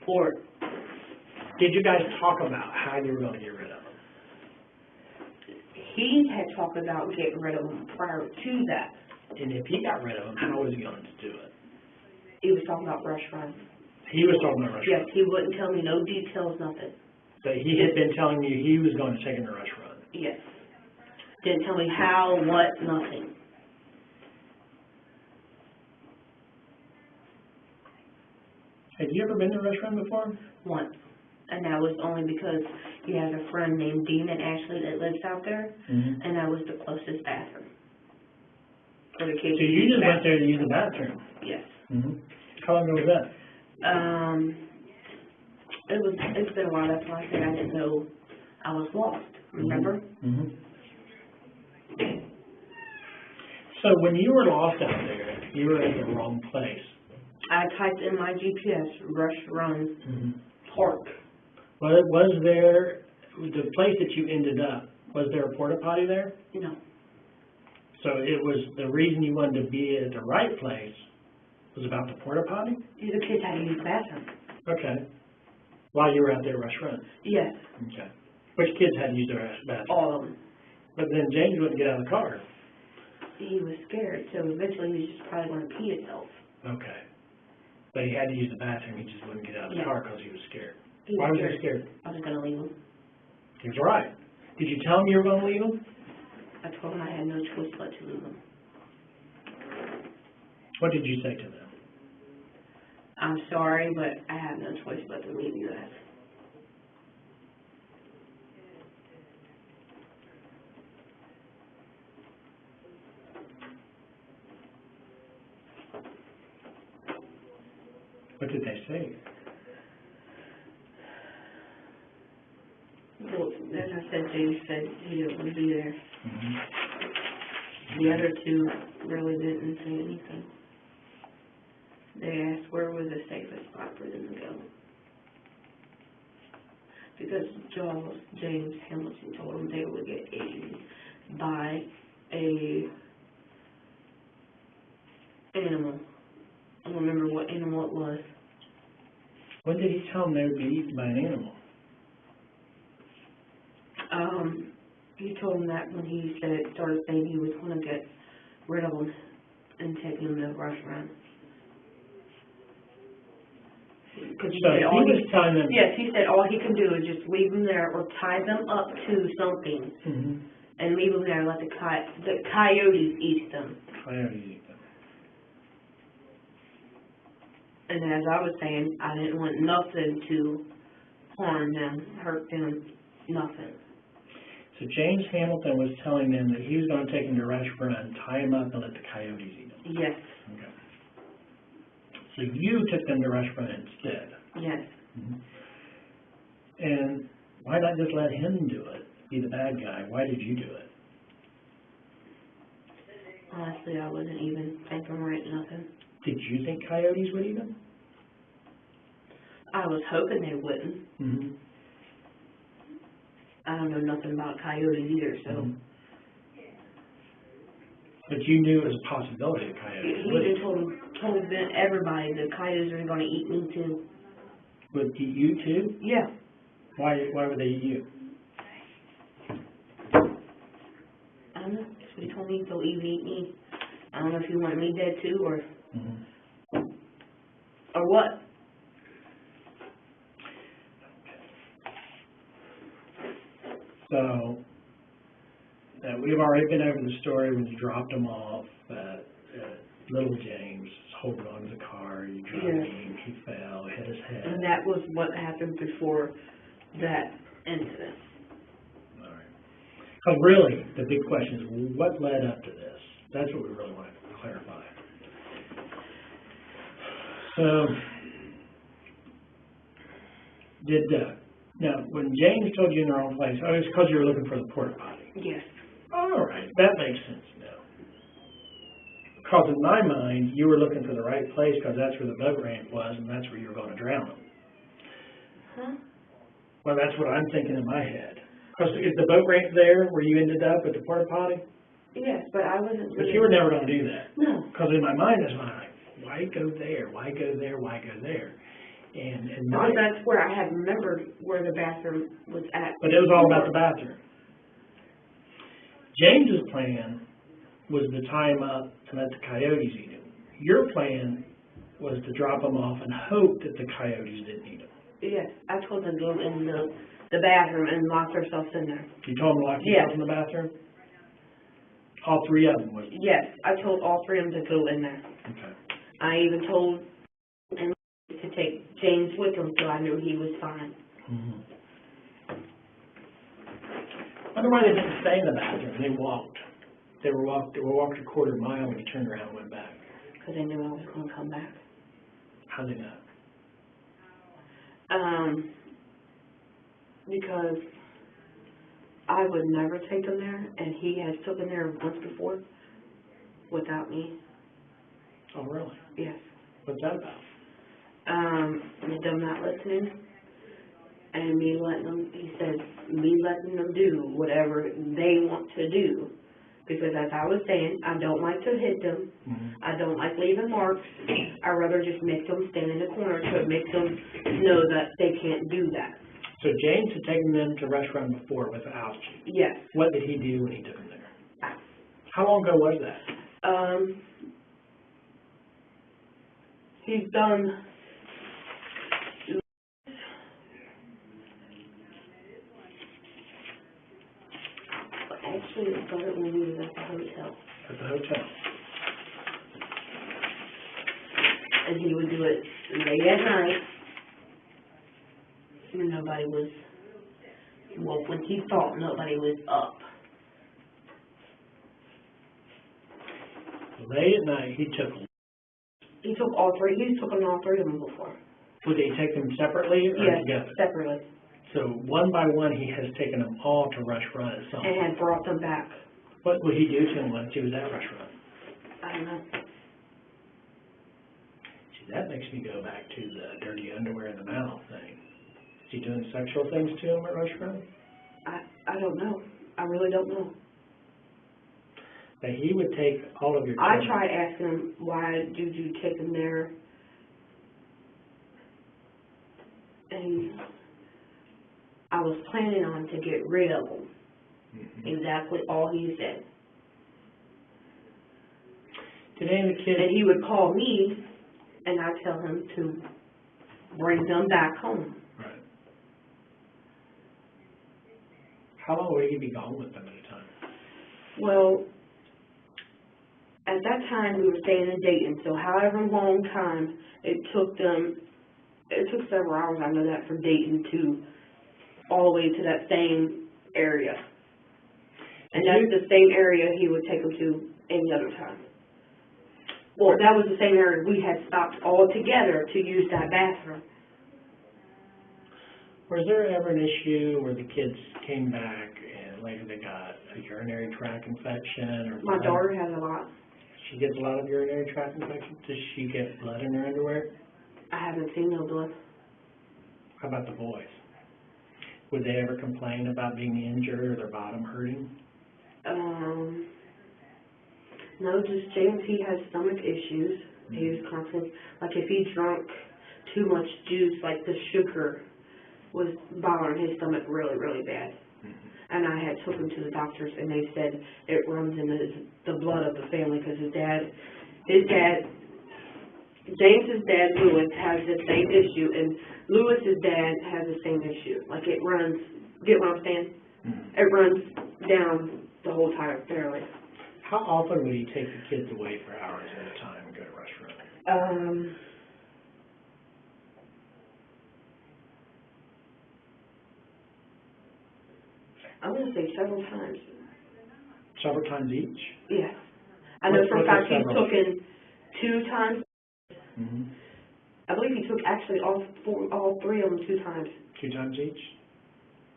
Or, Did you guys talk about how you were going to get rid of him? he had talked about getting rid of him prior to that. And if he got rid of him, how was he going to do it? He was talking about rush run. He was talking about rush Yes, run. he wouldn't tell me no details, nothing. So he had been telling you he was going to take him to rush run. Yes. Didn't tell me how, what, nothing. Have you ever been to rush run before? Once. And that was only because he has a friend named Dean and Ashley that lives out there, Mm-hmm. and that was the closest bathroom for the So kids. you just went there to use the bathroom? Yes. Mm-hmm. How long ago was that? It's been a while. That's why I said I didn't know I was lost. Remember? Mm-hmm. So when you were lost out there, you were in the wrong place. I typed in my GPS, Rush Run Mm-hmm. Park. Was there, the place that you ended up, was there a porta potty there? No. So it was, the reason you wanted to be at the right place was about the porta potty? The kids had to use the bathroom. Okay. While you were out there rush run? Yes. Okay. Which kids had to use their bathroom? All of them. But then James wouldn't get out of the car. He was scared, so eventually he was just probably going to pee himself. Okay. But he had to use the bathroom, he just wouldn't get out of the Yeah. car because he was scared. He Why was scared. he scared? I was going to leave him. He was right. Did you tell him you were going to leave him? I told him I had no choice but to leave him. What did you say to them? I'm sorry, but I have no choice but to leave you guys. did they say? Well, as I said, James said he didn't want to be there. Mm-hmm. The other two really didn't say anything. They asked where was the safest spot for them to go. Because James Hamilton told them they would get eaten by a animal. I don't remember what animal it was. When did he tell them they would be eaten by an animal? He told them that when he started saying he was going to get rid of them and take them to a restaurant. So he was telling them... Yes, he said all he can do is just leave them there or tie them up to something and leave them there and let the coyotes eat them. Coyotes eat them. And as I was saying, I didn't want nothing to harm them, hurt them, nothing. So James Hamilton was telling them that he was going to take them to a restaurant, tie them up, and let the coyotes eat them. Yes. Okay. So you took them to a restaurant instead. Yes. Mm-hmm. And why not just let him do it, be the bad guy? Why did you do it? Honestly, I wasn't even thinking right nothing. Did you think coyotes would eat them? I was hoping they wouldn't. Mm-hmm. I don't know nothing about coyotes either, so. Mm-hmm. But you knew it was a possibility of coyotes. He even told everybody the coyotes are going to eat me too. Would eat you too? Yeah. Why would they eat you? I don't know. That's what he told me. They'll even eat me. I don't know if he wanted me dead too or what. So, we've already been over the story when you dropped him off. Little James holding on to the car, you dropped him, he fell, hit his head. And that was what happened before that incident. All right. Because really, the big question is, what led up to this? That's what we really want to clarify. So, now, when James told you in the wrong place, it's because you were looking for the porta potty. Yes. All right, that makes sense now. Because in my mind, you were looking for the right place because that's where the boat ramp was and that's where you were going to drown them. Huh? Well, that's what I'm thinking in my head. Because is the boat ramp there where you ended up at the porta potty? Yes, but I wasn't. But you were never going to do that. No. Because in my mind, it's like, why go there? Why go there? Why go there? And that's where I had remembered where the bathroom was at. But it was all about the bathroom. James's plan was to tie him up and let the coyotes eat him. Your plan was to drop him off and hope that the coyotes didn't eat him. Yes, I told them to go in the bathroom and lock themselves in there. You told them to lock themselves in the bathroom? All three of them was? Yes, I told all three of them to go in there. Okay. I even told and to take James with him so I knew he was fine. Mm-hmm. I wonder why they didn't stay in the bathroom. They walked. They walked a quarter mile and he turned around and went back. Because they knew I was going to come back. How did they know? Because I would never take them there, and he has took them there once before without me. Oh, really? Yes. What's that about? Them not listening, and me letting them, he said, me letting them do whatever they want to do. Because as I was saying, I don't like to hit them. Mm-hmm. I don't like leaving marks. I'd rather just make them stand in the corner to make them know that they can't do that. So James had taken them to a restaurant before without you. Yes. What did he do when he took them there? How long ago was that? He's done. Actually, it started when we was at the hotel. At the hotel. And he would do it late at night. When nobody was, well, when he thought nobody was up. Late at night, he took them. He took all three. He's taken all three of them before. Would they take them separately or Yes, together? separately. So one by one, he has taken them all to Rush Run at some And point. had brought them back. What would he do to them once he was at Rush Run? I don't know. See, that makes me go back to the dirty underwear in the mouth thing. Is he doing sexual things to him at Rush Run? I don't know. I really don't know. That he would take all of your I children. tried asking him, why did you take them there? And I was planning on to get rid of them. Mhm. Exactly all he said. Did any of the kids... And he would call me, and I'd tell him to bring them back home. Right. How long would he be gone with them at a time? Well, at that time we were staying in Dayton, so however long time it took them, it took several hours, I know that, from Dayton to all the way to that same area. And that's the same area he would take them to any other time. Well, that was the same area we had stopped all together to use that bathroom. Was there ever an issue where the kids came back and later they got a urinary tract infection or My blood? daughter has a lot. She gets a lot of urinary tract infections. Does she get blood in her underwear? I haven't seen no blood. How about the boys? Would they ever complain about being injured or their bottom hurting? No, just James, he has stomach issues. He was constantly, like if he drank too much juice, like the sugar was bothering his stomach really, really bad. And I had took him to the doctors, and they said it runs in the blood of the family because his dad, James's dad, Lewis, has the same issue, and Lewis's dad has the same issue. Like it runs, get what I'm saying? It runs down the whole entire family. How often would he take the kids away for hours at a time and go to Rush Run? I'm going to say several times. Several times each? Yes. I know for a fact he's taken 2 times. Mm-hmm. I believe he took actually all three of them 2 times. 2 times each?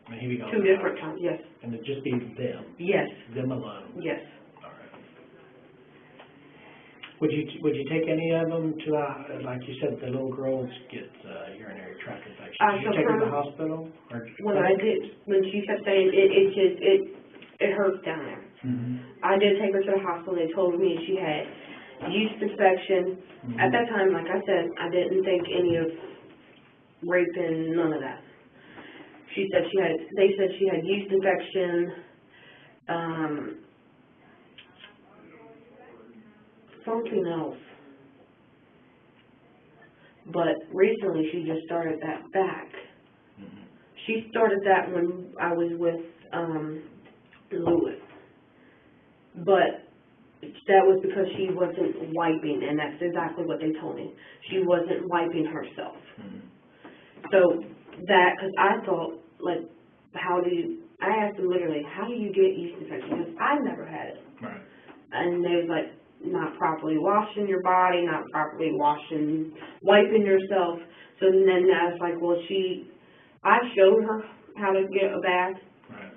And he'd be gone 2 for different hours. times, yes. And it'd just be them? Yes. Them alone? Yes. All right. Would you take any of them to the, like you said, the little girls get urinary tract infection? Did you take them to the hospital? Or when she kept saying it hurts down there. Mm-hmm. I did take her to the hospital. They told me she had yeast infection. Mm-hmm. At that time, like I said, I didn't think any of raping, none of that. They said she had yeast infection, something else. But recently she just started that back. Mm-hmm. She started that when I was with Lewis. But that was because she wasn't wiping, and that's exactly what they told me. She wasn't wiping herself. Mm-hmm. So that, because I thought, like, I asked them literally, how do you get yeast infection? Because I never had it. Right. And they was like, not properly washing your body, not properly wiping yourself. So then I was like, well, I showed her how to get a bath, Right.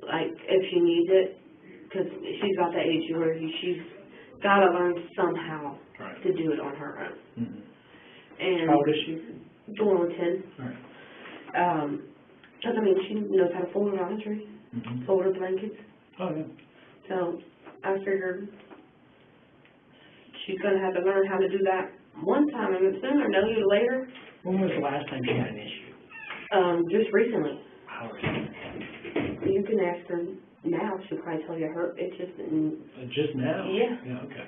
like, if she needs it, because she's got that age where she's got to learn somehow Right. to do it on her own. Mm-hmm. And How old is she? going on 10. Right. Because, I mean, she knows how to fold her laundry, Mm-hmm. fold her blankets. Oh, yeah. So I figured she's going to have to learn how to do that one time, and sooner or later. When was the last time she had an issue? Just recently. How recently? You can ask her now. She'll probably tell you it's just... Just now? Yeah. Yeah, okay.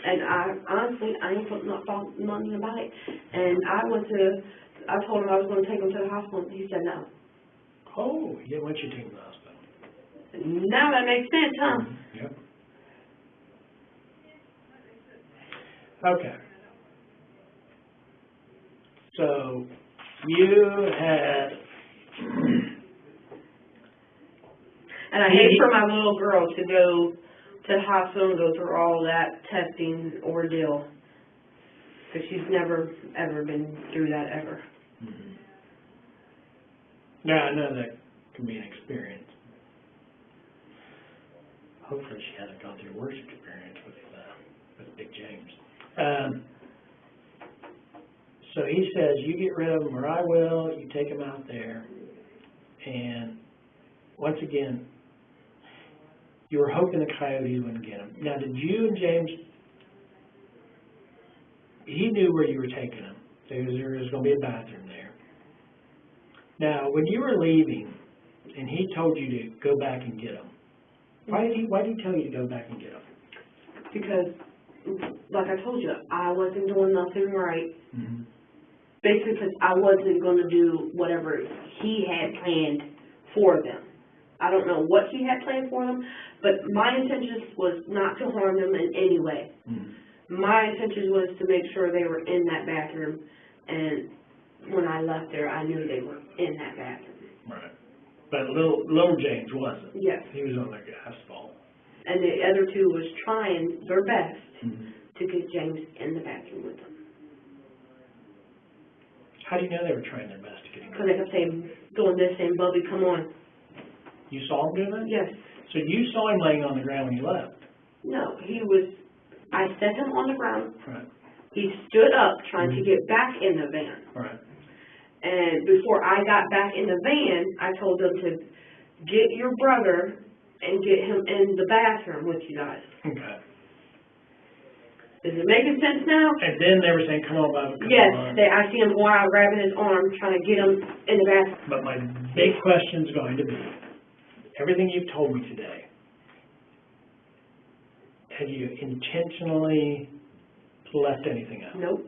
And I ain't putting up nothing about it. And I told him I was going to take him to the hospital, and he said no. Oh, yeah, why don't you take him to the hospital? Now that makes sense, huh? Yep. Okay. So, you had... And I hate for my little girl to go to the hospital and go through all that testing ordeal. Because she's never, ever been through that ever. Mm-hmm. Now, I know that can be an experience. Hopefully she hasn't gone through a worse experience with Big James. So he says, you get rid of them or I will, you take them out there. And once again, you were hoping the coyote wouldn't get them. Now, did you and James, he knew where you were taking them. There was going to be a bathroom there. Now, when you were leaving, and he told you to go back and get them, why did he tell you to go back and get them? Because, like I told you, I wasn't doing nothing right. Mm-hmm. Basically, because I wasn't going to do whatever he had planned for them. I don't know what he had planned for them, but my intention was not to harm them in any way. Mm-hmm. My intention was to make sure they were in that bathroom, and when I left there, I knew they were in that bathroom. Right. But little James wasn't. Yes. He was on the asphalt. And the other two was trying their best Mm-hmm. to get James in the bathroom with them. How do you know they were trying their best to get him? Because they kept saying, doing this, saying, Bubby, come on. You saw him doing that? Yes. So you saw him laying on the ground when you left? No, I set him on the ground. Right. He stood up trying to get back in the van. Right. And before I got back in the van, I told them to get your brother and get him in the bathroom with you guys. Okay. Is it making sense now? And then they were saying, come on, Bubba, come Yes, on. I see him going out grabbing his arm, trying to get him in the bathroom. But my big question's going to be, everything you've told me today, have you intentionally left anything out? Nope.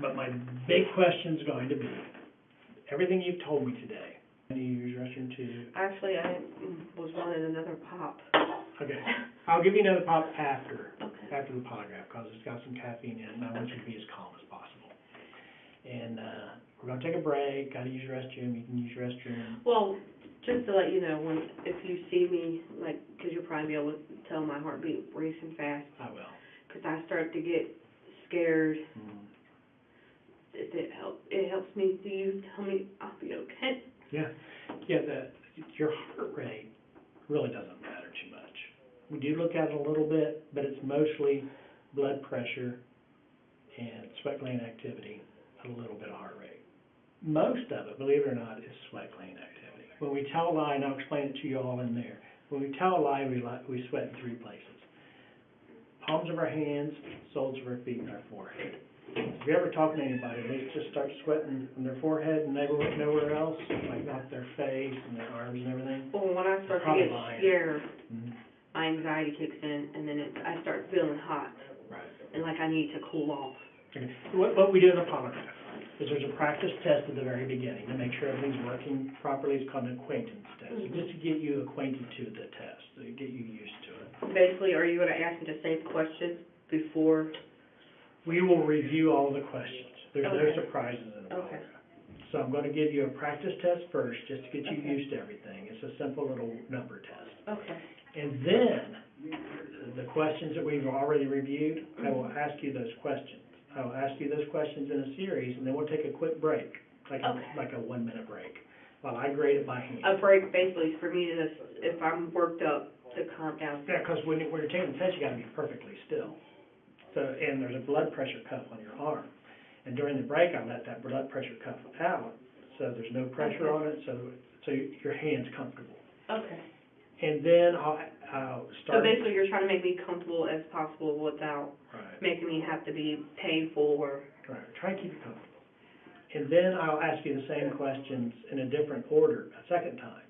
But my big question's going to be, everything you've told me today, can you use restroom too? Actually, I was wanting another pop. Okay. I'll give you another pop after Okay. the polygraph, because it's got some caffeine in it, and I want you to be as calm as possible. And we're going to take a break. Got to use your restroom. You can use your restroom. Well, just to let you know, if you see me, like, because you'll probably be able to tell my heartbeat racing fast. I will. Because I start to get scared. Mm. If it helps me, do you tell me I'll be okay? Yeah. Your heart rate really doesn't matter too much. We do look at it a little bit, but it's mostly blood pressure and sweat gland activity, a little bit of heart rate. Most of it, believe it or not, is sweat gland activity. When we tell a lie, and I'll explain it to you all in there, when we tell a lie, we sweat in three places. Palms of our hands, soles of our feet, and our forehead. If you ever talk to anybody, they just start sweating from their forehead and nowhere else, like off their face and their arms and everything. Well, when I start to Probably get lying. scared, Mm-hmm. my anxiety kicks in, and then I start feeling hot, Right. and like I need to cool off. Okay. What we do in the polygraph is there's a practice test at the very beginning to make sure everything's working properly. It's called an acquaintance test, just to get you acquainted to the test, to get you used to it. Basically, are you going to ask me the same questions before? We will review all the questions. There's no Okay. surprises in the Okay. polygraph. So I'm going to give you a practice test first, just to get you Okay. used to everything. It's a simple little number test. Okay. And then, the questions that we've already reviewed, I will ask you those questions. I will ask you those questions in a series, and then we'll take a quick break, like a 1 minute break, while I grade it by hand. A break basically for me to, if I'm worked up, to calm down. Yeah, because when you're taking the test, you got to be perfectly still. So, and there's a blood pressure cuff on your arm. And during the break, I let that blood pressure cuff out, so there's no pressure on it, so your hand's comfortable. Okay. And then I'll start. So basically, you're trying to make me comfortable as possible without Right. making me have to be painful or. Right. Try and keep it comfortable. And then I'll ask you the same questions in a different order a second time.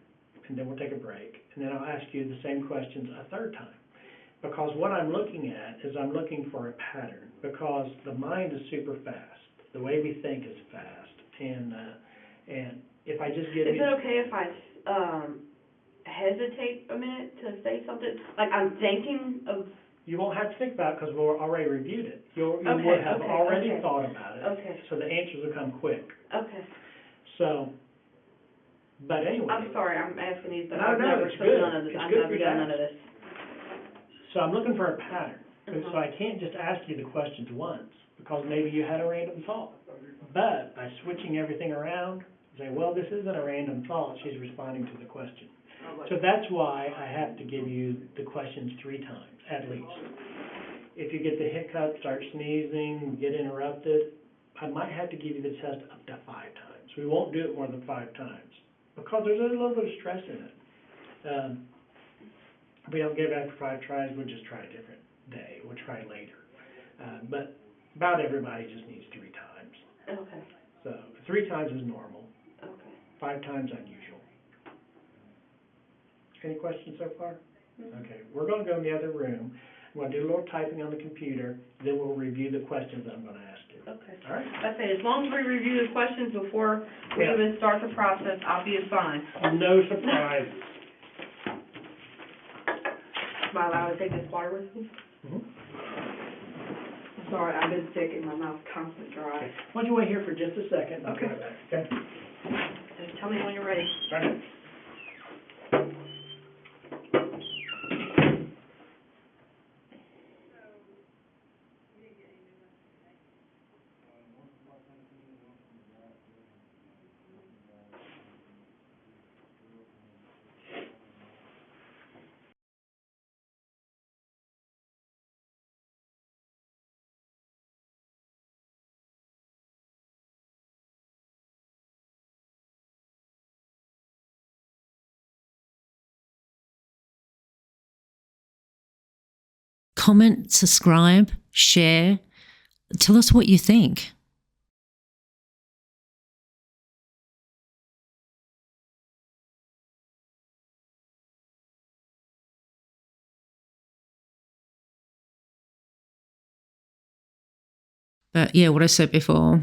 And then we'll take a break. And then I'll ask you the same questions a third time. Because what I'm looking at is I'm looking for a pattern. Because the mind is super fast. The way we think is fast. And if I just give Is you... it okay if I hesitate a minute to say something? Like, I'm thinking of, You won't have to think about it because we've already reviewed it. You would Okay, have okay, already okay. thought about it. Okay. So the answers will come quick. okay. So, but anyway. I'm sorry, I'm asking these, but No, I've no, never it's took good. none of this. It's I've good never for you to done none ask. of this. So I'm looking for a pattern. Uh-huh. So I can't just ask you the questions once because maybe you had a random thought. But by switching everything around, say, well, this isn't a random thought, she's responding to the question. So that's why I have to give you the questions 3 times, at least. If you get the hiccup, start sneezing, get interrupted, I might have to give you the test up to 5 times. We won't do it more than 5 times because there's a little bit of stress in it. If we don't get it after 5 tries, we'll just try a different day. We'll try later. But about everybody just needs 3 times. Okay, So 3 times is normal, okay. 5 times unusual. Any questions so far? Mhm. Okay, we're going to go in the other room. I'm going to do a little typing on the computer, then we'll review the questions I'm going to ask you. Okay. All right? I say, as long as we review the questions before we Yeah. even start the process, I'll be fine. No surprise. Am I allowed to take this water with me? Mhm. Sorry, I've been sick and my mouth's constantly dry. Okay. Why don't you wait here for just a second? I'll be Okay. right back. Okay? Just tell me when you're ready. All right. Comment, subscribe, share. Tell us what you think. But yeah, what I said before,